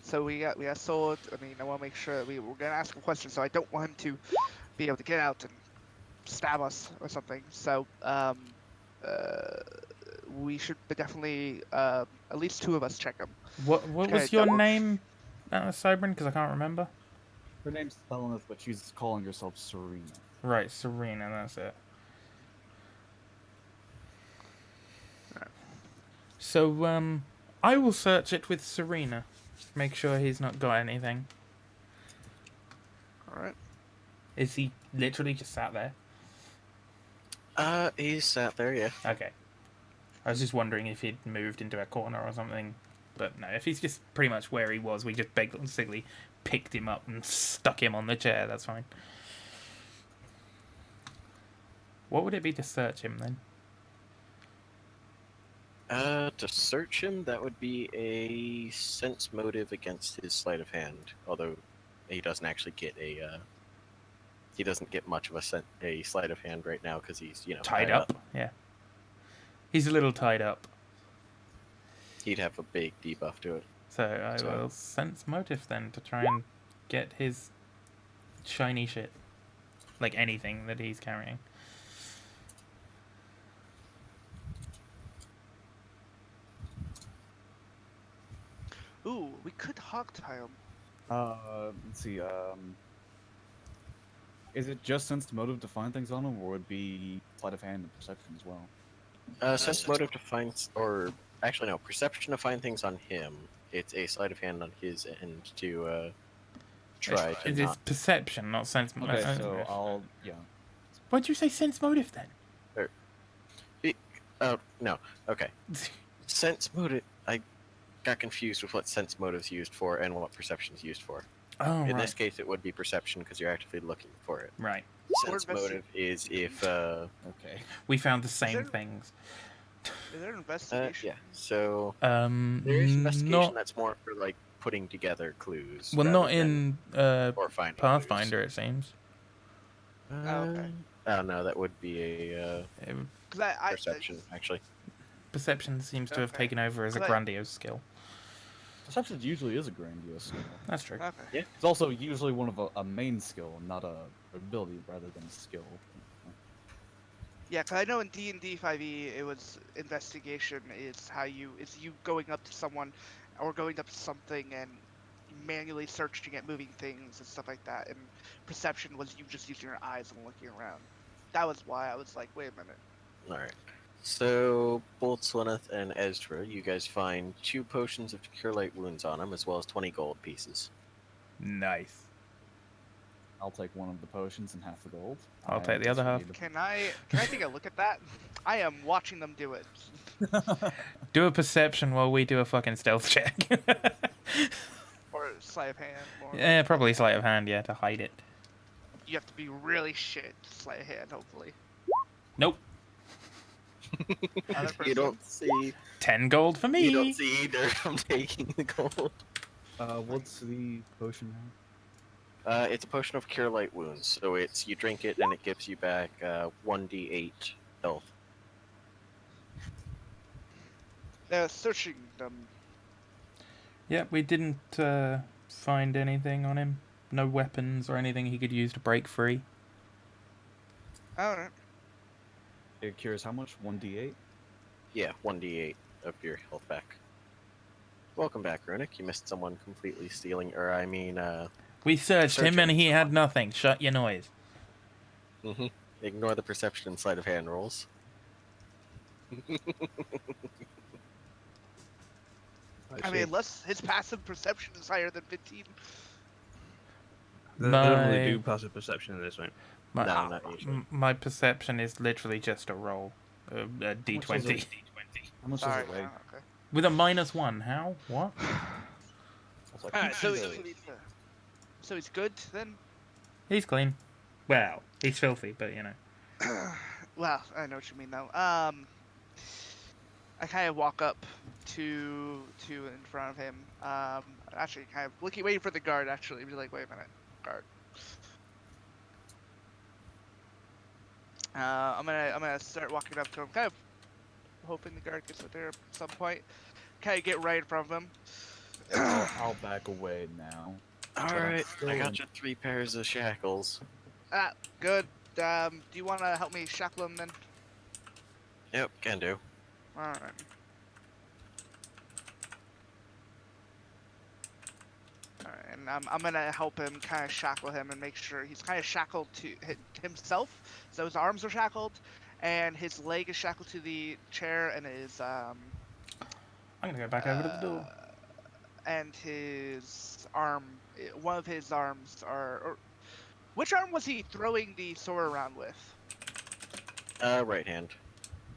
[SPEAKER 5] so we got sword. I mean, I want to make sure that we're gonna ask him questions, so I don't want him to be able to get out and stab us or something. So we should definitely at least two of us check him.
[SPEAKER 1] What
[SPEAKER 5] Okay,
[SPEAKER 1] was your
[SPEAKER 5] double-
[SPEAKER 1] name, Cybrin? Because I can't remember.
[SPEAKER 2] Her name's Selenith, but she's calling herself Serena.
[SPEAKER 1] Right, Serena, that's it. So, I will search it with Serena. Make sure he's not got anything.
[SPEAKER 5] All right.
[SPEAKER 1] Is he literally just sat there?
[SPEAKER 3] He's sat there, yeah.
[SPEAKER 1] Okay. I was just wondering if he'd moved into a corner or something. But no, if he's just pretty much where he was, we just basically picked him up and stuck him on the chair, that's fine. What would it be to search him then?
[SPEAKER 3] To search him, that would be a sense motive against his sleight of hand. Although he doesn't actually get he doesn't get much of a sleight of hand right now because he's
[SPEAKER 1] Tied up? Yeah. He's a little tied up.
[SPEAKER 3] He'd have a big debuff to it.
[SPEAKER 1] So I
[SPEAKER 3] So-
[SPEAKER 1] will sense motive then to try and get his shiny shit. Like anything that he's carrying.
[SPEAKER 5] Ooh, we could hog tie him.
[SPEAKER 2] Let's see. Is it just sense motive to find things on him, or would it be sleight of hand and perception as well?
[SPEAKER 3] Sense motive to find, or actually no, perception to find things on him. It's a sleight of hand on his end to try to
[SPEAKER 1] It is
[SPEAKER 3] not.
[SPEAKER 1] perception, not sense
[SPEAKER 2] Okay,
[SPEAKER 1] motive.
[SPEAKER 2] so I'll
[SPEAKER 1] Why'd you say sense motive then?
[SPEAKER 3] Oh no, okay. Sense motive. I got confused with what sense motive's used for and what perception's used for.
[SPEAKER 1] Oh,
[SPEAKER 3] In
[SPEAKER 1] right.
[SPEAKER 3] this case, it would be perception because you're actively looking for it.
[SPEAKER 1] Right.
[SPEAKER 5] Or
[SPEAKER 3] Sense motive is if
[SPEAKER 2] okay.
[SPEAKER 1] We found the same
[SPEAKER 5] there-
[SPEAKER 1] things.
[SPEAKER 5] Is there an investigation?
[SPEAKER 3] yeah. So
[SPEAKER 1] Um,
[SPEAKER 3] there is investigation
[SPEAKER 1] not
[SPEAKER 3] that's more for like putting together clues.
[SPEAKER 1] well,
[SPEAKER 3] rather
[SPEAKER 1] not
[SPEAKER 3] than-
[SPEAKER 1] in
[SPEAKER 3] or finding
[SPEAKER 1] Pathfinder. It seems.
[SPEAKER 3] Clues.
[SPEAKER 5] Oh, okay.
[SPEAKER 3] Oh no, that would be a
[SPEAKER 5] Because I
[SPEAKER 3] perception actually.
[SPEAKER 1] Perception seems to have
[SPEAKER 5] Okay.
[SPEAKER 1] taken over as a
[SPEAKER 5] But-
[SPEAKER 1] grandiose skill.
[SPEAKER 2] Perception usually is a grandiose skill.
[SPEAKER 1] That's true.
[SPEAKER 5] Okay.
[SPEAKER 3] Yeah.
[SPEAKER 2] It's also usually one of a main skill, not a ability rather than a skill.
[SPEAKER 5] Yeah, 'cause I know in D&D 5e it was investigation is you going up to someone or going up to something and manually searching at moving things and stuff like that. And perception was you just using your eyes and looking around. That was why I was like, wait a minute.
[SPEAKER 3] Alright. So, both Swineth and Ezra, you guys find 2 potions of Cure Light Wounds on him, as well as 20 gold pieces.
[SPEAKER 1] Nice.
[SPEAKER 2] I'll take one of the potions and half the gold.
[SPEAKER 1] I'll
[SPEAKER 2] I
[SPEAKER 1] take the other
[SPEAKER 2] guess we
[SPEAKER 1] half.
[SPEAKER 2] need
[SPEAKER 5] Can I take a look at that? I am watching them do it.
[SPEAKER 2] to-
[SPEAKER 1] Do a perception while we do a fucking stealth check.
[SPEAKER 5] Or sleight of hand. More
[SPEAKER 1] Yeah,
[SPEAKER 5] like.
[SPEAKER 1] probably sleight of hand, yeah, to hide it.
[SPEAKER 5] You have to be really shit to sleight of hand, hopefully.
[SPEAKER 1] Nope.
[SPEAKER 5] Other
[SPEAKER 3] You
[SPEAKER 5] person?
[SPEAKER 3] don't see
[SPEAKER 1] 10 gold for me.
[SPEAKER 3] you don't see either of them taking the gold.
[SPEAKER 2] What's the potion now?
[SPEAKER 3] It's a potion of Cure Light Wounds, so it's you drink it and it gives you back 1d8 health.
[SPEAKER 5] Searching them.
[SPEAKER 1] Yeah, we didn't find anything on him. No weapons or anything he could use to break free.
[SPEAKER 5] Alright.
[SPEAKER 2] It cures how much? 1d8?
[SPEAKER 3] Yeah, 1d8 of your health back. Welcome back, Runic. You missed someone completely stealing,
[SPEAKER 1] We searched him and
[SPEAKER 3] Searching
[SPEAKER 1] he had nothing. Shut your noise.
[SPEAKER 3] ignore the perception and sleight of hand rolls.
[SPEAKER 5] I mean, unless his passive perception is higher than 15.
[SPEAKER 4] They don't really
[SPEAKER 1] My-
[SPEAKER 4] do passive perception in this, right?
[SPEAKER 1] My,
[SPEAKER 3] No, not usually.
[SPEAKER 1] my perception is literally just a roll. A
[SPEAKER 2] much is
[SPEAKER 1] d20.
[SPEAKER 2] it? How much
[SPEAKER 5] Sorry.
[SPEAKER 2] does it weigh?
[SPEAKER 5] Okay.
[SPEAKER 1] With a -1. How? What?
[SPEAKER 2] That's like
[SPEAKER 5] Alright, so,
[SPEAKER 2] $2.
[SPEAKER 5] so he's good then?
[SPEAKER 1] He's clean. Well, he's filthy, but you know.
[SPEAKER 5] Well, I know what you mean though. I kind of walk up to in front of him. Actually, kind of waiting for the guard. Actually, be like, wait a minute, guard. I'm gonna start walking up to him, kind of hoping the guard gets up there at some point. Kind of get right in front of him.
[SPEAKER 2] I'll back away now.
[SPEAKER 3] Alright,
[SPEAKER 2] still
[SPEAKER 3] I got
[SPEAKER 2] in-
[SPEAKER 3] you 3 pairs of shackles.
[SPEAKER 5] Ah, good. Do you want to help me shackle him then?
[SPEAKER 3] Yep, can do.
[SPEAKER 5] Alright. Alright, and I'm gonna help him kind of shackle him and make sure he's kind of shackled to himself. So his arms are shackled, and his leg is shackled to the chair, and his
[SPEAKER 1] I'm gonna go back over to the door.
[SPEAKER 5] and his arm, one of his arms are. Or, which arm was he throwing the sword around with?
[SPEAKER 3] Right hand.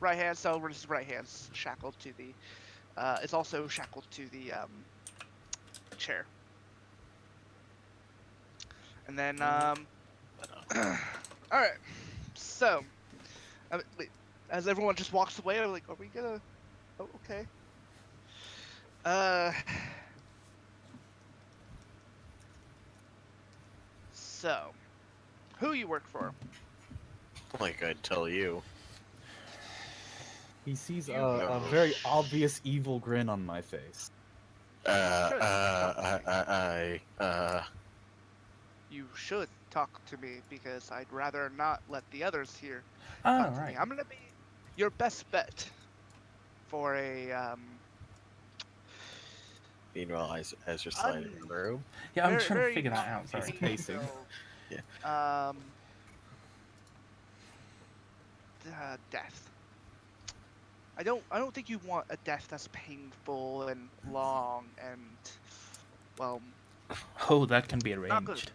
[SPEAKER 5] Right hand. So his right hand's shackled to the. It's also shackled to the chair. And then all right. So, wait, as everyone just walks away, I'm like, are we gonna? Oh, okay. So, who you work for?
[SPEAKER 3] Like I'd tell you.
[SPEAKER 2] He sees
[SPEAKER 5] You
[SPEAKER 2] a
[SPEAKER 3] know.
[SPEAKER 2] very obvious evil grin on my face.
[SPEAKER 5] You should talk to me because I'd rather not let the others here
[SPEAKER 1] Oh,
[SPEAKER 5] talk to me.
[SPEAKER 1] right.
[SPEAKER 5] I'm gonna be your best bet for a
[SPEAKER 3] Meanwhile, as you're sliding in the room.
[SPEAKER 1] Yeah, I'm
[SPEAKER 5] very,
[SPEAKER 1] trying to
[SPEAKER 5] very
[SPEAKER 1] figure that out. Sorry.
[SPEAKER 2] pacing.
[SPEAKER 3] Yeah.
[SPEAKER 5] Death. I don't think you want a death that's painful and long and well,
[SPEAKER 1] Oh, that can be
[SPEAKER 5] Not good.
[SPEAKER 1] arranged.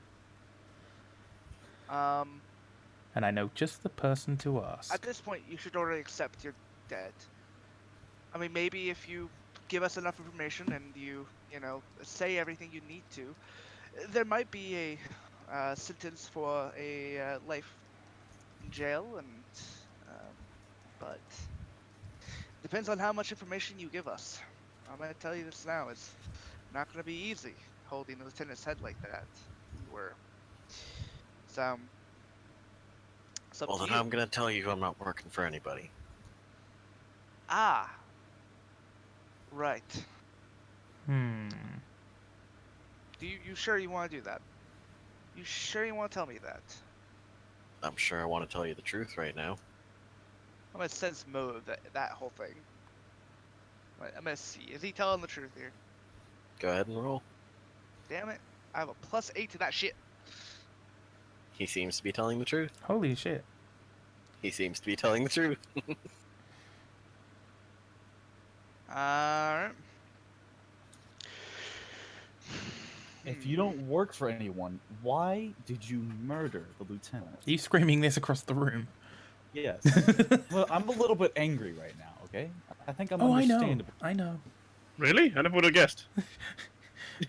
[SPEAKER 5] um
[SPEAKER 1] And I know just the person to ask.
[SPEAKER 5] at this point you should already accept you're dead. I mean, maybe if you give us enough information and you know say everything you need to, there might be a sentence for a life in jail, and but depends on how much information you give us. I'm gonna tell you this now: it's not gonna be easy holding the lieutenant's head like that. You were. So. It's up
[SPEAKER 3] Well,
[SPEAKER 5] to
[SPEAKER 3] then
[SPEAKER 5] you.
[SPEAKER 3] I'm gonna tell you I'm not working for anybody.
[SPEAKER 5] Ah. Right.
[SPEAKER 1] Hmm.
[SPEAKER 5] You sure you want to do that? You sure you want to tell me that?
[SPEAKER 3] I'm sure I want to tell you the truth right now.
[SPEAKER 5] I'm gonna sense motive that whole thing. I'm gonna see. Is he telling the truth here?
[SPEAKER 3] Go ahead and roll.
[SPEAKER 5] Damn it! I have a +8 to that shit.
[SPEAKER 3] He seems to be telling the truth.
[SPEAKER 1] Holy shit.
[SPEAKER 3] He seems to be telling the truth.
[SPEAKER 5] Alright.
[SPEAKER 2] If you don't work for anyone, why did you murder the lieutenant?
[SPEAKER 1] Are you screaming this across the room?
[SPEAKER 2] Yes. Well, I'm a little bit angry right now, okay? I think I'm
[SPEAKER 1] Oh, I know.
[SPEAKER 2] understandable.
[SPEAKER 1] I know.
[SPEAKER 4] Really? I never would have guessed.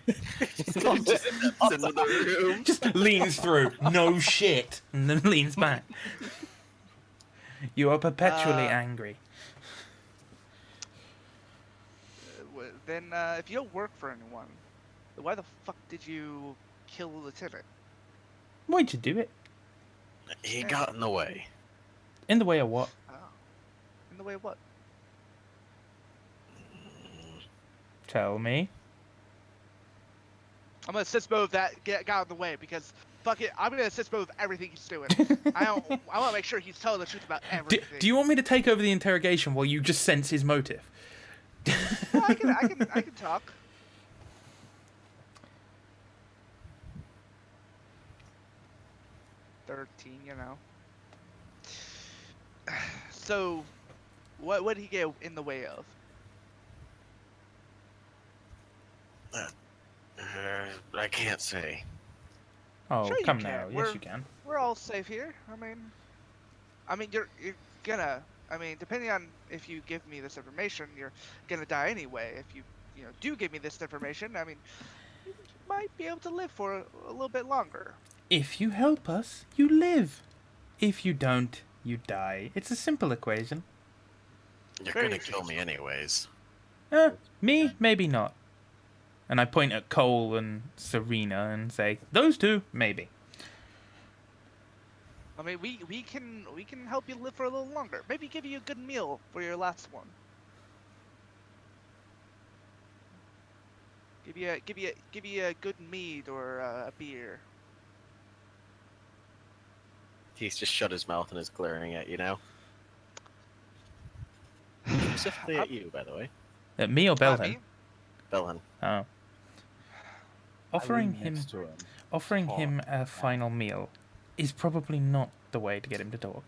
[SPEAKER 3] Just into the room.
[SPEAKER 1] Just leans through. No shit. And then leans back. You are perpetually angry.
[SPEAKER 5] Then, if you don't work for anyone, then why the fuck did you kill the lieutenant?
[SPEAKER 1] Why'd you do it?
[SPEAKER 3] He got in the way.
[SPEAKER 1] In the way of what?
[SPEAKER 5] Oh. In the way of what?
[SPEAKER 1] Tell me.
[SPEAKER 5] I'm gonna assist move that get out of the way because fuck it, I'm gonna assist move everything he's doing. I want to make sure he's telling the truth about
[SPEAKER 1] Do,
[SPEAKER 5] everything.
[SPEAKER 1] do you want me to take over the interrogation while you just sense his motive?
[SPEAKER 5] No, I can talk. $13, you know. So, what would he get in the way of?
[SPEAKER 3] I can't say.
[SPEAKER 1] Oh,
[SPEAKER 5] Sure you
[SPEAKER 1] come
[SPEAKER 5] can.
[SPEAKER 1] now. Yes,
[SPEAKER 5] We're-
[SPEAKER 1] you can.
[SPEAKER 5] We're all safe here. I mean, you're gonna. I mean, depending on if you give me this information, you're gonna die anyway. If you do give me this information, I mean, you might be able to live for a little bit longer.
[SPEAKER 1] If you help us, you live. If you don't, you die. It's a simple equation.
[SPEAKER 3] You're
[SPEAKER 5] Very
[SPEAKER 3] gonna kill me anyways.
[SPEAKER 1] Me, maybe not. And I point at Cole and Serena and say, those two, maybe.
[SPEAKER 5] I mean, we can help you live for a little longer. Maybe give you a good meal for your last one. Give you a good mead or a beer.
[SPEAKER 3] He's just shut his mouth and is glaring at you now. Specifically at you, by the way.
[SPEAKER 1] At me or Belhen?
[SPEAKER 5] Me?
[SPEAKER 3] Belhan.
[SPEAKER 1] Oh.
[SPEAKER 2] I
[SPEAKER 1] Offering
[SPEAKER 2] lean
[SPEAKER 1] him,
[SPEAKER 2] next to him.
[SPEAKER 1] offering
[SPEAKER 2] talk.
[SPEAKER 1] him a final meal is probably not the way to get him to talk.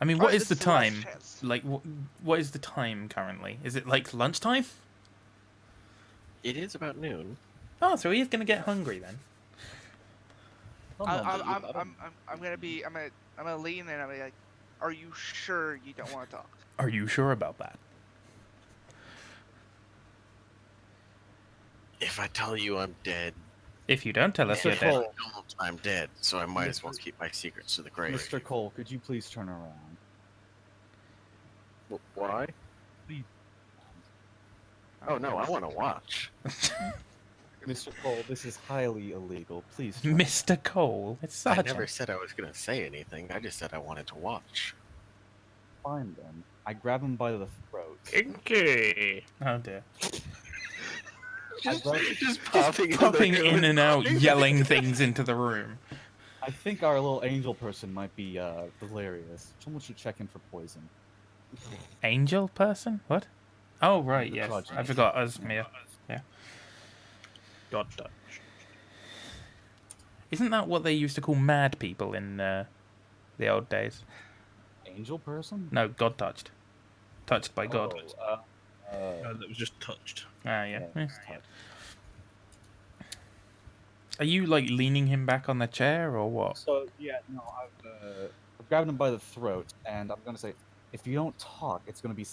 [SPEAKER 1] I mean, what
[SPEAKER 5] Alright,
[SPEAKER 1] is
[SPEAKER 5] this
[SPEAKER 1] the
[SPEAKER 5] the last
[SPEAKER 1] time?
[SPEAKER 5] chance.
[SPEAKER 1] Like, what is the time currently? Is it like lunchtime?
[SPEAKER 3] It is about noon.
[SPEAKER 1] Oh, so he is gonna get hungry then.
[SPEAKER 5] I'm gonna lean and I'm gonna be like, are you sure you don't want to talk?
[SPEAKER 1] Are you sure about that?
[SPEAKER 3] If I tell you I'm dead,
[SPEAKER 1] If you don't tell us you're
[SPEAKER 2] Mr.
[SPEAKER 1] dead,
[SPEAKER 2] Cole,
[SPEAKER 3] I'm dead, so I might as well keep my secrets to the grave.
[SPEAKER 2] Mr. Cole, could you please turn around?
[SPEAKER 3] Why?
[SPEAKER 2] Please.
[SPEAKER 3] Oh no, I want to watch.
[SPEAKER 2] Mr. Cole, this is highly illegal. Please turn
[SPEAKER 1] Mr. Cole, it's
[SPEAKER 3] I
[SPEAKER 1] Sergeant.
[SPEAKER 3] never said I was gonna say anything. I just said I wanted to watch.
[SPEAKER 2] Fine then. I grab him by the throat.
[SPEAKER 4] Okay.
[SPEAKER 1] Oh dear.
[SPEAKER 3] Just
[SPEAKER 1] Just
[SPEAKER 3] popping,
[SPEAKER 1] popping in and out,
[SPEAKER 3] talking.
[SPEAKER 1] yelling things into the room.
[SPEAKER 2] I think our little angel person might be delirious. Someone should check in for poison.
[SPEAKER 1] Angel person? What? Oh right,
[SPEAKER 2] The
[SPEAKER 1] yes.
[SPEAKER 2] project.
[SPEAKER 1] I forgot Osmir. Yeah.
[SPEAKER 4] God touch.
[SPEAKER 1] Isn't that what they used to call mad people in the old days?
[SPEAKER 2] Angel person?
[SPEAKER 1] No, God touched. Touched by God.
[SPEAKER 4] That was just touched.
[SPEAKER 1] Ah, yeah.
[SPEAKER 2] yeah,
[SPEAKER 1] Eh.
[SPEAKER 2] it's tough.
[SPEAKER 1] Are you like leaning him back on the chair or what?
[SPEAKER 2] So yeah, no, I've grabbed him by the throat, and I'm gonna say, if you don't talk, it's gonna be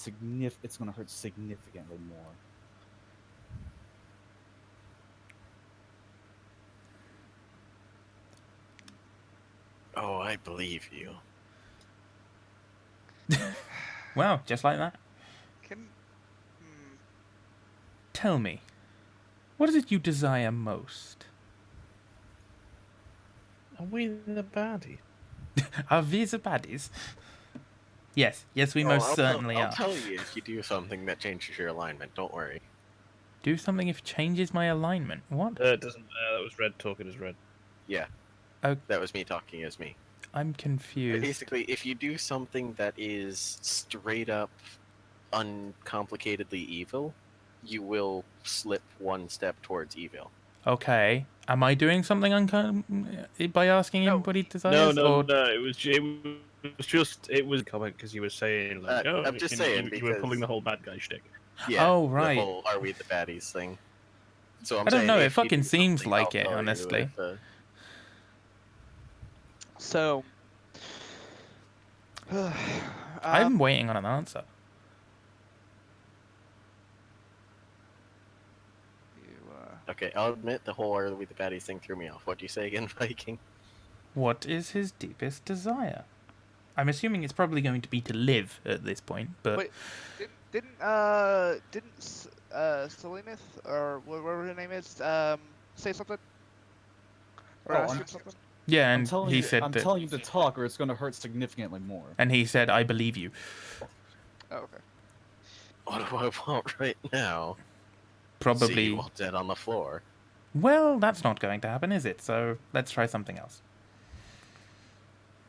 [SPEAKER 2] It's gonna hurt significantly more.
[SPEAKER 3] Oh, I believe you.
[SPEAKER 1] Wow, just like that.
[SPEAKER 5] Can
[SPEAKER 1] Tell me, what is it you desire most?
[SPEAKER 4] Are we the baddie?
[SPEAKER 1] Are we the baddies? Yes, we
[SPEAKER 3] Oh,
[SPEAKER 1] most
[SPEAKER 3] I'll
[SPEAKER 1] certainly
[SPEAKER 3] I'll
[SPEAKER 1] are.
[SPEAKER 3] tell you if you do something that changes your alignment. Don't worry.
[SPEAKER 1] Do something if it changes my alignment. What?
[SPEAKER 4] It doesn't. That was Red talking as Red.
[SPEAKER 3] Yeah.
[SPEAKER 1] Oh.
[SPEAKER 3] That was me talking as me.
[SPEAKER 1] I'm confused.
[SPEAKER 3] Basically, if you do something that is straight up uncomplicatedly evil, you will slip one step towards evil.
[SPEAKER 1] Okay. Am I doing something by asking him
[SPEAKER 5] No,
[SPEAKER 1] what he
[SPEAKER 5] he-
[SPEAKER 4] No,
[SPEAKER 1] desires?
[SPEAKER 4] no,
[SPEAKER 1] or...
[SPEAKER 4] no. It was a comment because you were saying like, oh,
[SPEAKER 3] I'm just
[SPEAKER 4] you know,
[SPEAKER 3] saying
[SPEAKER 4] you were pulling
[SPEAKER 3] because
[SPEAKER 4] the whole bad guy shtick.
[SPEAKER 3] yeah,
[SPEAKER 1] Oh,
[SPEAKER 3] the
[SPEAKER 1] right.
[SPEAKER 3] whole "Are we the baddies" thing. So I'm
[SPEAKER 1] I don't
[SPEAKER 3] saying
[SPEAKER 1] know. It
[SPEAKER 3] if you
[SPEAKER 1] fucking
[SPEAKER 3] do
[SPEAKER 1] seems
[SPEAKER 3] something, I'll
[SPEAKER 1] like it,
[SPEAKER 3] tell you
[SPEAKER 1] honestly.
[SPEAKER 3] if.
[SPEAKER 5] So,
[SPEAKER 1] I'm waiting on an answer.
[SPEAKER 3] Okay, I'll admit the whole "Are we the baddies" thing threw me off. What do you say again, Viking?
[SPEAKER 1] What is his deepest desire? I'm assuming it's probably going to be to live at this point, but
[SPEAKER 5] wait, didn't Selenith or whatever her name is say something or
[SPEAKER 2] Oh,
[SPEAKER 5] ask
[SPEAKER 2] I'm,
[SPEAKER 5] him something?
[SPEAKER 1] yeah,
[SPEAKER 2] I'm
[SPEAKER 1] and
[SPEAKER 2] telling
[SPEAKER 1] he
[SPEAKER 2] you,
[SPEAKER 1] said
[SPEAKER 2] I'm
[SPEAKER 1] that,
[SPEAKER 2] telling you to talk, or it's gonna hurt significantly more.
[SPEAKER 1] and he said, "I believe you."
[SPEAKER 5] Oh, okay.
[SPEAKER 3] What do I want right now? See
[SPEAKER 1] Probably.
[SPEAKER 3] you all dead on the floor.
[SPEAKER 1] Well, that's not going to happen, is it? So let's try something else.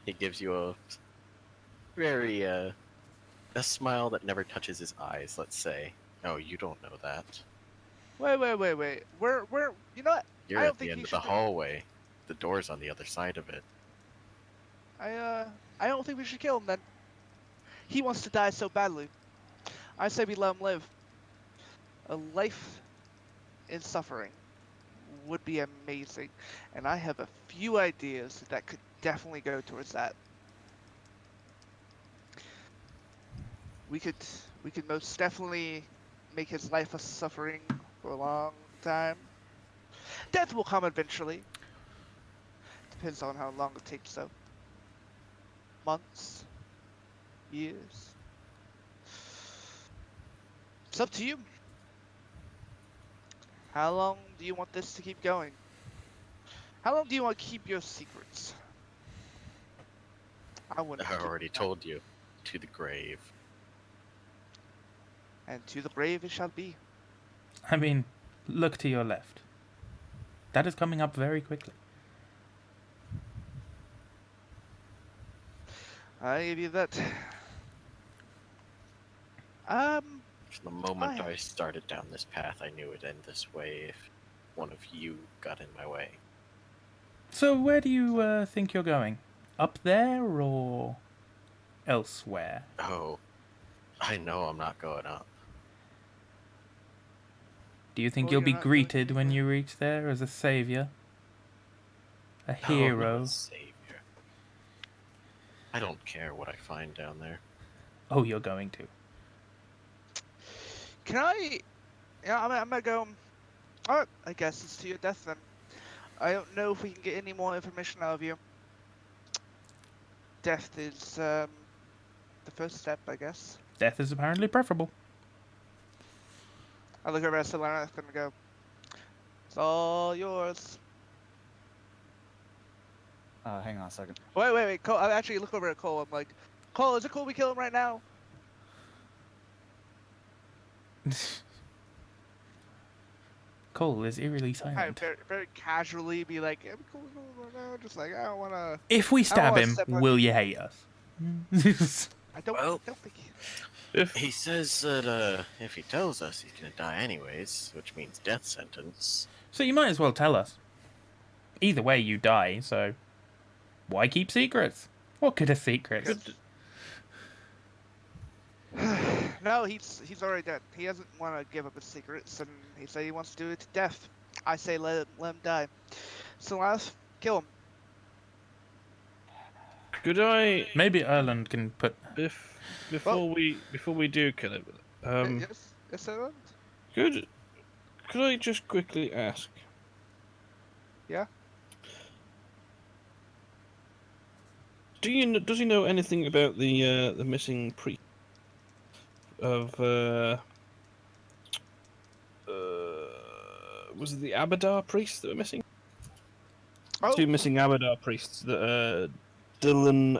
[SPEAKER 3] He gives you a very a smile that never touches his eyes. Let's say. Oh, you don't know that.
[SPEAKER 5] Wait. We're you know what?
[SPEAKER 3] You're
[SPEAKER 5] I don't
[SPEAKER 3] at the
[SPEAKER 5] think
[SPEAKER 3] end
[SPEAKER 5] he
[SPEAKER 3] of the
[SPEAKER 5] should.
[SPEAKER 3] hallway. The door's on the other side of it.
[SPEAKER 5] I don't think we should kill him then. He wants to die so badly. I say we let him live. A life in suffering would be amazing, and I have a few ideas that could definitely go towards that. We could most definitely make his life a suffering for a long time. Death will come eventually. Depends on how long it takes though. Months, years. It's up to you. How long do you want this to keep going? How long do you want to keep your secrets? I wouldn't
[SPEAKER 3] I
[SPEAKER 5] keep
[SPEAKER 3] already
[SPEAKER 5] them that.
[SPEAKER 3] told you. To the grave.
[SPEAKER 5] And to the brave it shall be.
[SPEAKER 1] I mean, look to your left. That is coming up very quickly.
[SPEAKER 5] I give you that.
[SPEAKER 3] From the moment
[SPEAKER 5] I-
[SPEAKER 3] I started down this path, I knew it'd end this way if one of you got in my way.
[SPEAKER 1] So where do you think you're going? Up there or elsewhere?
[SPEAKER 3] Oh, I know I'm not going up.
[SPEAKER 1] Do you think
[SPEAKER 5] Oh,
[SPEAKER 1] you'll
[SPEAKER 5] you're
[SPEAKER 1] be
[SPEAKER 5] not going
[SPEAKER 1] greeted when
[SPEAKER 5] anywhere.
[SPEAKER 1] you reach there as a savior? A
[SPEAKER 3] No, I'm not
[SPEAKER 1] hero?
[SPEAKER 3] a savior. I don't care what I find down there.
[SPEAKER 1] Oh, you're going to.
[SPEAKER 5] Can I? Yeah, I'm gonna go. Alright, I guess it's to your death then. I don't know if we can get any more information out of you. Death is the first step, I guess.
[SPEAKER 1] Death is apparently preferable.
[SPEAKER 5] I look over at Solana and go, it's all yours.
[SPEAKER 2] Hang on a second.
[SPEAKER 5] Wait, Cole, I actually look over at Cole. I'm like, Cole, is it cool we kill him right now?
[SPEAKER 1] Cole is eerily
[SPEAKER 5] Kind
[SPEAKER 1] silent.
[SPEAKER 5] of very casually be like, yeah, we cool we kill him right now. Just like, I don't wanna.
[SPEAKER 1] If we stab
[SPEAKER 5] wanna
[SPEAKER 1] him,
[SPEAKER 5] step on-
[SPEAKER 1] will you hate us?
[SPEAKER 5] I don't.
[SPEAKER 3] Well-
[SPEAKER 5] I don't think.
[SPEAKER 4] If
[SPEAKER 3] He says that if he tells us he's gonna die anyways, which means death sentence.
[SPEAKER 1] So you might as well tell us. Either way, you die, so why keep secrets? What good are secrets?
[SPEAKER 4] could,
[SPEAKER 5] No, he's already dead. He doesn't want to give up his secrets, and he said he wants to do it to death. I say let him die. So let's kill him.
[SPEAKER 4] could I
[SPEAKER 1] Maybe Erland can put.
[SPEAKER 4] before we do kill him?
[SPEAKER 5] Yes, sir.
[SPEAKER 4] Could I just quickly ask?
[SPEAKER 5] Yeah.
[SPEAKER 4] Does he know anything about the missing priest of was it the Abadar priests that were missing?
[SPEAKER 5] Oh,
[SPEAKER 4] Two missing Abadar priests that Dylan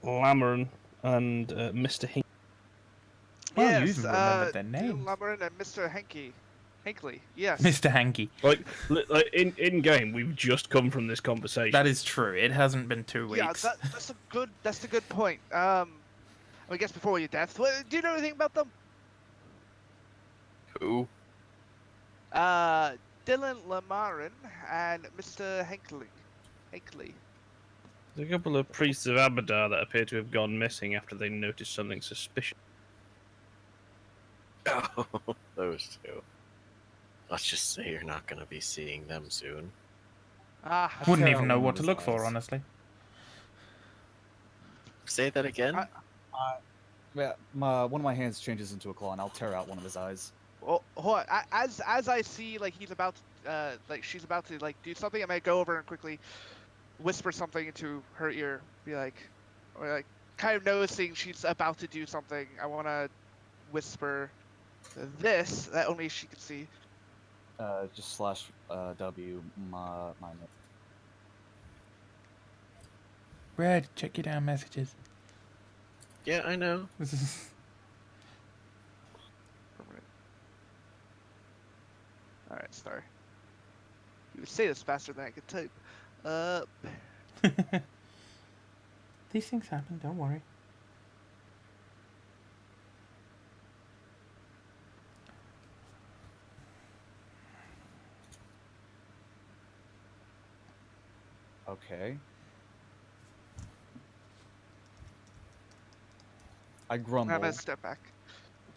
[SPEAKER 4] Lammern and Mr. Hink.
[SPEAKER 1] Oh, you
[SPEAKER 5] yes.
[SPEAKER 1] even remembered their
[SPEAKER 5] Dylan
[SPEAKER 1] names.
[SPEAKER 5] Lumberman and Mr. Henke. Hinckley, yes.
[SPEAKER 1] Mr. Hanky.
[SPEAKER 4] Like in game, we've just come from this conversation.
[SPEAKER 1] That is true. It hasn't been 2
[SPEAKER 5] Yeah,
[SPEAKER 1] weeks.
[SPEAKER 5] that's a good point. I guess before your death, do you know anything about them?
[SPEAKER 3] Who?
[SPEAKER 5] Dylan Lamarin and Mr. Hinckley.
[SPEAKER 4] There's a couple of priests of Abadar that appear to have gone missing after they noticed something suspicious.
[SPEAKER 3] Oh, those two. Let's just say you're not going to be seeing them soon.
[SPEAKER 5] Ah,
[SPEAKER 1] Wouldn't
[SPEAKER 2] tear
[SPEAKER 1] even
[SPEAKER 2] out
[SPEAKER 1] know
[SPEAKER 2] one
[SPEAKER 1] what
[SPEAKER 2] of
[SPEAKER 1] to
[SPEAKER 2] his
[SPEAKER 1] look for,
[SPEAKER 2] eyes.
[SPEAKER 1] honestly.
[SPEAKER 3] Say that again?
[SPEAKER 2] Yeah, one of my hands changes into a claw, and I'll tear out one of his eyes.
[SPEAKER 5] well, hold on. As I see like he's about to, like she's about to like do something, I might go over and quickly whisper something into her ear. Be like, or like kind of noticing she's about to do something. I want to whisper this that only she can see.
[SPEAKER 2] Just slash W my name.
[SPEAKER 1] Red, check your damn messages.
[SPEAKER 3] Yeah, I know.
[SPEAKER 5] Alright, sorry. You would say this faster than I could type.
[SPEAKER 1] These things happen, don't worry.
[SPEAKER 2] Okay. I grumble.
[SPEAKER 5] I'm gonna step back.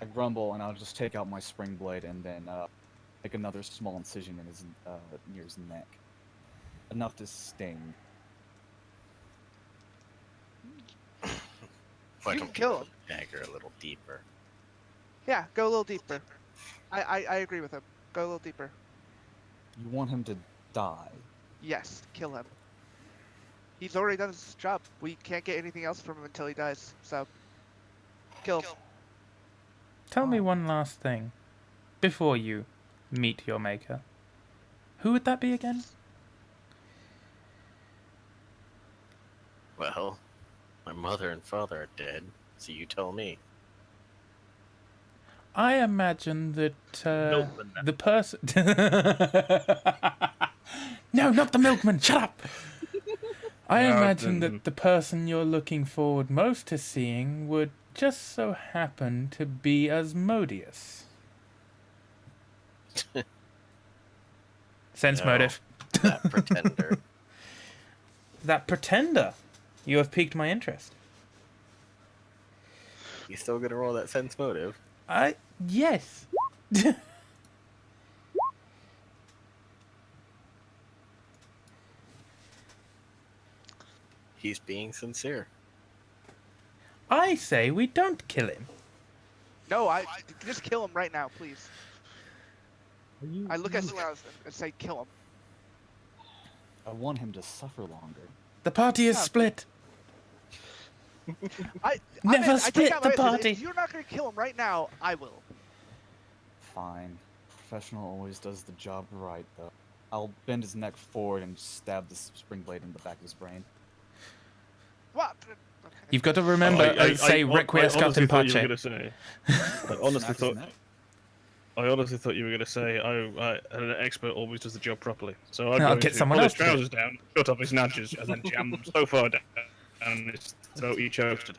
[SPEAKER 2] I grumble, and I'll just take out my spring blade and then make another small incision in his near his neck, enough to sting.
[SPEAKER 3] Why
[SPEAKER 5] You
[SPEAKER 3] don't
[SPEAKER 5] can kill
[SPEAKER 3] we
[SPEAKER 5] him.
[SPEAKER 3] dagger a little deeper?
[SPEAKER 5] Yeah, go a little deeper. I agree with him. Go a little deeper.
[SPEAKER 2] You want him to die.
[SPEAKER 5] Yes, kill him. He's already done his job. We can't get anything else from him until he dies. So, kill him.
[SPEAKER 1] Tell me one last thing. Before you meet your maker. Who would that be again?
[SPEAKER 3] Well, my mother and father are dead, so you tell me.
[SPEAKER 1] I imagine that
[SPEAKER 4] Milkman, then.
[SPEAKER 1] the person... No, not the milkman! Shut up! I
[SPEAKER 4] No,
[SPEAKER 1] imagine
[SPEAKER 4] then-
[SPEAKER 1] that the person you're looking forward most to seeing would just so happen to be Asmodeus. Sense
[SPEAKER 3] No.
[SPEAKER 1] motive.
[SPEAKER 3] That pretender.
[SPEAKER 1] That pretender. You have piqued my interest.
[SPEAKER 3] You still gonna roll that sense motive?
[SPEAKER 1] Yes.
[SPEAKER 3] He's being sincere.
[SPEAKER 1] I say we don't kill him.
[SPEAKER 5] No, I just kill him right now, please.
[SPEAKER 2] Are you,
[SPEAKER 5] I look at someone else and say kill him.
[SPEAKER 2] I want him to suffer longer.
[SPEAKER 1] The party is
[SPEAKER 5] Yeah.
[SPEAKER 1] split.
[SPEAKER 5] I
[SPEAKER 1] Never
[SPEAKER 5] take
[SPEAKER 1] split
[SPEAKER 5] out
[SPEAKER 1] the
[SPEAKER 5] my answer.
[SPEAKER 1] party.
[SPEAKER 5] If you're not gonna kill him right now, I will.
[SPEAKER 2] Fine. Professional always does the job right, though. I'll bend his neck forward and stab the spring blade in the back of his brain.
[SPEAKER 5] What? Okay.
[SPEAKER 1] You've got to remember, say Requiescat in
[SPEAKER 4] thought you were
[SPEAKER 1] Pace.
[SPEAKER 4] gonna say. I honestly
[SPEAKER 2] Snap his
[SPEAKER 4] thought.
[SPEAKER 2] neck.
[SPEAKER 4] I honestly thought you were gonna say, an expert always does the job properly. So
[SPEAKER 1] I'll get someone
[SPEAKER 4] pull
[SPEAKER 1] else
[SPEAKER 4] his
[SPEAKER 1] to do it.
[SPEAKER 4] trousers down, cut off his nudges, and then jam them so far down, and his throat he choked.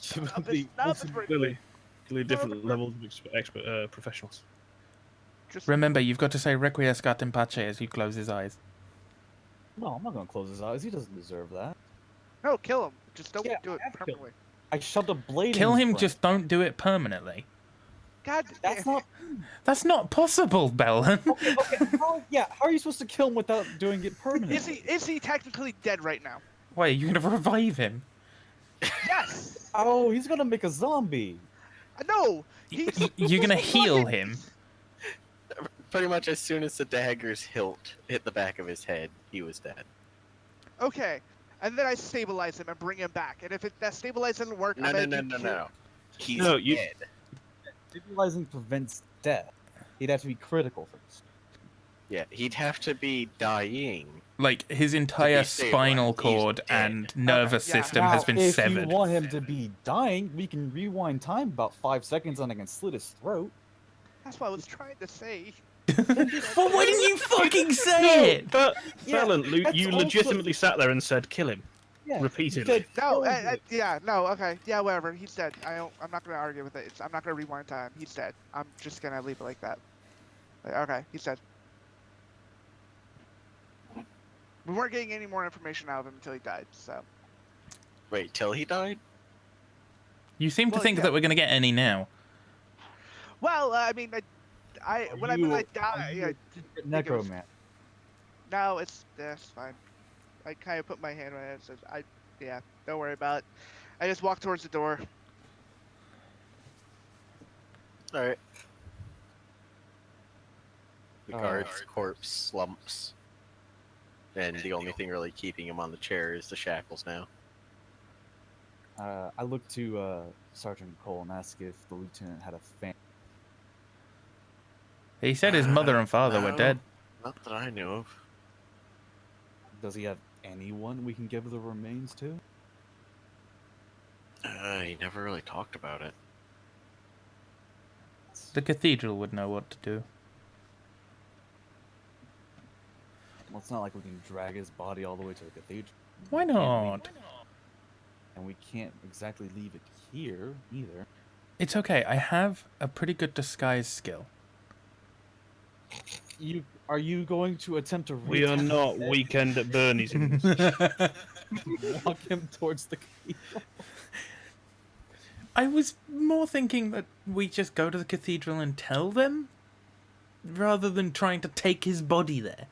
[SPEAKER 4] Clearly different levels of expert professionals.
[SPEAKER 5] Just
[SPEAKER 1] Remember, you've got to say Requiescat in Pace as you close his eyes.
[SPEAKER 2] No, I'm not gonna close his eyes. He doesn't deserve that.
[SPEAKER 5] no, kill him. Just don't
[SPEAKER 2] Yeah,
[SPEAKER 5] do it
[SPEAKER 2] I have to kill him.
[SPEAKER 5] permanently.
[SPEAKER 2] I shoved a blade
[SPEAKER 1] Kill
[SPEAKER 2] in his
[SPEAKER 1] him,
[SPEAKER 2] brain.
[SPEAKER 1] just don't do it permanently.
[SPEAKER 5] God,
[SPEAKER 2] That's not.
[SPEAKER 1] That's not possible, Bellin.
[SPEAKER 2] Okay, how are you supposed to kill him without doing it permanently?
[SPEAKER 5] Is he technically dead right now?
[SPEAKER 1] Wait, you're gonna revive him?
[SPEAKER 5] Yes.
[SPEAKER 2] Oh, he's gonna make a zombie.
[SPEAKER 5] No. He's
[SPEAKER 1] You're gonna
[SPEAKER 5] he's
[SPEAKER 1] heal
[SPEAKER 5] fucking-
[SPEAKER 1] him?
[SPEAKER 3] Pretty much as soon as the dagger's hilt hit the back of his head, he was dead.
[SPEAKER 5] Okay. And then I stabilize him and bring him back. And if that stabilize doesn't work,
[SPEAKER 3] No,
[SPEAKER 5] I'm
[SPEAKER 3] no,
[SPEAKER 5] gonna
[SPEAKER 3] no,
[SPEAKER 5] do
[SPEAKER 3] no, no. He's
[SPEAKER 4] No, you-
[SPEAKER 3] dead.
[SPEAKER 2] Stabilizing prevents death. He'd have to be critical first.
[SPEAKER 3] Yeah, he'd have to be dying.
[SPEAKER 1] Like, his entire
[SPEAKER 3] stabilized,
[SPEAKER 1] spinal
[SPEAKER 3] he's
[SPEAKER 1] cord
[SPEAKER 3] dead.
[SPEAKER 1] and nervous
[SPEAKER 5] yeah.
[SPEAKER 1] system has
[SPEAKER 2] Now,
[SPEAKER 1] been
[SPEAKER 2] if
[SPEAKER 1] severed.
[SPEAKER 2] you want him to be dying, we can rewind time about 5 seconds and I can slit his throat.
[SPEAKER 5] That's what I was trying to say.
[SPEAKER 1] Well, why didn't you fucking say it?
[SPEAKER 4] But
[SPEAKER 2] Yeah,
[SPEAKER 4] Fallon,
[SPEAKER 2] that's
[SPEAKER 4] you
[SPEAKER 2] also-
[SPEAKER 4] legitimately sat there and said, "Kill him,"
[SPEAKER 2] Yeah,
[SPEAKER 4] repeatedly.
[SPEAKER 2] you said
[SPEAKER 5] No,
[SPEAKER 2] kill him.
[SPEAKER 5] yeah, no, okay, yeah, whatever. He's dead. I'm not gonna argue with it. I'm not gonna rewind time. He's dead. I'm just gonna leave it like that. Like, okay, he's dead. We weren't getting any more information out of him until he died. So,
[SPEAKER 3] Wait, till he died?
[SPEAKER 1] You seem to
[SPEAKER 5] Well,
[SPEAKER 1] think
[SPEAKER 5] yeah.
[SPEAKER 1] that we're going to get any now.
[SPEAKER 5] well, I mean, when I mean I die, I didn't think it was-
[SPEAKER 2] Necromancer.
[SPEAKER 5] No, it's fine. I kind of put my hand on it and said, yeah, don't worry about it. I just walked towards the door.
[SPEAKER 3] Alright. The
[SPEAKER 2] Oh.
[SPEAKER 3] guard's corpse slumps. And the only thing really keeping him on the chair is the shackles now.
[SPEAKER 2] I looked to Sergeant Cole and asked if the lieutenant had a fan.
[SPEAKER 1] He said his mother and father were
[SPEAKER 3] No,
[SPEAKER 1] dead.
[SPEAKER 3] Not that I know of.
[SPEAKER 2] Does he have anyone we can give the remains to?
[SPEAKER 3] He never really talked about it.
[SPEAKER 1] The cathedral would know what to do.
[SPEAKER 2] Well, it's not like we can drag his body all the way to the cathedral.
[SPEAKER 1] Why
[SPEAKER 2] We can't
[SPEAKER 1] not?
[SPEAKER 2] And we can't exactly leave it here either.
[SPEAKER 1] It's okay. I have a pretty good disguise skill.
[SPEAKER 2] Are you going to attempt to
[SPEAKER 4] We are not Weekend at Bernie's in this.
[SPEAKER 2] walk him towards the cathedral?
[SPEAKER 1] I was more thinking that we just go to the cathedral and tell them, rather than trying to take his body there.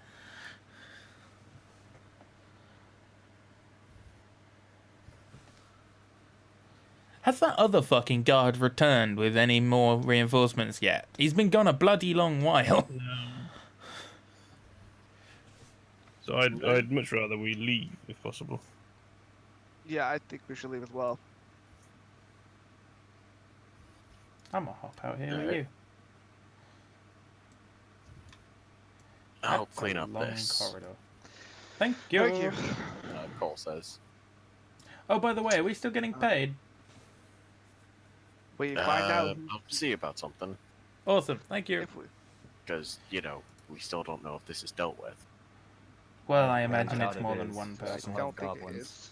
[SPEAKER 1] Has that other fucking guard returned with any more reinforcements yet? He's been gone a bloody long while.
[SPEAKER 4] So I'd much rather we leave if possible.
[SPEAKER 5] Yeah, I think we should leave as well.
[SPEAKER 1] I'm gonna hop out here with
[SPEAKER 3] Alright.
[SPEAKER 1] you.
[SPEAKER 3] I'll
[SPEAKER 1] That's a
[SPEAKER 3] clean up
[SPEAKER 1] long
[SPEAKER 3] this.
[SPEAKER 1] corridor. Thank you.
[SPEAKER 5] Thank you.
[SPEAKER 3] Cole says.
[SPEAKER 1] Oh, by the way, are we still getting paid?
[SPEAKER 5] We find out
[SPEAKER 3] I'll see about something.
[SPEAKER 1] Awesome. Thank you.
[SPEAKER 5] if we.
[SPEAKER 3] Because, we still don't know if this is dealt with.
[SPEAKER 1] Well, I
[SPEAKER 2] I
[SPEAKER 1] imagine
[SPEAKER 2] doubt
[SPEAKER 1] it's
[SPEAKER 2] it
[SPEAKER 1] more than
[SPEAKER 2] is.
[SPEAKER 1] one
[SPEAKER 2] I
[SPEAKER 5] I
[SPEAKER 1] person.
[SPEAKER 2] have
[SPEAKER 5] don't think it
[SPEAKER 2] goblins.
[SPEAKER 5] is.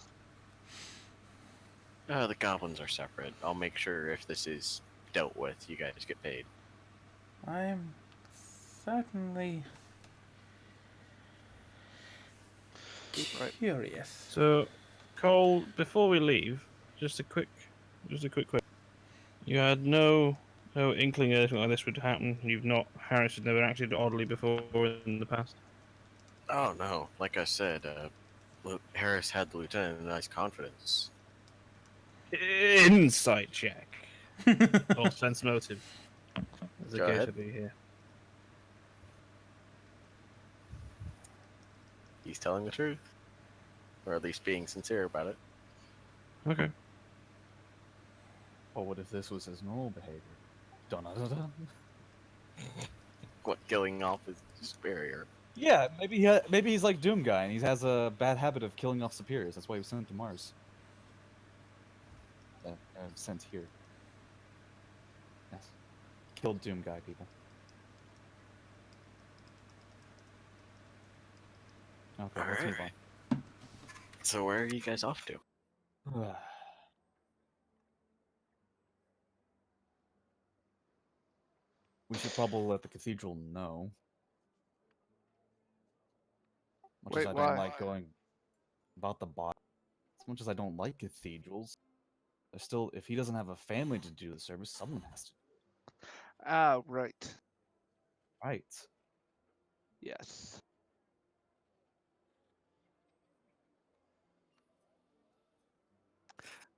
[SPEAKER 3] The goblins are separate. I'll make sure if this is dealt with, you guys get paid.
[SPEAKER 1] I'm certainly
[SPEAKER 5] Right.
[SPEAKER 1] curious.
[SPEAKER 4] So, Cole, before we leave, just a quick question. You had no inkling anything like this would happen. Harris had never acted oddly before in the past.
[SPEAKER 3] Oh, no. Like I said, Harris had the lieutenant in nice confidence.
[SPEAKER 4] Insight check or sense motive, as the
[SPEAKER 3] Go
[SPEAKER 4] case
[SPEAKER 3] ahead.
[SPEAKER 4] would be here.
[SPEAKER 3] He's telling the truth. Or at least being sincere about it.
[SPEAKER 4] Okay.
[SPEAKER 2] Or what if this was his normal behavior? Dun-dun-dun-dun.
[SPEAKER 3] What, killing off his superior?
[SPEAKER 2] Yeah, maybe he's like Doom Guy and he has a bad habit of killing off superiors. That's why he was sent to Mars. Sent here. Yes. Killed Doom Guy, people. Okay, let's move on.
[SPEAKER 3] So where are you guys off to?
[SPEAKER 2] We should probably let the cathedral know. Much
[SPEAKER 5] Wait,
[SPEAKER 2] as I
[SPEAKER 5] why?
[SPEAKER 2] don't like going about the bot. As much as I don't like cathedrals, there's still, if he doesn't have a family to do the service, someone has to.
[SPEAKER 5] Ah, right.
[SPEAKER 2] Right.
[SPEAKER 5] Yes.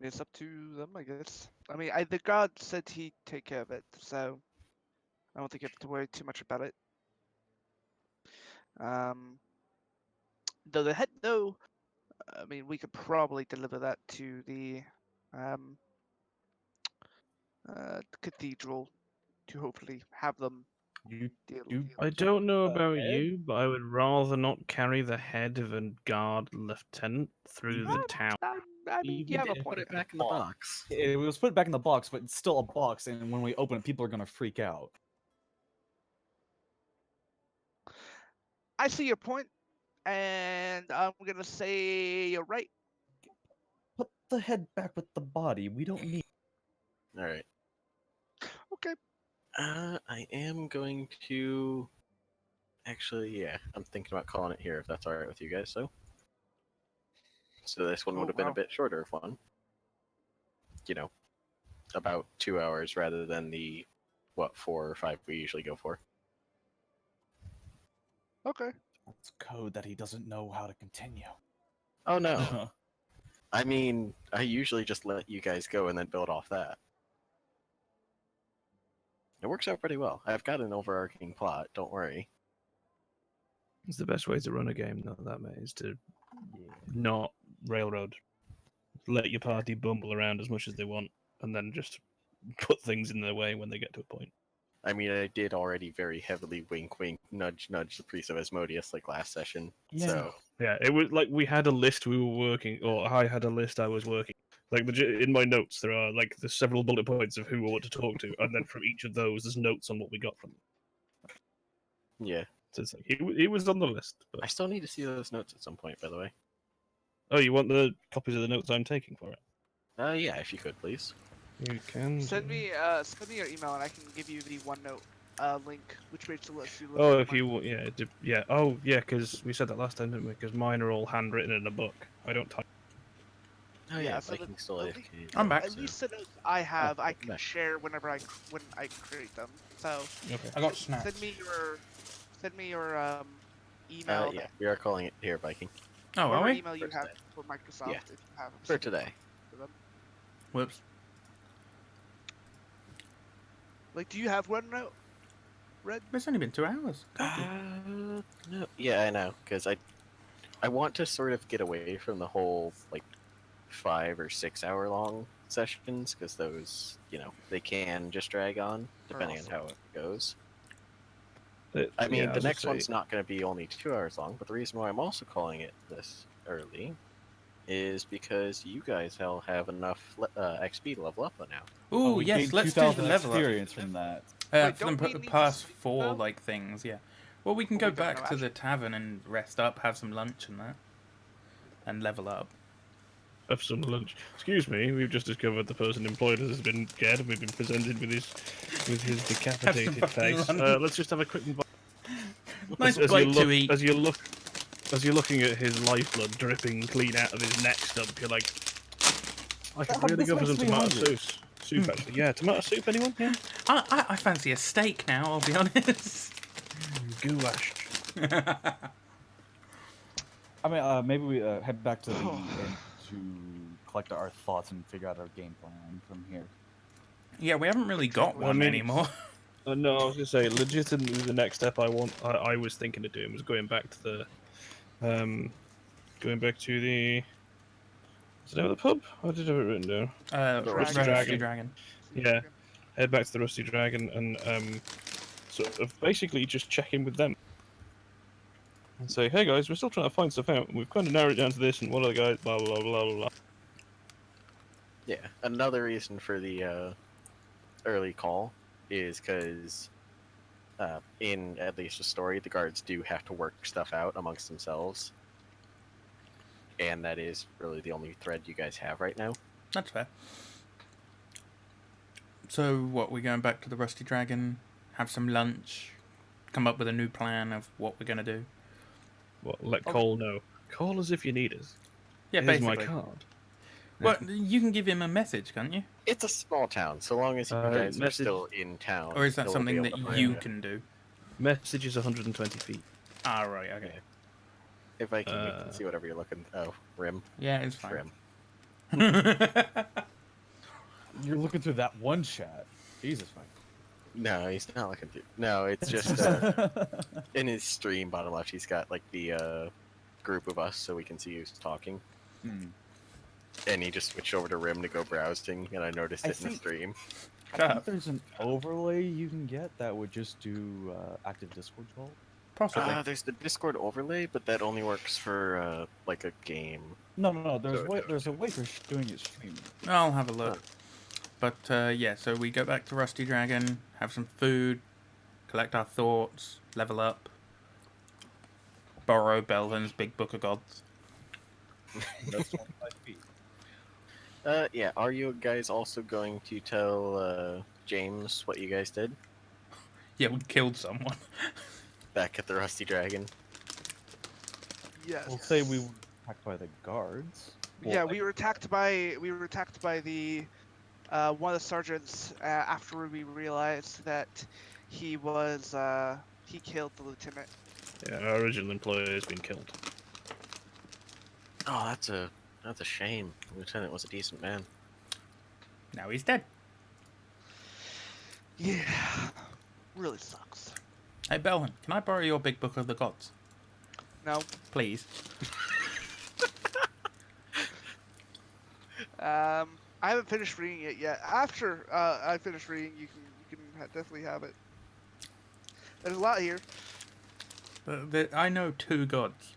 [SPEAKER 5] It's up to them, I guess. I mean, the god said he'd take care of it, so I don't think you have to worry too much about it. Though the head, though, I mean, we could probably deliver that to the cathedral to hopefully have them
[SPEAKER 2] You
[SPEAKER 5] deal.
[SPEAKER 2] do.
[SPEAKER 4] I don't know about
[SPEAKER 2] head?
[SPEAKER 4] you, but I would rather not carry the head of a guard lieutenant through the
[SPEAKER 2] Even-
[SPEAKER 4] town.
[SPEAKER 5] I mean, you have a point.
[SPEAKER 3] back in the box.
[SPEAKER 2] It was put back in the box, but it's still a box, and when we open it, people are gonna freak out.
[SPEAKER 5] I see your point, and I'm gonna say you're right.
[SPEAKER 2] Put the head back with the body. We don't need.
[SPEAKER 3] All right.
[SPEAKER 5] Okay.
[SPEAKER 3] I am going to. Actually, yeah, I'm thinking about calling it here if that's all right with you guys. So this one
[SPEAKER 5] Oh,
[SPEAKER 3] would have been a
[SPEAKER 5] wow.
[SPEAKER 3] bit shorter of one. You know, about 2 hours rather than the 4 or 5 we usually go for.
[SPEAKER 5] Okay.
[SPEAKER 2] That's code that he doesn't know how to continue.
[SPEAKER 3] Oh no. I mean, I usually just let you guys go and then build off that. It works out pretty well. I've got an overarching plot, don't worry.
[SPEAKER 4] It's the best way to run a game, though, that mate, is to
[SPEAKER 2] Yeah.
[SPEAKER 4] not railroad. Let your party bumble around as much as they want, and then just put things in their way when they get to a point.
[SPEAKER 3] I mean, I did already very heavily wink wink, nudge nudge the priest of Asmodeus like last session.
[SPEAKER 2] Yeah.
[SPEAKER 3] So,
[SPEAKER 4] Yeah, it was like we had a list we were working, or I had a list I was working. Like legit, in my notes, there are like there's several bullet points of who we want to talk to, and then from each of those, there's notes on what we got from them.
[SPEAKER 3] yeah.
[SPEAKER 4] So it's like he was on the list.
[SPEAKER 3] I
[SPEAKER 4] But...
[SPEAKER 3] still need to see those notes at some point, by the way.
[SPEAKER 4] Oh, you want the copies of the notes I'm taking for it?
[SPEAKER 3] Yeah, if you could, please.
[SPEAKER 4] You can.
[SPEAKER 5] Send me your email, and I can give you the OneNote link, which makes the list you look.
[SPEAKER 4] Oh, if you want, yeah, yeah. Oh, yeah, because we said that last time, didn't we? Because mine are all handwritten in a book. I don't type.
[SPEAKER 3] Oh
[SPEAKER 5] Yeah,
[SPEAKER 3] yeah,
[SPEAKER 5] so the-
[SPEAKER 3] Viking still
[SPEAKER 5] the
[SPEAKER 3] AFK.
[SPEAKER 1] I'm back.
[SPEAKER 5] At least the notes I have, I can
[SPEAKER 3] back.
[SPEAKER 5] share when I create them. So
[SPEAKER 4] Okay.
[SPEAKER 1] I got snaps.
[SPEAKER 5] send me your email.
[SPEAKER 3] Yeah, we are calling it here, Viking.
[SPEAKER 1] Oh, are
[SPEAKER 5] Whatever
[SPEAKER 1] we?
[SPEAKER 5] email you
[SPEAKER 3] For
[SPEAKER 5] have
[SPEAKER 3] today.
[SPEAKER 5] for Microsoft,
[SPEAKER 3] Yeah.
[SPEAKER 5] if you have them.
[SPEAKER 3] For
[SPEAKER 5] send it
[SPEAKER 3] today.
[SPEAKER 5] to them.
[SPEAKER 1] Whoops.
[SPEAKER 5] Like, do you have OneNote? Red?
[SPEAKER 1] It's only been 2 hours.
[SPEAKER 3] No. Yeah, I know, because I want to sort of get away from the whole like 5 or 6 hour long sessions because those, they can just drag on depending on
[SPEAKER 5] awesome.
[SPEAKER 3] how it goes. I mean, the next one's not going to be only 2 hours long, but the reason why I'm also calling it this early is because you guys all have enough XP to level up on now.
[SPEAKER 1] Ooh,
[SPEAKER 2] we
[SPEAKER 1] yes,
[SPEAKER 2] gained
[SPEAKER 1] let's do
[SPEAKER 2] 2,000
[SPEAKER 1] the level up.
[SPEAKER 2] experience from that.
[SPEAKER 5] Wait,
[SPEAKER 1] For them
[SPEAKER 5] don't we need to
[SPEAKER 1] past
[SPEAKER 5] sleep,
[SPEAKER 1] 4
[SPEAKER 5] though?
[SPEAKER 1] like things, yeah. Well, we can
[SPEAKER 5] Well,
[SPEAKER 1] go
[SPEAKER 5] we don't
[SPEAKER 1] back
[SPEAKER 5] know,
[SPEAKER 1] to the
[SPEAKER 5] actually.
[SPEAKER 1] tavern and rest up, have some lunch and that, and level up.
[SPEAKER 4] Have some lunch. Excuse me, we've just discovered the person employed us has been dead, and we've been presented with his decapitated
[SPEAKER 1] fucking
[SPEAKER 4] face.
[SPEAKER 1] lunch.
[SPEAKER 4] Let's just have a quick.
[SPEAKER 1] Nice
[SPEAKER 4] As
[SPEAKER 1] bite
[SPEAKER 4] you
[SPEAKER 1] to
[SPEAKER 4] look,
[SPEAKER 1] eat.
[SPEAKER 4] as you're looking at his lifeblood dripping clean out of his neck stump, you're like, I could really
[SPEAKER 2] This
[SPEAKER 4] go for some
[SPEAKER 2] makes me
[SPEAKER 4] tomato
[SPEAKER 2] hungry.
[SPEAKER 4] soup. Actually, yeah, tomato soup. Anyone? Yeah.
[SPEAKER 1] I fancy a steak now, I'll be honest.
[SPEAKER 4] Goulash.
[SPEAKER 2] I mean, maybe we head back to the inn to collect our thoughts and figure out our game plan from here.
[SPEAKER 1] Yeah, we haven't really got
[SPEAKER 5] Exactly.
[SPEAKER 1] one
[SPEAKER 4] I mean,
[SPEAKER 1] anymore.
[SPEAKER 4] No, I was gonna say, legitimately, the next step I was thinking of doing was going back to the, going back to the. Is it name of the pub? I did have it written down.
[SPEAKER 3] Rusty
[SPEAKER 1] Rusty
[SPEAKER 4] Dragon.
[SPEAKER 1] Dragon.
[SPEAKER 4] Yeah. Head back to the Rusty Dragon and sort of basically just check in with them and say, hey guys, we're still trying to find stuff out. We've kind of narrowed it down to this, and one of the guys, blah blah blah blah blah.
[SPEAKER 3] Yeah, another reason for the early call is because in at least the story, the guards do have to work stuff out amongst themselves, and that is really the only thread you guys have right now.
[SPEAKER 1] That's fair. So, what, we're going back to the Rusty Dragon, have some lunch, come up with a new plan of what we're going to do?
[SPEAKER 4] What? Let Cole know. Call us if you need us.
[SPEAKER 1] Yeah,
[SPEAKER 4] Here's
[SPEAKER 1] basically.
[SPEAKER 4] my card.
[SPEAKER 1] Well, you can give him a message, can't you?
[SPEAKER 3] It's a small town, so long as you guys are
[SPEAKER 4] message-
[SPEAKER 3] still in town.
[SPEAKER 1] Or is that
[SPEAKER 3] he'll
[SPEAKER 1] something
[SPEAKER 3] be
[SPEAKER 1] that
[SPEAKER 3] able to
[SPEAKER 1] you
[SPEAKER 3] find
[SPEAKER 1] can do?
[SPEAKER 4] Message is 120 feet.
[SPEAKER 1] Ah, right, okay.
[SPEAKER 3] Yeah. If I can see whatever you're looking. Oh, rim.
[SPEAKER 1] Yeah, it's fine.
[SPEAKER 3] Rim.
[SPEAKER 2] You're looking through that one chat. Jesus, Mike.
[SPEAKER 3] No, he's not looking through. No, it's just in his stream bottom left. He's got like the group of us, so we can see who's talking.
[SPEAKER 2] Hmm.
[SPEAKER 3] And he just switched over to Rim to go browsing, and I noticed
[SPEAKER 2] I
[SPEAKER 3] it in the
[SPEAKER 2] think-
[SPEAKER 3] stream.
[SPEAKER 2] I think there's an overlay you can get that would just do active Discord call.
[SPEAKER 1] Possibly.
[SPEAKER 3] There's the Discord overlay, but that only works for like a game.
[SPEAKER 2] No. There's
[SPEAKER 3] So-
[SPEAKER 2] there's a way for doing it streaming.
[SPEAKER 1] I'll have a look. But, yeah, so we go back to Rusty Dragon, have some food, collect our thoughts, level up. borrow Belvin's Big Book of Gods.
[SPEAKER 2] That's 25 feet.
[SPEAKER 3] Yeah. Are you guys also going to tell James what you guys did
[SPEAKER 1] Yeah, we killed someone.
[SPEAKER 3] back at the Rusty Dragon?
[SPEAKER 5] Yes.
[SPEAKER 2] We'll say we were attacked by the guards.
[SPEAKER 5] Yeah,
[SPEAKER 2] Well,
[SPEAKER 5] we were attacked by the one of the sergeants after we realized that he killed the lieutenant.
[SPEAKER 4] Yeah, our original employer has been killed.
[SPEAKER 3] Oh, that's a shame. The lieutenant was a decent man.
[SPEAKER 1] Now he's dead.
[SPEAKER 5] Yeah, really sucks.
[SPEAKER 1] Hey, Belvin, can I borrow your Big Book of the Gods?
[SPEAKER 5] No,
[SPEAKER 1] Please.
[SPEAKER 5] I haven't finished reading it yet. After I finish reading, you can definitely have it. There's a lot here.
[SPEAKER 1] I know 2 gods.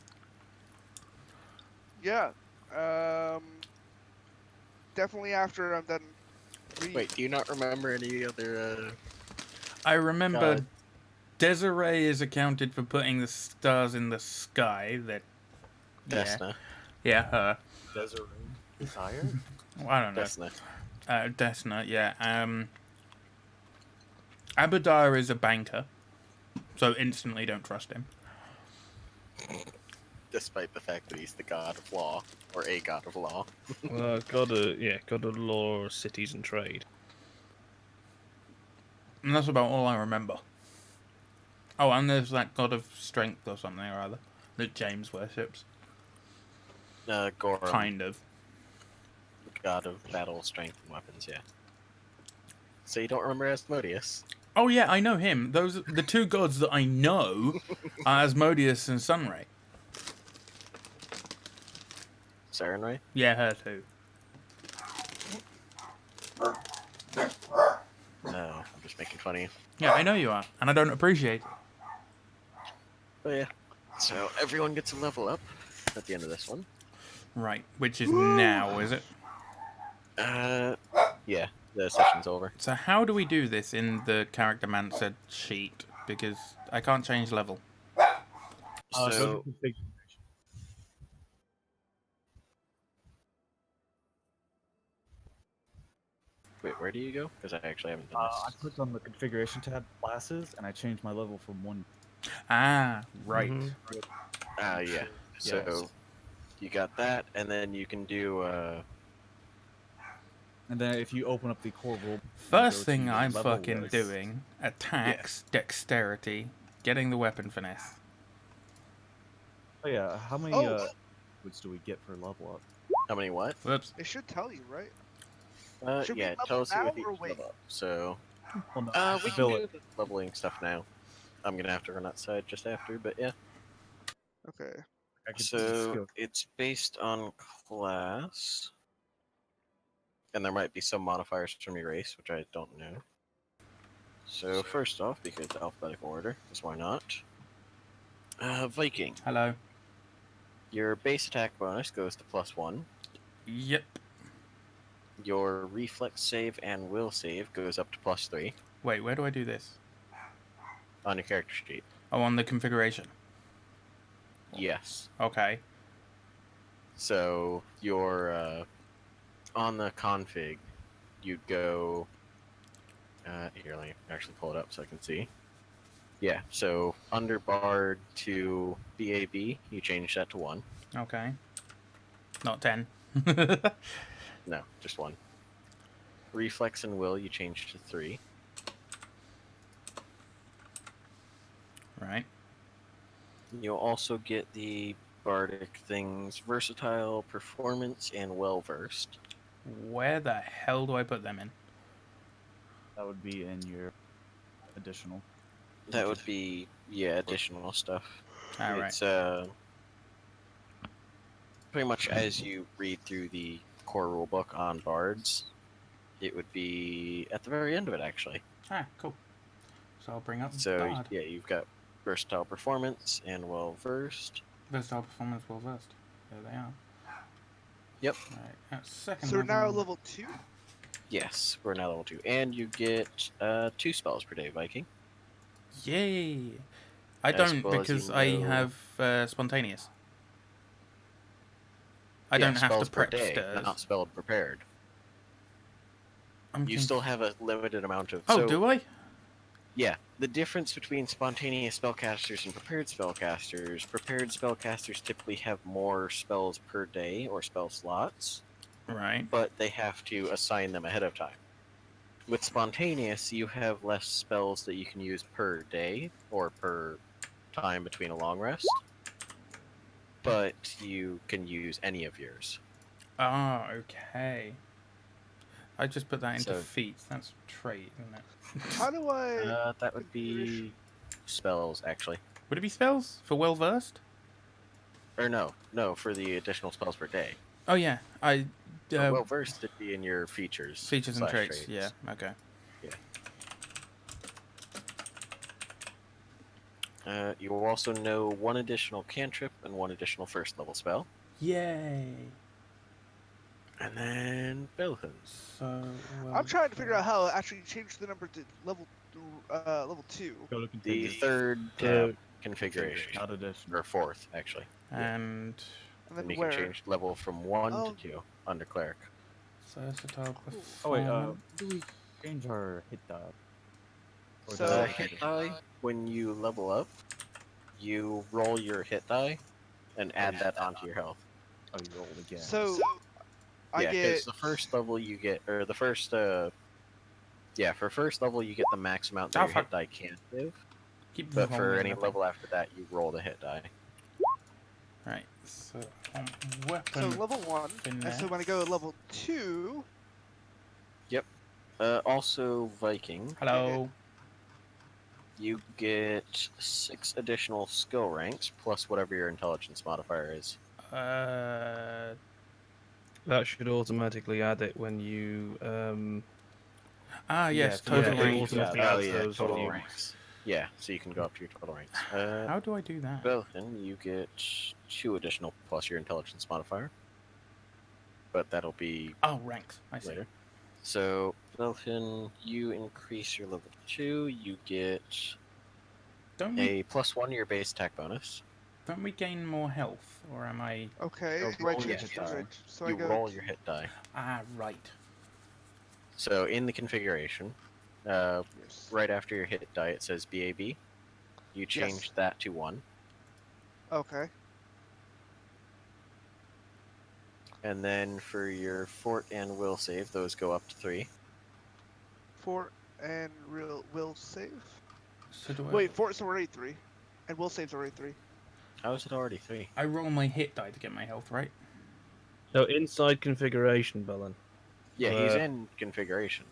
[SPEAKER 5] Yeah. Definitely after I'm done reading.
[SPEAKER 3] Wait, do you not remember any other?
[SPEAKER 1] I remember
[SPEAKER 3] God.
[SPEAKER 1] Desiree is accounted for putting the stars in the sky. That
[SPEAKER 3] Desna.
[SPEAKER 1] yeah, her.
[SPEAKER 2] Desiree tired?
[SPEAKER 1] Well, I don't know.
[SPEAKER 3] Desna.
[SPEAKER 1] Desna, yeah. Abadar is a banker, so instantly don't trust him.
[SPEAKER 3] Despite the fact that he's the god of law, or a god of law.
[SPEAKER 4] God of law, cities and trade.
[SPEAKER 1] And that's about all I remember. Oh, and there's that god of strength or something or other that James worships.
[SPEAKER 3] Gorum,
[SPEAKER 1] Kind of.
[SPEAKER 3] god of battle, strength, and weapons. Yeah. So you don't remember Asmodeus?
[SPEAKER 1] Oh yeah, I know him. Those the 2 gods that I know are Asmodeus and Sunray.
[SPEAKER 3] Sarenrae?
[SPEAKER 1] Yeah, her too.
[SPEAKER 3] No, I'm just making fun of you.
[SPEAKER 1] Yeah, I know you are, and I don't appreciate it.
[SPEAKER 3] But yeah. So everyone gets a level up at the end of this one.
[SPEAKER 1] Right, which is now, is it?
[SPEAKER 3] Yeah, the session's over.
[SPEAKER 1] So how do we do this in the Character Mancer sheet? Because I can't change level.
[SPEAKER 2] Go
[SPEAKER 3] So
[SPEAKER 2] to configuration.
[SPEAKER 3] wait, where do you go? Because I actually haven't done
[SPEAKER 2] I
[SPEAKER 3] this.
[SPEAKER 2] clicked on the configuration tab, classes, and I changed my level from 1.
[SPEAKER 1] Ah, right.
[SPEAKER 4] Mhm.
[SPEAKER 3] Yeah. So
[SPEAKER 2] Yes.
[SPEAKER 3] you got that, and then you can do
[SPEAKER 2] And then if you open up the core rule,
[SPEAKER 1] First
[SPEAKER 2] go
[SPEAKER 1] thing
[SPEAKER 2] to
[SPEAKER 1] I'm
[SPEAKER 2] level
[SPEAKER 1] fucking
[SPEAKER 2] list.
[SPEAKER 1] doing, attacks, dexterity, getting the weapon finesse.
[SPEAKER 2] Oh yeah, how many
[SPEAKER 5] Oh.
[SPEAKER 2] woods do we get per level up?
[SPEAKER 3] how many what?
[SPEAKER 1] Whoops.
[SPEAKER 5] It should tell you, right? Should we
[SPEAKER 3] Yeah, it
[SPEAKER 5] level
[SPEAKER 3] tells you
[SPEAKER 5] now
[SPEAKER 3] with each
[SPEAKER 5] or wait?
[SPEAKER 3] level up. So
[SPEAKER 2] Well, no,
[SPEAKER 3] we can
[SPEAKER 2] ability.
[SPEAKER 3] do the leveling stuff now. I'm gonna have to run outside just after, but yeah.
[SPEAKER 5] Okay.
[SPEAKER 2] I could do
[SPEAKER 3] So
[SPEAKER 2] skill.
[SPEAKER 3] it's based on class, and there might be some modifiers from your race, which I don't know. So first off, because alphabetical order, because why not? Viking.
[SPEAKER 1] Hello.
[SPEAKER 3] Your base attack bonus goes to +1.
[SPEAKER 1] Yep.
[SPEAKER 3] Your reflex save and will save goes up to +3
[SPEAKER 1] Wait, where do I do this?
[SPEAKER 3] on your character sheet.
[SPEAKER 1] Oh, on the configuration.
[SPEAKER 3] Yes.
[SPEAKER 1] Okay.
[SPEAKER 3] So your on the config, you'd go. Here, let me actually pull it up so I can see. Yeah. So under Bard to BAB, you change that to 1.
[SPEAKER 1] Okay. Not 10.
[SPEAKER 3] No, just 1. Reflex and will you change to 3.
[SPEAKER 1] Right.
[SPEAKER 3] You'll also get the bardic things: versatile, performance, and well versed.
[SPEAKER 1] Where the hell do I put them in?
[SPEAKER 2] That would be in your additional.
[SPEAKER 3] That would be additional stuff.
[SPEAKER 1] Alright.
[SPEAKER 3] It's pretty much as you read through the core rulebook on bards, it would be at the very end of it actually.
[SPEAKER 1] Ah, cool. So I'll bring up
[SPEAKER 3] So
[SPEAKER 1] Bard.
[SPEAKER 3] yeah, you've got versatile, performance, and well versed.
[SPEAKER 1] Versatile performance, well versed. There they are.
[SPEAKER 3] Yep.
[SPEAKER 1] Alright, at second
[SPEAKER 5] So we're now
[SPEAKER 1] level.
[SPEAKER 5] level 2?
[SPEAKER 3] Yes, we're now level 2, and you get 2 spells per day, Viking.
[SPEAKER 1] Yay! I
[SPEAKER 3] As
[SPEAKER 1] don't
[SPEAKER 3] well as you
[SPEAKER 1] because I
[SPEAKER 3] know-
[SPEAKER 1] have spontaneous. I
[SPEAKER 3] Yeah,
[SPEAKER 1] don't have to
[SPEAKER 3] spells per
[SPEAKER 1] prep
[SPEAKER 3] day,
[SPEAKER 1] stirs.
[SPEAKER 3] not spelled prepared.
[SPEAKER 1] I'm
[SPEAKER 3] You still have a limited amount of.
[SPEAKER 1] Oh,
[SPEAKER 3] so,
[SPEAKER 1] do I?
[SPEAKER 3] Yeah, the difference between spontaneous spellcasters and prepared spellcasters typically have more spells per day or spell slots,
[SPEAKER 1] Right.
[SPEAKER 3] but they have to assign them ahead of time. With spontaneous, you have less spells that you can use per day or per time between a long rest, but you can use any of yours.
[SPEAKER 1] Ah, okay. I just put that into
[SPEAKER 3] So-
[SPEAKER 1] feats. That's trait, isn't it?
[SPEAKER 5] How do I?
[SPEAKER 3] That would be spells, actually.
[SPEAKER 1] Would it be spells for well versed?
[SPEAKER 3] Or no, for the additional spells per day.
[SPEAKER 1] Oh yeah, I
[SPEAKER 3] Well versed would be in your features.
[SPEAKER 1] features and
[SPEAKER 3] /
[SPEAKER 1] traits. Yeah. Okay.
[SPEAKER 3] You will also know one additional cantrip and one additional first level spell.
[SPEAKER 1] Yay.
[SPEAKER 3] And then Belhun.
[SPEAKER 1] So.
[SPEAKER 5] I'm trying to figure out how to actually change the number to level 2.
[SPEAKER 2] Go to
[SPEAKER 3] The
[SPEAKER 2] configure.
[SPEAKER 3] third tab configuration.
[SPEAKER 2] Not addition.
[SPEAKER 3] Or fourth, actually.
[SPEAKER 1] And
[SPEAKER 5] And
[SPEAKER 3] And
[SPEAKER 5] then
[SPEAKER 3] you
[SPEAKER 5] where?
[SPEAKER 3] can change level from 1
[SPEAKER 5] Oh.
[SPEAKER 3] to 2 under cleric.
[SPEAKER 1] versatile
[SPEAKER 2] Oh wait,
[SPEAKER 1] performance.
[SPEAKER 2] do we change our hit die? Or
[SPEAKER 5] So-
[SPEAKER 2] does it
[SPEAKER 3] Hit die, when you level up, you roll your hit die and add that onto your health.
[SPEAKER 2] Oh, you rolled again.
[SPEAKER 5] So I
[SPEAKER 3] Yeah,
[SPEAKER 5] get.
[SPEAKER 3] because the first level you get, or the first, for first level you get the max amount that
[SPEAKER 1] Oh,
[SPEAKER 3] your
[SPEAKER 1] fuck.
[SPEAKER 3] hit die can give.
[SPEAKER 1] Keep
[SPEAKER 3] But for
[SPEAKER 1] rolling
[SPEAKER 3] any
[SPEAKER 1] the thing.
[SPEAKER 3] level after that, you roll the hit die.
[SPEAKER 1] Right. So
[SPEAKER 5] So
[SPEAKER 1] weapon.
[SPEAKER 5] level 1. And so when I go to level 2,
[SPEAKER 3] Also, Viking,
[SPEAKER 1] Hello.
[SPEAKER 3] you get 6 additional skill ranks plus whatever your intelligence modifier is.
[SPEAKER 1] Uh.
[SPEAKER 4] That should automatically add it when you.
[SPEAKER 1] Ah yes.
[SPEAKER 2] Yes,
[SPEAKER 1] Total
[SPEAKER 4] yeah, it
[SPEAKER 1] rank.
[SPEAKER 4] automatically
[SPEAKER 3] Oh
[SPEAKER 4] adds
[SPEAKER 3] yeah,
[SPEAKER 4] those
[SPEAKER 3] total
[SPEAKER 4] on you.
[SPEAKER 3] ranks. Yeah, so you can go up to your total ranks.
[SPEAKER 1] How do I do that?
[SPEAKER 3] Belhin, you get 2 additional plus your intelligence modifier. But that'll be
[SPEAKER 1] Oh, ranks. I see.
[SPEAKER 3] later. So, Belhin, you increase your level 2, you get
[SPEAKER 1] Don't we?
[SPEAKER 3] a +1 to your base attack bonus.
[SPEAKER 1] Don't we gain more health, or am I?
[SPEAKER 5] okay.
[SPEAKER 2] Oh,
[SPEAKER 5] Do I
[SPEAKER 2] roll your
[SPEAKER 5] change
[SPEAKER 2] hit die.
[SPEAKER 5] So
[SPEAKER 3] you
[SPEAKER 5] I go.
[SPEAKER 3] roll your hit die.
[SPEAKER 1] Ah, right.
[SPEAKER 3] So, in the configuration,
[SPEAKER 5] Yes.
[SPEAKER 3] right after your hit die, it says BAB. You change that to 1.
[SPEAKER 5] Okay.
[SPEAKER 3] And then for your fort and will save, those go up to 3.
[SPEAKER 5] Fort and will save.
[SPEAKER 1] So do I?
[SPEAKER 5] Wait, Fort's already 3, and will save's already 3.
[SPEAKER 3] How is it already 3?
[SPEAKER 1] I roll my hit die to get my health, right?
[SPEAKER 4] So inside configuration, Belen.
[SPEAKER 3] Yeah, he's
[SPEAKER 4] Uh,
[SPEAKER 3] in configuration.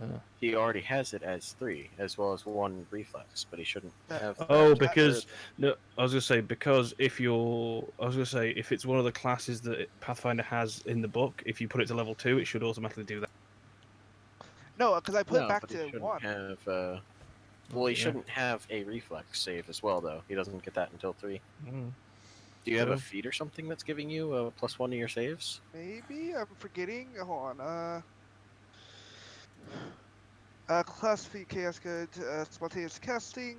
[SPEAKER 4] uh.
[SPEAKER 3] He already has it as 3, as well as 1 reflex, but he shouldn't have.
[SPEAKER 4] Oh,
[SPEAKER 3] that.
[SPEAKER 4] because no, I was gonna say because if it's one of the classes that Pathfinder has in the book, if you put it to level 2, it should automatically do that.
[SPEAKER 5] No, because I put
[SPEAKER 3] No,
[SPEAKER 5] it back
[SPEAKER 3] but he
[SPEAKER 5] to
[SPEAKER 3] shouldn't
[SPEAKER 5] 1.
[SPEAKER 3] have. Well, he
[SPEAKER 4] Yeah.
[SPEAKER 3] shouldn't have a reflex save as well, though. He doesn't get that until 3.
[SPEAKER 4] Mm.
[SPEAKER 3] Do you have a
[SPEAKER 4] So-
[SPEAKER 3] feat or something that's giving you a +1 to your saves?
[SPEAKER 5] Maybe I'm forgetting. Hold on. Class feat, chaos good, spontaneous casting,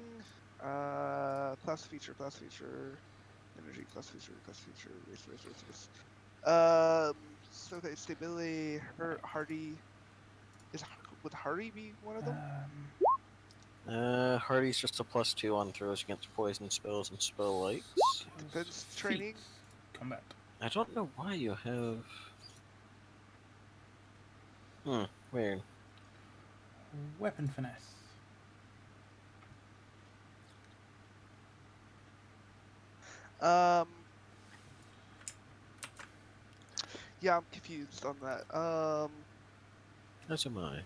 [SPEAKER 5] class feature, energy, class feature, race. So okay, stability, hardy. Would hardy be one of them?
[SPEAKER 3] Hardy's just a +2 on throws against poison spells and spell likes.
[SPEAKER 5] Defense training.
[SPEAKER 1] Combat.
[SPEAKER 3] I don't know why you have. Weird.
[SPEAKER 1] Weapon finesse.
[SPEAKER 5] Yeah, I'm confused on that.
[SPEAKER 3] As am I.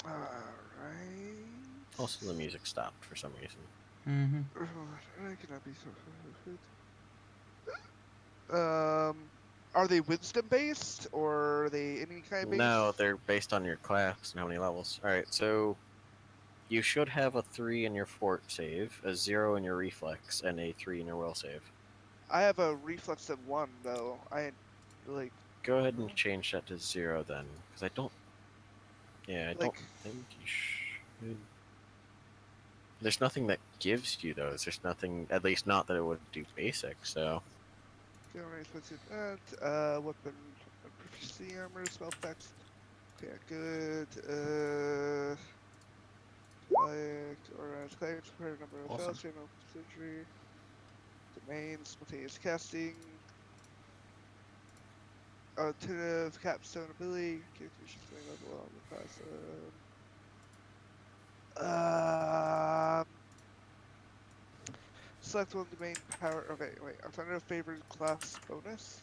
[SPEAKER 5] Alright.
[SPEAKER 3] Also, the music stopped for some reason.
[SPEAKER 1] Mm-hmm.
[SPEAKER 5] I cannot be so. Are they wisdom based or are they any kind based?
[SPEAKER 3] No, they're based on your class and how many levels. Alright, so you should have a 3 in your fort save, a 0 in your reflex, and a 3 in your will save.
[SPEAKER 5] I have a reflex of 1 though.
[SPEAKER 3] Go ahead and change that to 0 then, because I don't. Yeah, I don't
[SPEAKER 5] Like-
[SPEAKER 3] think you should. There's nothing that gives you those. There's nothing, at least not that it would do basic. So
[SPEAKER 5] Generate expensive weapon proficiency armor spell text. Okay, good. Collect or collect per number of
[SPEAKER 1] Awesome.
[SPEAKER 5] spells, channel injury, domain, spontaneous casting, alternative capstone ability, character level on the class. Select one domain power. Okay, wait. Alternative favored class bonus.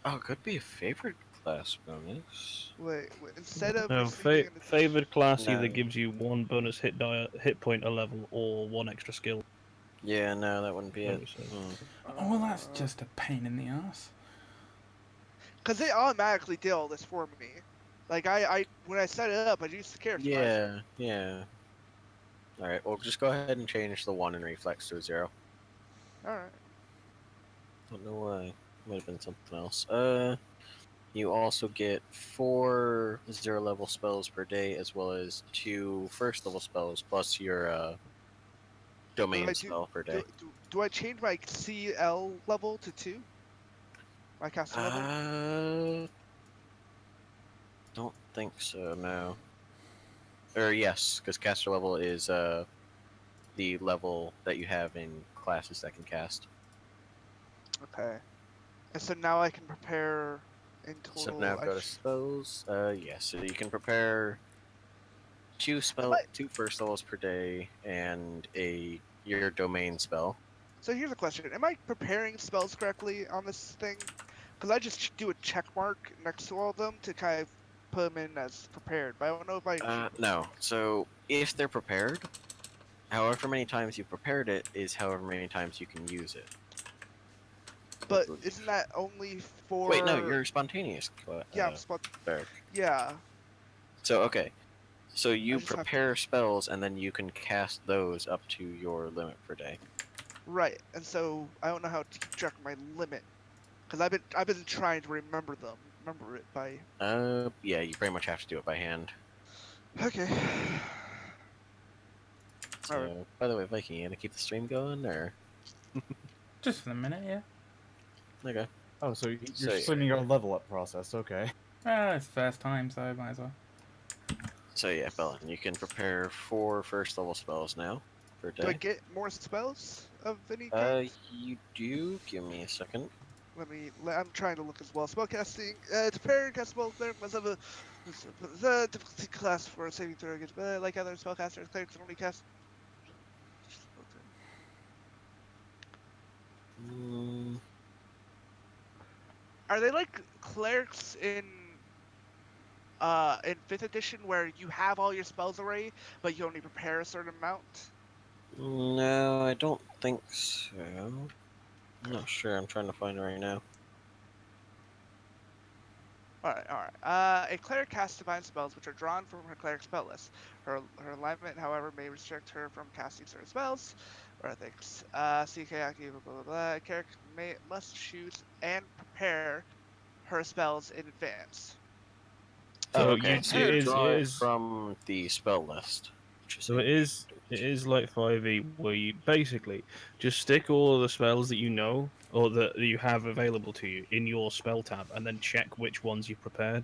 [SPEAKER 3] oh, it could be a favorite class bonus.
[SPEAKER 5] Wait. Instead of
[SPEAKER 4] No,
[SPEAKER 5] receiving an
[SPEAKER 4] favored class either
[SPEAKER 3] No.
[SPEAKER 4] gives you one bonus hit point a level or one extra skill.
[SPEAKER 3] Yeah, no, that wouldn't be it.
[SPEAKER 4] Whatever it says.
[SPEAKER 1] Oh, well, that's just a pain in the ass.
[SPEAKER 5] because they automatically did all this for me. Like I when I set it up, I used the character.
[SPEAKER 3] Yeah, yeah. All right, well, just go ahead and change the 1 in reflex to a 0.
[SPEAKER 5] All right.
[SPEAKER 3] Don't know why. Might have been something else. You also get 4 0-level spells per day, as well as 2 first-level spells, plus your domain spell per day.
[SPEAKER 5] Do I change my CL level to 2? My caster level?
[SPEAKER 3] Don't think so. No. Or yes, because caster level is the level that you have in classes that can cast.
[SPEAKER 5] Okay. And so now I can prepare in
[SPEAKER 3] So
[SPEAKER 5] total.
[SPEAKER 3] now go to spells. Yeah, so you can prepare two first levels per day and your domain spell.
[SPEAKER 5] So here's a question: am I preparing spells correctly on this thing? Because I just do a check mark next to all of them to kind of put them in as prepared. But I don't know if I should.
[SPEAKER 3] No. So if they're prepared, however many times you prepared it is however many times you can use it.
[SPEAKER 5] But isn't that only for?
[SPEAKER 3] Wait, no, you're spontaneous.
[SPEAKER 5] Yeah, I'm spot.
[SPEAKER 3] Cleric.
[SPEAKER 5] Yeah.
[SPEAKER 3] So okay, so you
[SPEAKER 5] just have to-
[SPEAKER 3] prepare spells and then you can cast those up to your limit per day.
[SPEAKER 5] Right, and so I don't know how to keep track of my limit because I've been trying to remember it by.
[SPEAKER 3] Yeah, you pretty much have to do it by hand.
[SPEAKER 5] Okay.
[SPEAKER 3] So,
[SPEAKER 5] Alright.
[SPEAKER 3] by the way, Viking, you gonna keep the stream going, or
[SPEAKER 1] Just for the minute, yeah.
[SPEAKER 3] okay?
[SPEAKER 2] Oh, so you're
[SPEAKER 3] So,
[SPEAKER 2] starting your level up process. Okay.
[SPEAKER 1] Well, it's the first time, so might as well.
[SPEAKER 3] So yeah, Bellin, you can prepare 4 first level spells now per
[SPEAKER 5] Do I
[SPEAKER 3] day.
[SPEAKER 5] get more spells of any kind?
[SPEAKER 3] You do. Give me a second.
[SPEAKER 5] I'm trying to look as well. Spellcasting. To pair cast spells, cleric must have a difficulty class for a saving throw against. Like other spellcasters, clerics can only cast.
[SPEAKER 3] Mm,
[SPEAKER 5] Are they like clerics in 5th edition where you have all your spells already, but you only prepare a certain amount?
[SPEAKER 3] no, I don't think so. I'm not sure. I'm trying to find it right now.
[SPEAKER 5] Alright. A cleric casts divine spells which are drawn from her cleric spell list. Her alignment, however, may restrict her from casting certain spells or things. CK, blah, blah, blah. A cleric must choose and prepare her spells in advance.
[SPEAKER 4] So
[SPEAKER 3] okay, so you
[SPEAKER 4] it
[SPEAKER 3] draw it
[SPEAKER 4] is
[SPEAKER 3] from the spell list. Which is
[SPEAKER 4] so it is like 5e where you basically just stick all of the spells that you know or that you have available to you in your spell tab and then check which ones you've prepared.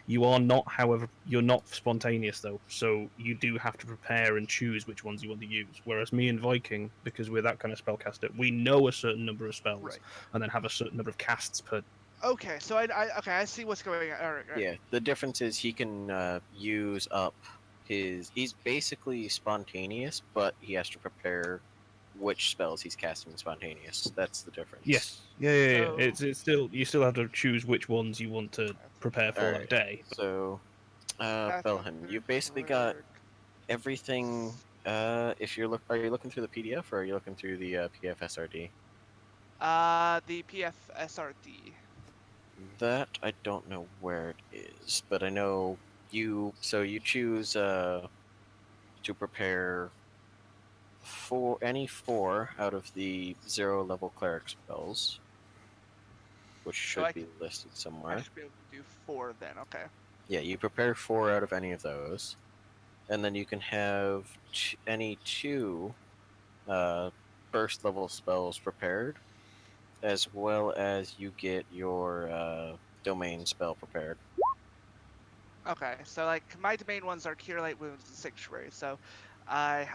[SPEAKER 4] You are not, however, you're not spontaneous though, so you do have to prepare and choose which ones you want to use. Whereas me and Viking, because we're that kind of spellcaster, we know a certain number of spells
[SPEAKER 5] Right.
[SPEAKER 4] and then have a certain number of casts per.
[SPEAKER 5] Okay, so I see what's going on. Alright.
[SPEAKER 3] Yeah, the difference is he can use up his. He's basically spontaneous, but he has to prepare which spells he's casting spontaneous. That's the difference.
[SPEAKER 4] Yes, yeah.
[SPEAKER 5] So-
[SPEAKER 4] It's still you still have to choose which ones you want to prepare for
[SPEAKER 3] Alright,
[SPEAKER 4] that day.
[SPEAKER 3] so Belhan,
[SPEAKER 5] Pathfinder,
[SPEAKER 3] you've basically got
[SPEAKER 5] cleric.
[SPEAKER 3] everything. If you're are you looking through the PDF or are you looking through the PFSRD?
[SPEAKER 5] The PFSRD.
[SPEAKER 3] That I don't know where it is, but I know you. So you choose to prepare four out of the 0-level cleric spells, which
[SPEAKER 5] So
[SPEAKER 3] should be listed
[SPEAKER 5] I
[SPEAKER 3] somewhere.
[SPEAKER 5] should be able to do 4 then. Okay.
[SPEAKER 3] Yeah, you prepare 4 out of any of those, and then you can have any two first level spells prepared, as well as you get your domain spell prepared.
[SPEAKER 5] Okay, so like my domain ones are Cure Light Wounds and Sanctuary, so I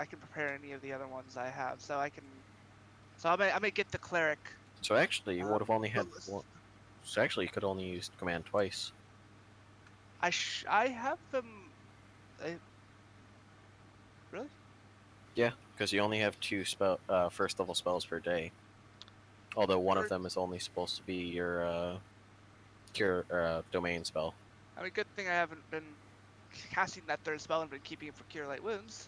[SPEAKER 5] can prepare any of the other ones I have, so I may get the Cleric.
[SPEAKER 3] So actually, you would have only had
[SPEAKER 5] but
[SPEAKER 3] one. So actually, you could only use command twice.
[SPEAKER 5] I have them. Really?
[SPEAKER 3] Yeah, because you only have two first level spells per day. Although one of them is only supposed to be your cure domain spell.
[SPEAKER 5] I mean, good thing I haven't been casting that third spell and been keeping it for Cure Light Wounds.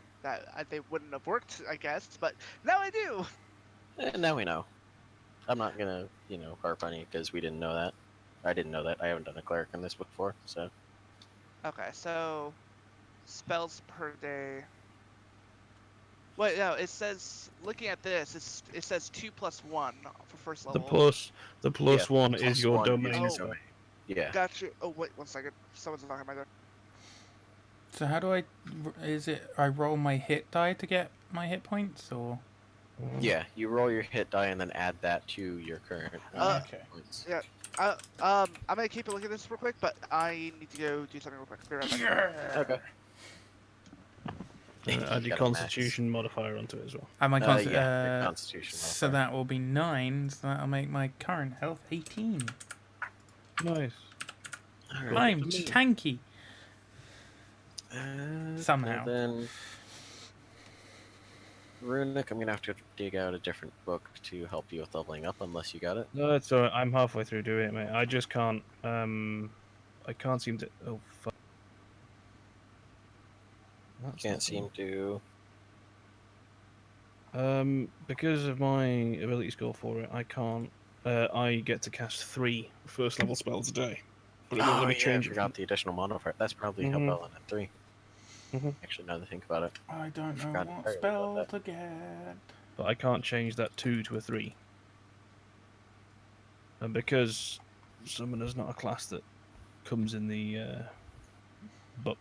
[SPEAKER 5] They wouldn't have worked, I guess, but now I do.
[SPEAKER 3] And now we know. I'm not gonna, harp on you because we didn't know that. I didn't know that. I haven't done a cleric in this before, so.
[SPEAKER 5] Okay, so spells per day. Wait, no, it says looking at this, it says 2+1 for first
[SPEAKER 4] The
[SPEAKER 5] level.
[SPEAKER 4] plus one is
[SPEAKER 3] plus
[SPEAKER 4] your
[SPEAKER 3] one
[SPEAKER 4] domain
[SPEAKER 5] your
[SPEAKER 4] spell.
[SPEAKER 3] domain. Yeah.
[SPEAKER 5] Gotcha. Oh wait, 1 second. Someone's knocking at my door.
[SPEAKER 1] So how do I roll my hit die to get my hit points, or?
[SPEAKER 3] Yeah, you roll your hit die and then add that to your current
[SPEAKER 1] Okay.
[SPEAKER 3] points.
[SPEAKER 5] Yeah. I'm gonna keep a look at this real quick, but I need to go do something real quick. Be right back.
[SPEAKER 3] Okay.
[SPEAKER 4] Add
[SPEAKER 3] You
[SPEAKER 4] your
[SPEAKER 3] got a max.
[SPEAKER 4] Constitution modifier onto it as well.
[SPEAKER 1] And my
[SPEAKER 3] Yeah, your Constitution
[SPEAKER 1] so
[SPEAKER 3] modifier.
[SPEAKER 1] that will be 9. So that'll make my current health 18.
[SPEAKER 4] Nice.
[SPEAKER 3] Alright.
[SPEAKER 1] I'm
[SPEAKER 4] to me.
[SPEAKER 1] tanky. Somehow.
[SPEAKER 3] Then, Runic, I'm gonna have to dig out a different book to help you with leveling up, unless you got it.
[SPEAKER 4] No, it's alright. I'm halfway through doing it, mate. I just can't. I can't seem to. Oh fuck. That's
[SPEAKER 3] Can't
[SPEAKER 4] not
[SPEAKER 3] seem to.
[SPEAKER 4] Because of my ability score for it, I can't. I get to cast 3 first level spells a day, but it won't let me change
[SPEAKER 3] I
[SPEAKER 4] it.
[SPEAKER 3] forgot the additional modifier. That's probably how
[SPEAKER 4] Mhm.
[SPEAKER 3] well in at 3.
[SPEAKER 4] Mhm.
[SPEAKER 3] Actually, now that I think about it.
[SPEAKER 1] I don't know
[SPEAKER 3] Forgot
[SPEAKER 1] what
[SPEAKER 3] entirely
[SPEAKER 1] spell
[SPEAKER 3] about
[SPEAKER 1] to get.
[SPEAKER 4] But I can't change that 2 to a 3. And because Summoner's not a class that comes in the book.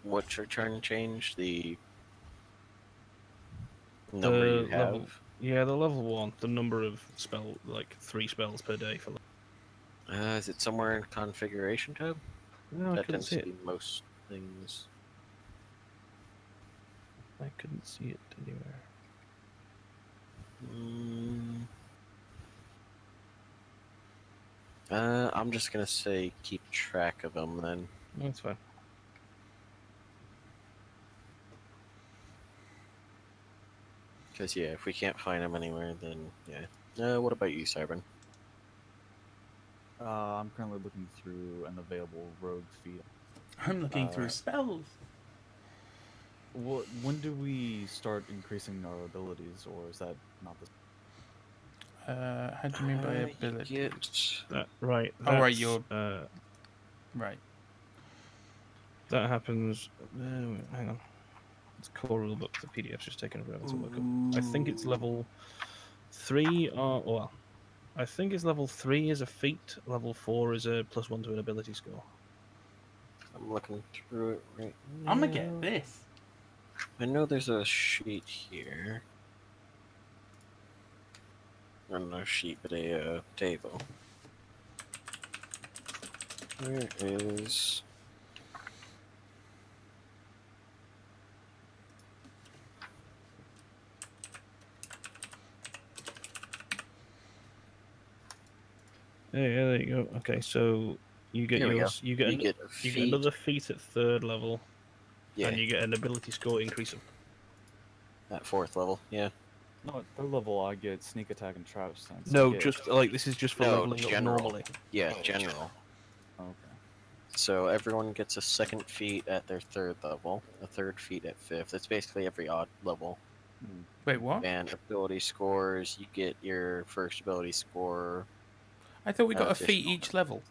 [SPEAKER 3] What you're trying to change? The number you have?
[SPEAKER 4] Level, yeah, the level 1, the number of 3 spells per day for.
[SPEAKER 3] Is it somewhere in configuration tab?
[SPEAKER 4] No, I
[SPEAKER 3] That
[SPEAKER 4] couldn't
[SPEAKER 3] tends
[SPEAKER 4] see
[SPEAKER 3] to
[SPEAKER 4] it.
[SPEAKER 3] be most things.
[SPEAKER 4] I couldn't see it anywhere.
[SPEAKER 3] I'm just gonna say keep track of them then.
[SPEAKER 4] No, it's fine.
[SPEAKER 3] Because, yeah, if we can't find them anywhere, then, yeah. What about you, Cybern?
[SPEAKER 2] I'm currently looking through an available rogue feat.
[SPEAKER 1] I'm looking through spells.
[SPEAKER 2] When do we start increasing our abilities, or is that not the?
[SPEAKER 1] How do you mean by ability?
[SPEAKER 4] Right.
[SPEAKER 1] Oh, right,
[SPEAKER 4] that's,
[SPEAKER 1] you're- Right.
[SPEAKER 4] That happens. Hang on. It's core rulebook. The PDF's just taking a forever to look up. I think it's level 3. I think it's level 3 is a feat. Level 4 is a +1 to an ability score.
[SPEAKER 3] I'm looking through it right now.
[SPEAKER 1] I'm gonna get this.
[SPEAKER 3] I know there's a sheet here. Or not a sheet, but a table. Where is...
[SPEAKER 4] Yeah, there you go. Okay, so you get
[SPEAKER 3] Here we
[SPEAKER 4] yours.
[SPEAKER 3] go.
[SPEAKER 4] You get
[SPEAKER 3] You get a
[SPEAKER 4] you get
[SPEAKER 3] feat.
[SPEAKER 4] another feat at 3rd level,
[SPEAKER 3] Yeah,
[SPEAKER 4] and you get an ability score increase of.
[SPEAKER 3] at 4th level, yeah.
[SPEAKER 2] No, at third level I get sneak attack and trap stance.
[SPEAKER 4] No,
[SPEAKER 2] I get...
[SPEAKER 4] just like this is just for
[SPEAKER 3] No,
[SPEAKER 4] leveling up
[SPEAKER 3] general.
[SPEAKER 4] normally.
[SPEAKER 3] Yeah, general.
[SPEAKER 2] Okay.
[SPEAKER 3] So everyone gets a 2nd feat at their 3rd level, a 3rd feat at 5th. It's basically every odd level.
[SPEAKER 1] Wait, what?
[SPEAKER 3] And ability scores, you get your first ability score.
[SPEAKER 1] I thought we got a feat
[SPEAKER 3] additional
[SPEAKER 1] each level.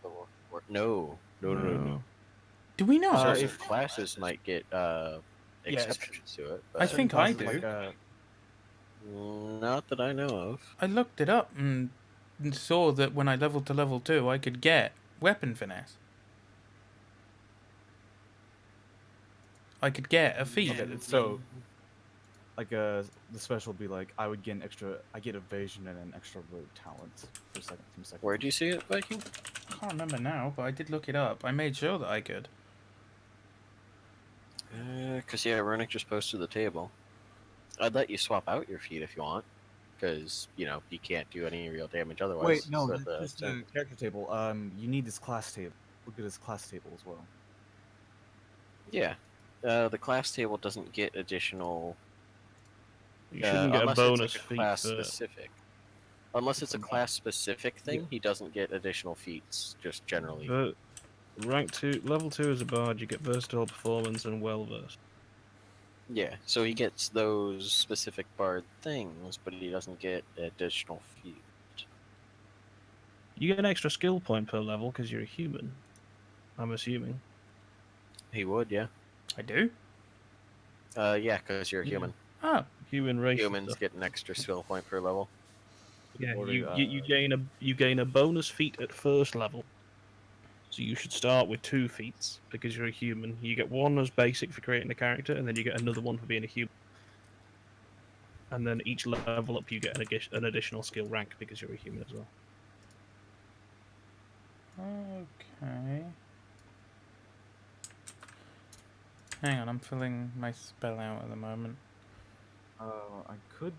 [SPEAKER 3] No.
[SPEAKER 1] Do we not?
[SPEAKER 3] Certain classes might get exceptions to it.
[SPEAKER 1] I
[SPEAKER 3] But
[SPEAKER 1] think I
[SPEAKER 2] Classes
[SPEAKER 1] do.
[SPEAKER 2] like,
[SPEAKER 3] not that I know of.
[SPEAKER 1] I looked it up and saw that when I leveled to level 2, I could get weapon finesse. I could get a feat.
[SPEAKER 2] Okay, so like the special would be like I would get an extra. I get evasion and an extra rogue talent for second from second.
[SPEAKER 3] Where'd you see it, Viking?
[SPEAKER 1] I can't remember now, but I did look it up. I made sure that I could.
[SPEAKER 3] Cause yeah, Runic just posted the table. I'd let you swap out your feat if you want, because you know you can't do any real damage otherwise.
[SPEAKER 2] Wait, no,
[SPEAKER 3] so
[SPEAKER 2] this is the character table. You need this class table. Look at his class table as well.
[SPEAKER 3] yeah, the class table doesn't get additional.
[SPEAKER 4] You shouldn't get a
[SPEAKER 3] unless
[SPEAKER 4] bonus
[SPEAKER 3] it's like a
[SPEAKER 4] feat
[SPEAKER 3] class
[SPEAKER 4] for.
[SPEAKER 3] specific. Unless it's a class specific thing, he doesn't get additional feats. Just generally.
[SPEAKER 4] But rank 2, level 2 as a bard, you get versatile performance and well versed.
[SPEAKER 3] Yeah, so he gets those specific bard things, but he doesn't get additional feat.
[SPEAKER 4] You get an extra skill point per level because you're a human. I'm assuming.
[SPEAKER 3] He would, yeah.
[SPEAKER 1] I do?
[SPEAKER 3] Yeah, because you're a
[SPEAKER 4] Yeah.
[SPEAKER 3] human.
[SPEAKER 1] Oh.
[SPEAKER 4] Human race.
[SPEAKER 3] Humans
[SPEAKER 4] stuff.
[SPEAKER 3] get an extra skill point per level.
[SPEAKER 4] Yeah,
[SPEAKER 2] Or,
[SPEAKER 4] you gain a bonus feat at first level. So you should start with 2 feats because you're a human. You get one as basic for creating a character, and then you get another one for being a human. And then each level up, you get an additional skill rank because you're a human as well.
[SPEAKER 1] Okay. Hang on, I'm filling my spell out at the moment.
[SPEAKER 2] I could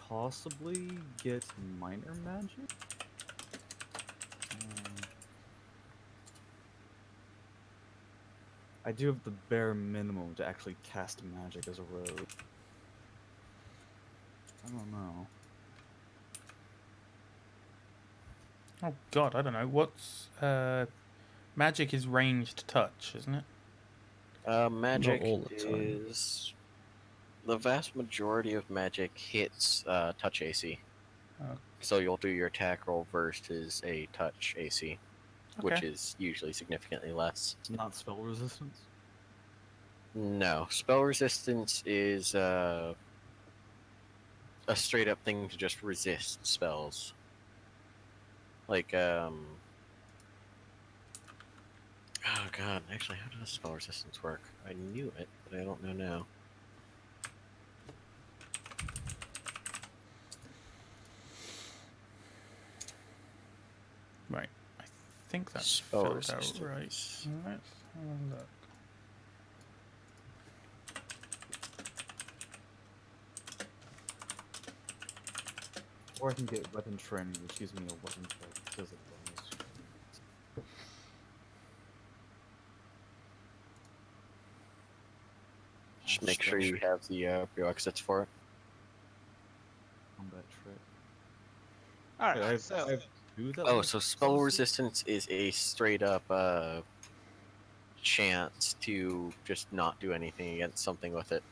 [SPEAKER 2] possibly get minor magic. I do have the bare minimum to actually cast magic as a rogue. I don't know.
[SPEAKER 1] Oh god, I don't know. What's magic is ranged touch, isn't it?
[SPEAKER 3] Magic
[SPEAKER 4] all the time.
[SPEAKER 3] is the vast majority of magic hits touch AC.
[SPEAKER 1] Oh.
[SPEAKER 3] So you'll do your attack roll versus a touch AC, which
[SPEAKER 1] Okay.
[SPEAKER 3] is usually significantly less.
[SPEAKER 2] Not spell resistance.
[SPEAKER 3] No, spell resistance is a straight up thing to just resist spells. Like oh god, actually, how does spell resistance work? I knew it, but I don't know now.
[SPEAKER 1] Right. I think that's
[SPEAKER 3] Spell
[SPEAKER 1] filled out
[SPEAKER 3] resistance.
[SPEAKER 1] right. Let's have a look.
[SPEAKER 2] Or I can get weapon training, which gives me a weapon check physical bonus.
[SPEAKER 3] Just make sure you have the prerequisites for it.
[SPEAKER 2] Combat trick.
[SPEAKER 5] All
[SPEAKER 2] Wait,
[SPEAKER 5] right,
[SPEAKER 2] I have,
[SPEAKER 5] so
[SPEAKER 2] I have two that
[SPEAKER 3] Oh,
[SPEAKER 2] like
[SPEAKER 3] so spell resistance is a straight up chance to just not do anything against something with it.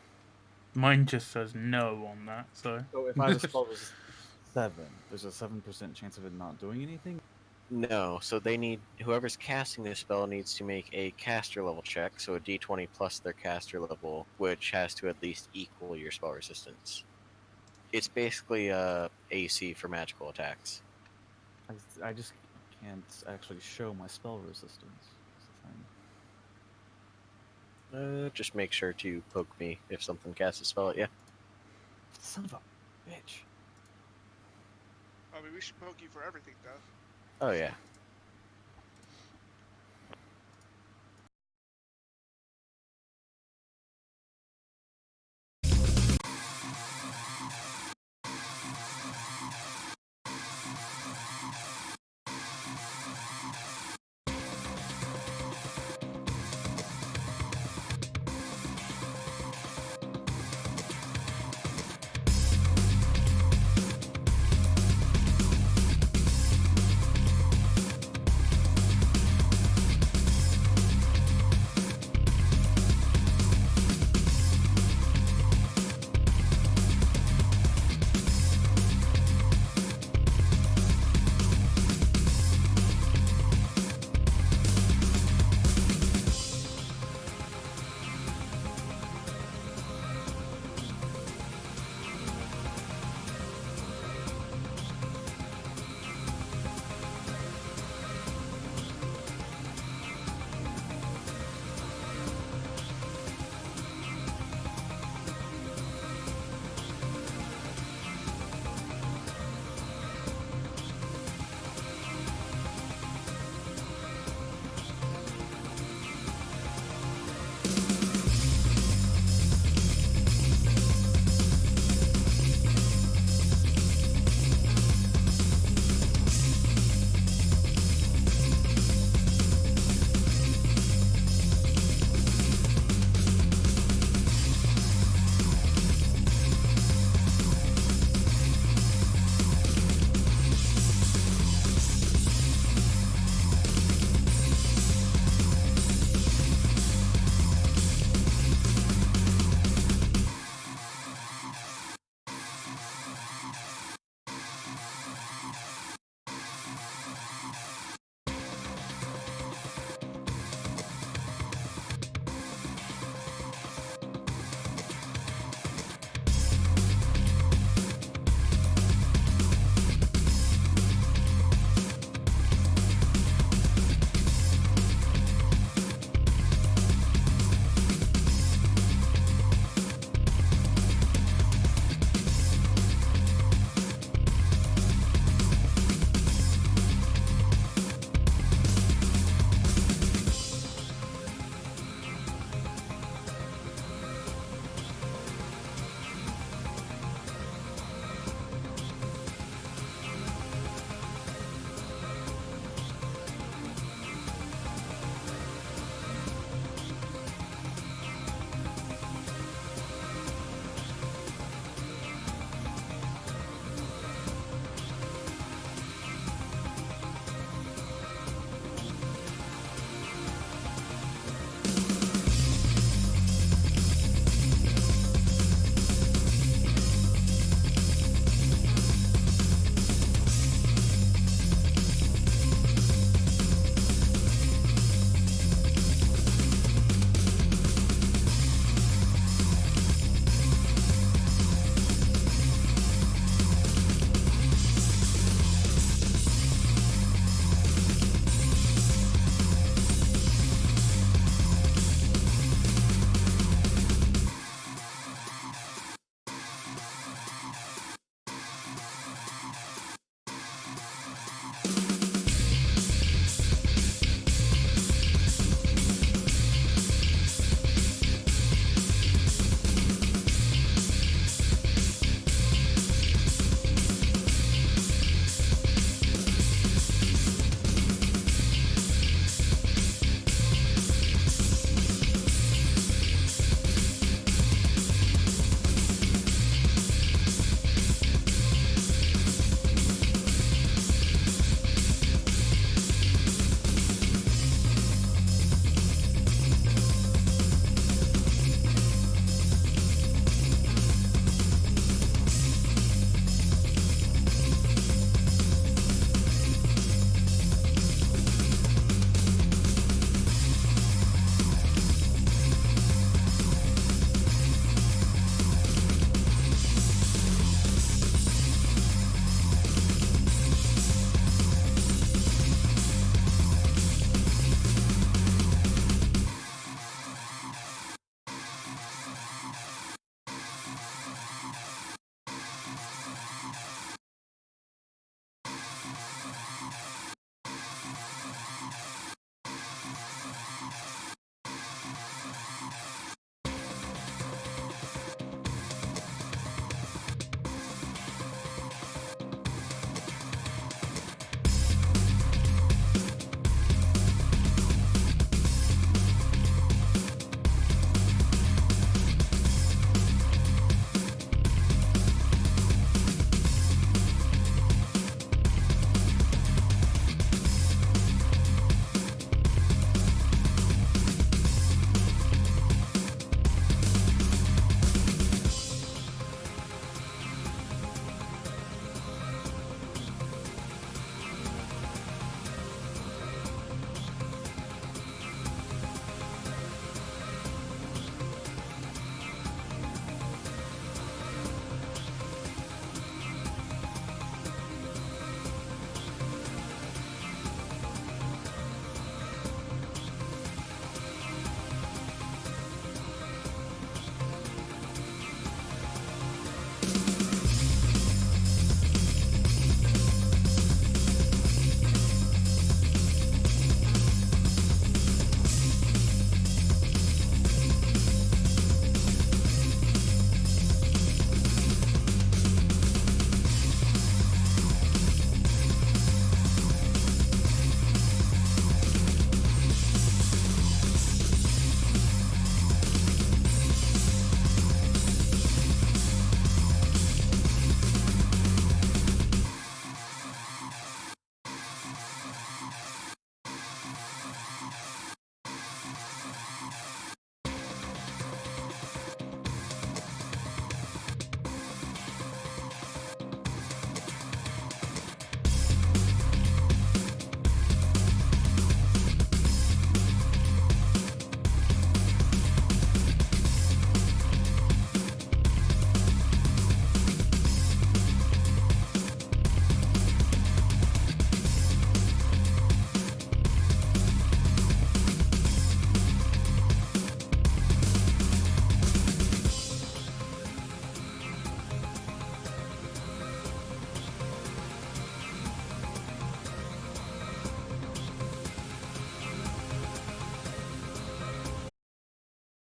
[SPEAKER 1] Mine just says no on that, so.
[SPEAKER 2] So if I have a spell resistance 7, there's a 7% chance of it not doing anything?
[SPEAKER 3] No, so they need whoever's casting this spell needs to make a caster level check, so a d20 plus their caster level, which has to at least equal your spell resistance. It's basically AC for magical attacks.
[SPEAKER 2] I just can't actually show my spell resistance. That's the thing.
[SPEAKER 3] Just make sure to poke me if something casts a spell at you.
[SPEAKER 2] Son of a bitch.
[SPEAKER 5] I mean, we should poke you for everything, though.
[SPEAKER 3] Oh yeah,